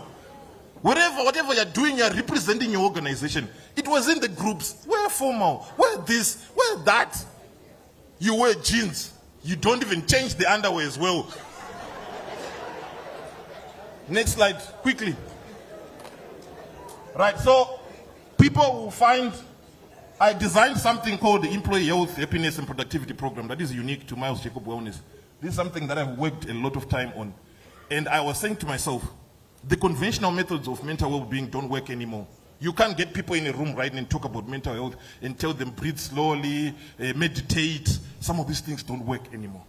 Whatever you're doing, you're representing your organization. It was in the groups. Wear formal, wear this, wear that. You wear jeans. You don't even change the underwear as well. Next slide, quickly. Right, so people will find, I designed something called the Employee Health, Happiness and Productivity Program that is unique to Miles Jacob Wellness. This is something that I've worked a lot of time on. And I was saying to myself, the conventional methods of mental well-being don't work anymore. You can't get people in a room right now and talk about mental health and tell them breathe slowly, meditate. Some of these things don't work anymore.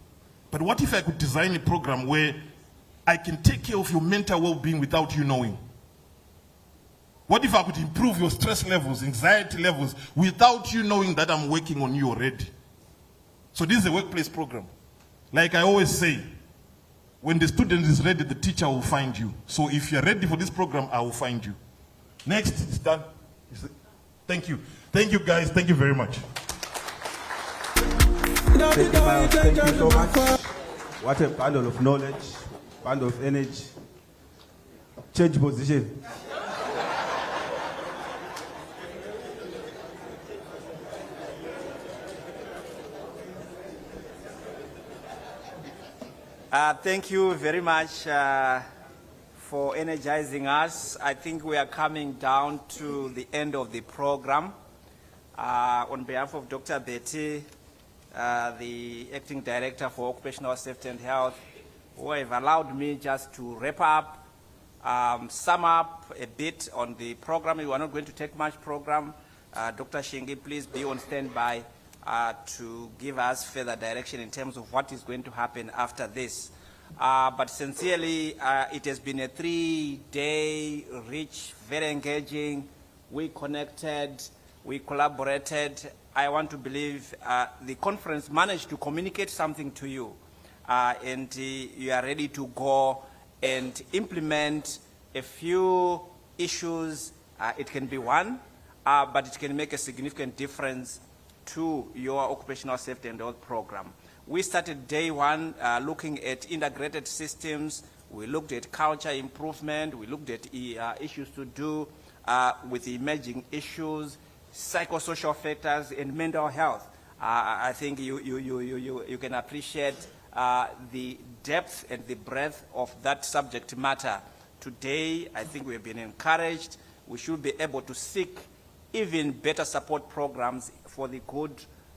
But what if I could design a program where I can take care of your mental well-being without you knowing? What if I could improve your stress levels, anxiety levels, without you knowing that I'm working on you already? So this is a workplace program. Like I always say, when the student is ready, the teacher will find you. So if you're ready for this program, I will find you. Next, it's done. Thank you. Thank you, guys. Thank you very much. Thank you, Miles. Thank you so much. What a bundle of knowledge, bundle of energy. Change position. Thank you very much for energizing us. I think we are coming down to the end of the program. On behalf of Dr. Betty, the Acting Director for Occupational Safety and Health, who have allowed me just to wrap up, sum up a bit on the program. We are not going to take much program. Dr. Shingi, please be on standby to give us further direction in terms of what is going to happen after this. But sincerely, it has been a 3-day, rich, very engaging. We connected, we collaborated. I want to believe the conference managed to communicate something to you, and you are ready to go and implement a few issues. It can be one, but it can make a significant difference to your occupational safety and health program. We started day one looking at integrated systems. We looked at culture improvement. We looked at issues to do with emerging issues, psychosocial factors, and mental health. I think you can appreciate the depth and the breadth of that subject matter. Today, I think we've been encouraged. We should be able to seek even better support programs for the good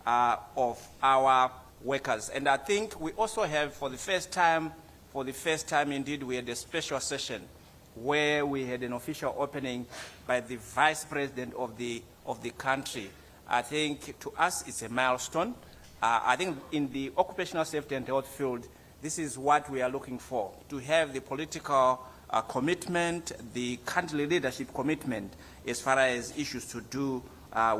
of our workers. And I think we also have, for the first time indeed, we had a special session where we had an official opening by the Vice President of the country. I think to us it's a milestone. I think in the occupational safety and health field, this is what we are looking for, to have the political commitment, the country leadership commitment as far as issues to do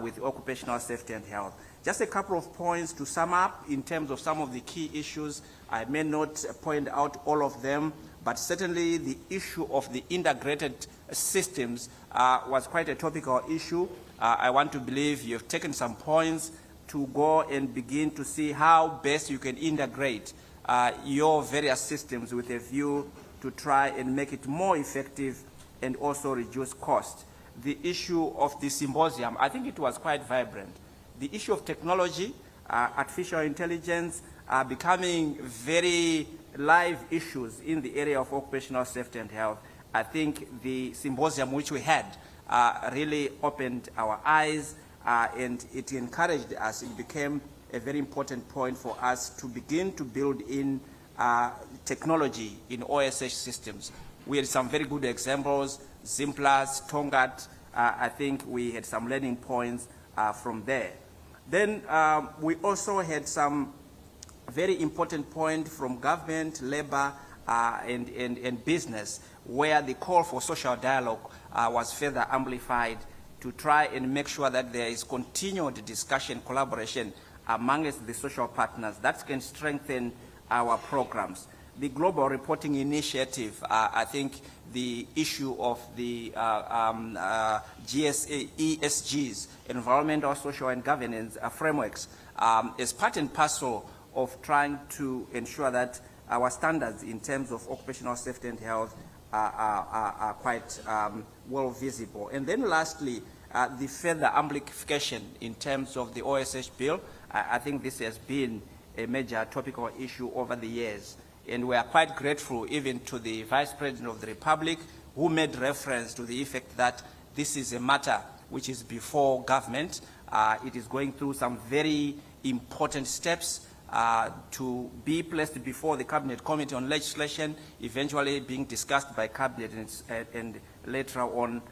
with occupational safety and health. Just a couple of points to sum up in terms of some of the key issues. I may not point out all of them, but certainly the issue of the integrated systems was quite a topical issue. I want to believe you've taken some points to go and begin to see how best you can integrate your various systems with a view to try and make it more effective and also reduce cost. The issue of the symposium, I think it was quite vibrant. The issue of technology, artificial intelligence are becoming very live issues in the area of occupational safety and health. I think the symposium which we had really opened our eyes and it encouraged us. It became a very important point for us to begin to build in technology in OSH systems. We had some very good examples, Zimplas, Tongat. I think we had some learning points from there. Then we also had some very important points from government, labor, and business, where the call for social dialogue was further amplified to try and make sure that there is continued discussion, collaboration amongst the social partners that can strengthen our programs. The Global Reporting Initiative, I think the issue of the ESGs, environmental, social, and governance frameworks, is part and parcel of trying to ensure that our standards in terms of occupational safety and health are quite well visible. And then lastly, the further amplification in terms of the OSH bill. I think this has been a major topical issue over the years. And we are quite grateful even to the Vice President of the Republic, who made reference to the effect that this is a matter which is before government. It is going through some very important steps to be placed before the Cabinet Committee on Legislation, eventually being discussed by Cabinet and later on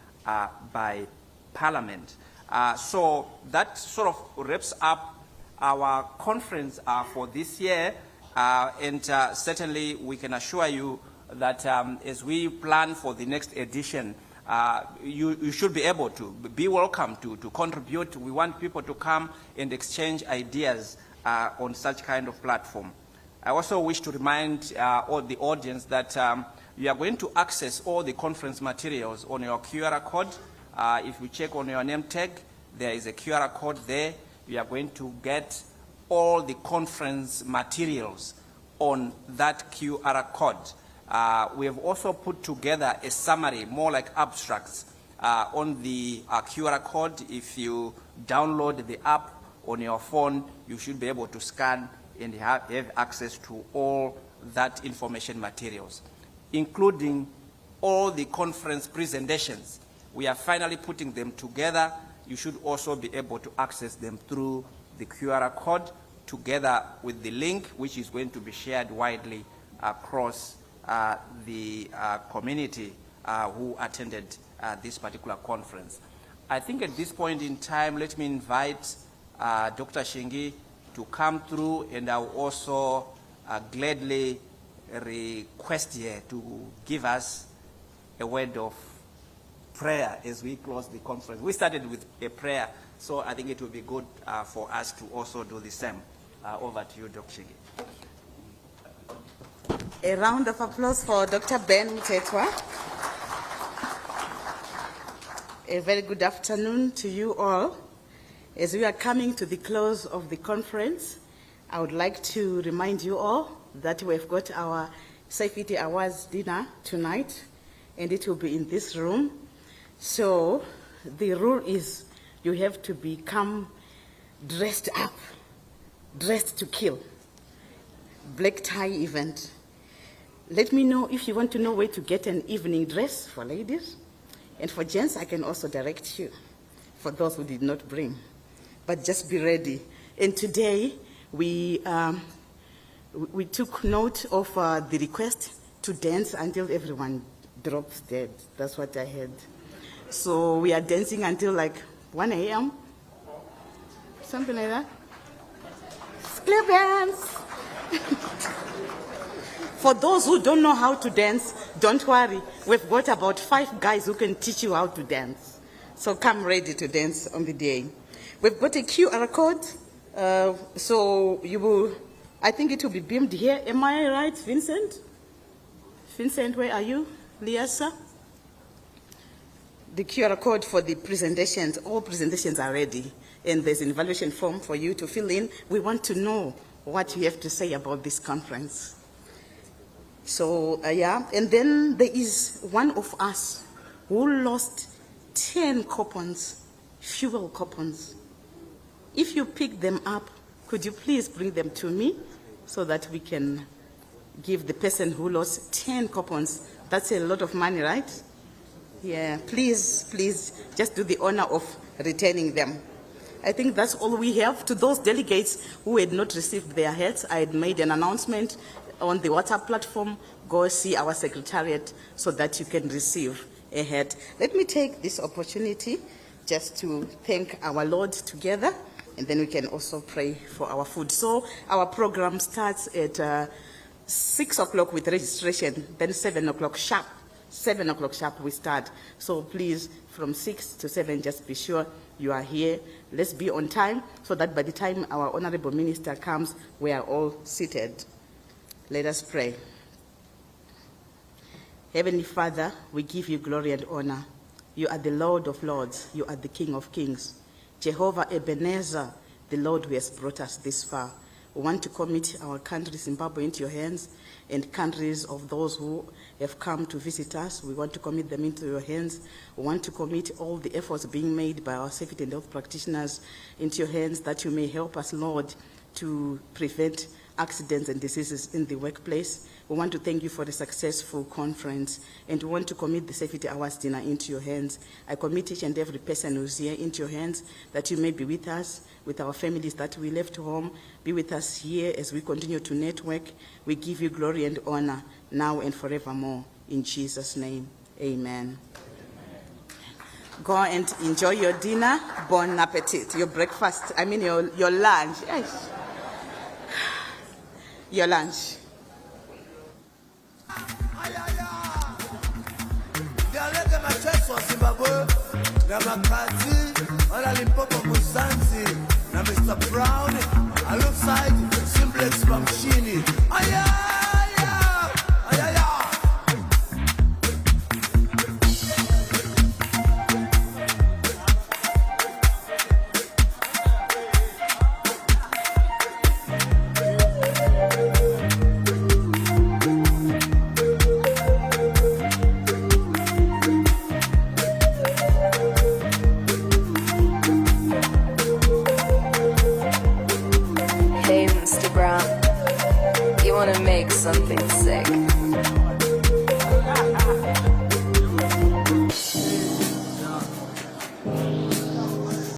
by Parliament. So that sort of wraps up our conference for this year, and certainly we can assure you that as we plan for the next edition, you should be able to be welcome to contribute. We want people to come and exchange ideas on such kind of platform. I also wish to remind all the audience that you are going to access all the conference materials on your QR code. If you check on your name tag, there is a QR code there. You are going to get all the conference materials on that QR code. We have also put together a summary, more like abstracts, on the QR code. If you download the app on your phone, you should be able to scan and have access to all that information materials, including all the conference presentations. We are finally putting them together. You should also be able to access them through the QR code, together with the link, which is going to be shared widely across the community who attended this particular conference. I think at this point in time, let me invite Dr. Shingi to come through, and I will also gladly request here to give us a word of prayer as we close the conference. We started with a prayer, so I think it will be good for us to also do the same. Over to you, Dr. Shingi. A round of applause for Dr. Ben Mutetwa. A very good afternoon to you all. As we are coming to the close of the conference, I would like to remind you all that we've got our Safety Awards dinner tonight, and it will be in this room. So the rule is you have to become dressed up, dressed to kill. Black tie event. Let me know if you want to know where to get an evening dress for ladies. And for gents, I can also direct you for those who did not bring. But just be ready. And today, we took note of the request to dance until everyone drops dead. That's what I heard. So we are dancing until like 1 a.m., something like that. Clap hands. For those who don't know how to dance, don't worry. We've got about 5 guys who can teach you how to dance. So come ready to dance on the day. We've got a QR code, so you will, I think it will be beamed here. Am I right, Vincent? Vincent, where are you? Liasa? The QR code for the presentations, all presentations are ready, and there's an evaluation form for you to fill in. We want to know what you have to say about this conference. So, yeah, and then there is one of us who lost 10 coupons, fuel coupons. If you pick them up, could you please bring them to me so that we can give the person who lost 10 coupons? That's a lot of money, right? Yeah, please, just do the honor of returning them. I think that's all we have. To those delegates who had not received their heads, I had made an announcement on the WhatsApp platform. Go see our secretariat so that you can receive a head. Let me take this opportunity just to thank our Lord together, and then we can also pray for our food. So our program starts at 6 o'clock with registration, then 7 o'clock sharp. 7 o'clock sharp we start. So please, from 6 to 7, just be sure you are here. Let's be on time so that by the time our Honorable Minister comes, we are all seated. Let us pray. Heavenly Father, we give you glory and honor. You are the Lord of Lords. You are the King of Kings. Jehovah Ebenezer, the Lord who has brought us this far. We want to commit our country, Zimbabwe, into your hands, and countries of those who have come to visit us. We want to commit them into your hands. We want to commit all the efforts being made by our safety and health practitioners into your hands, that you may help us, Lord, to prevent accidents and diseases in the workplace. We want to thank you for the successful conference, and we want to commit the Safety Hours dinner into your hands. I commit each and every person who's here into your hands, that you may be with us, with our families that we left home. Be with us here as we continue to network. We give you glory and honor now and forevermore. In Jesus' name, amen. Go and enjoy your dinner. Bon appetit. Your breakfast, your lunch. Yes. Your lunch. Now Mr. Brown, alongside Simplex from Shini. Hey, Mr. Brown, you want to make something sick?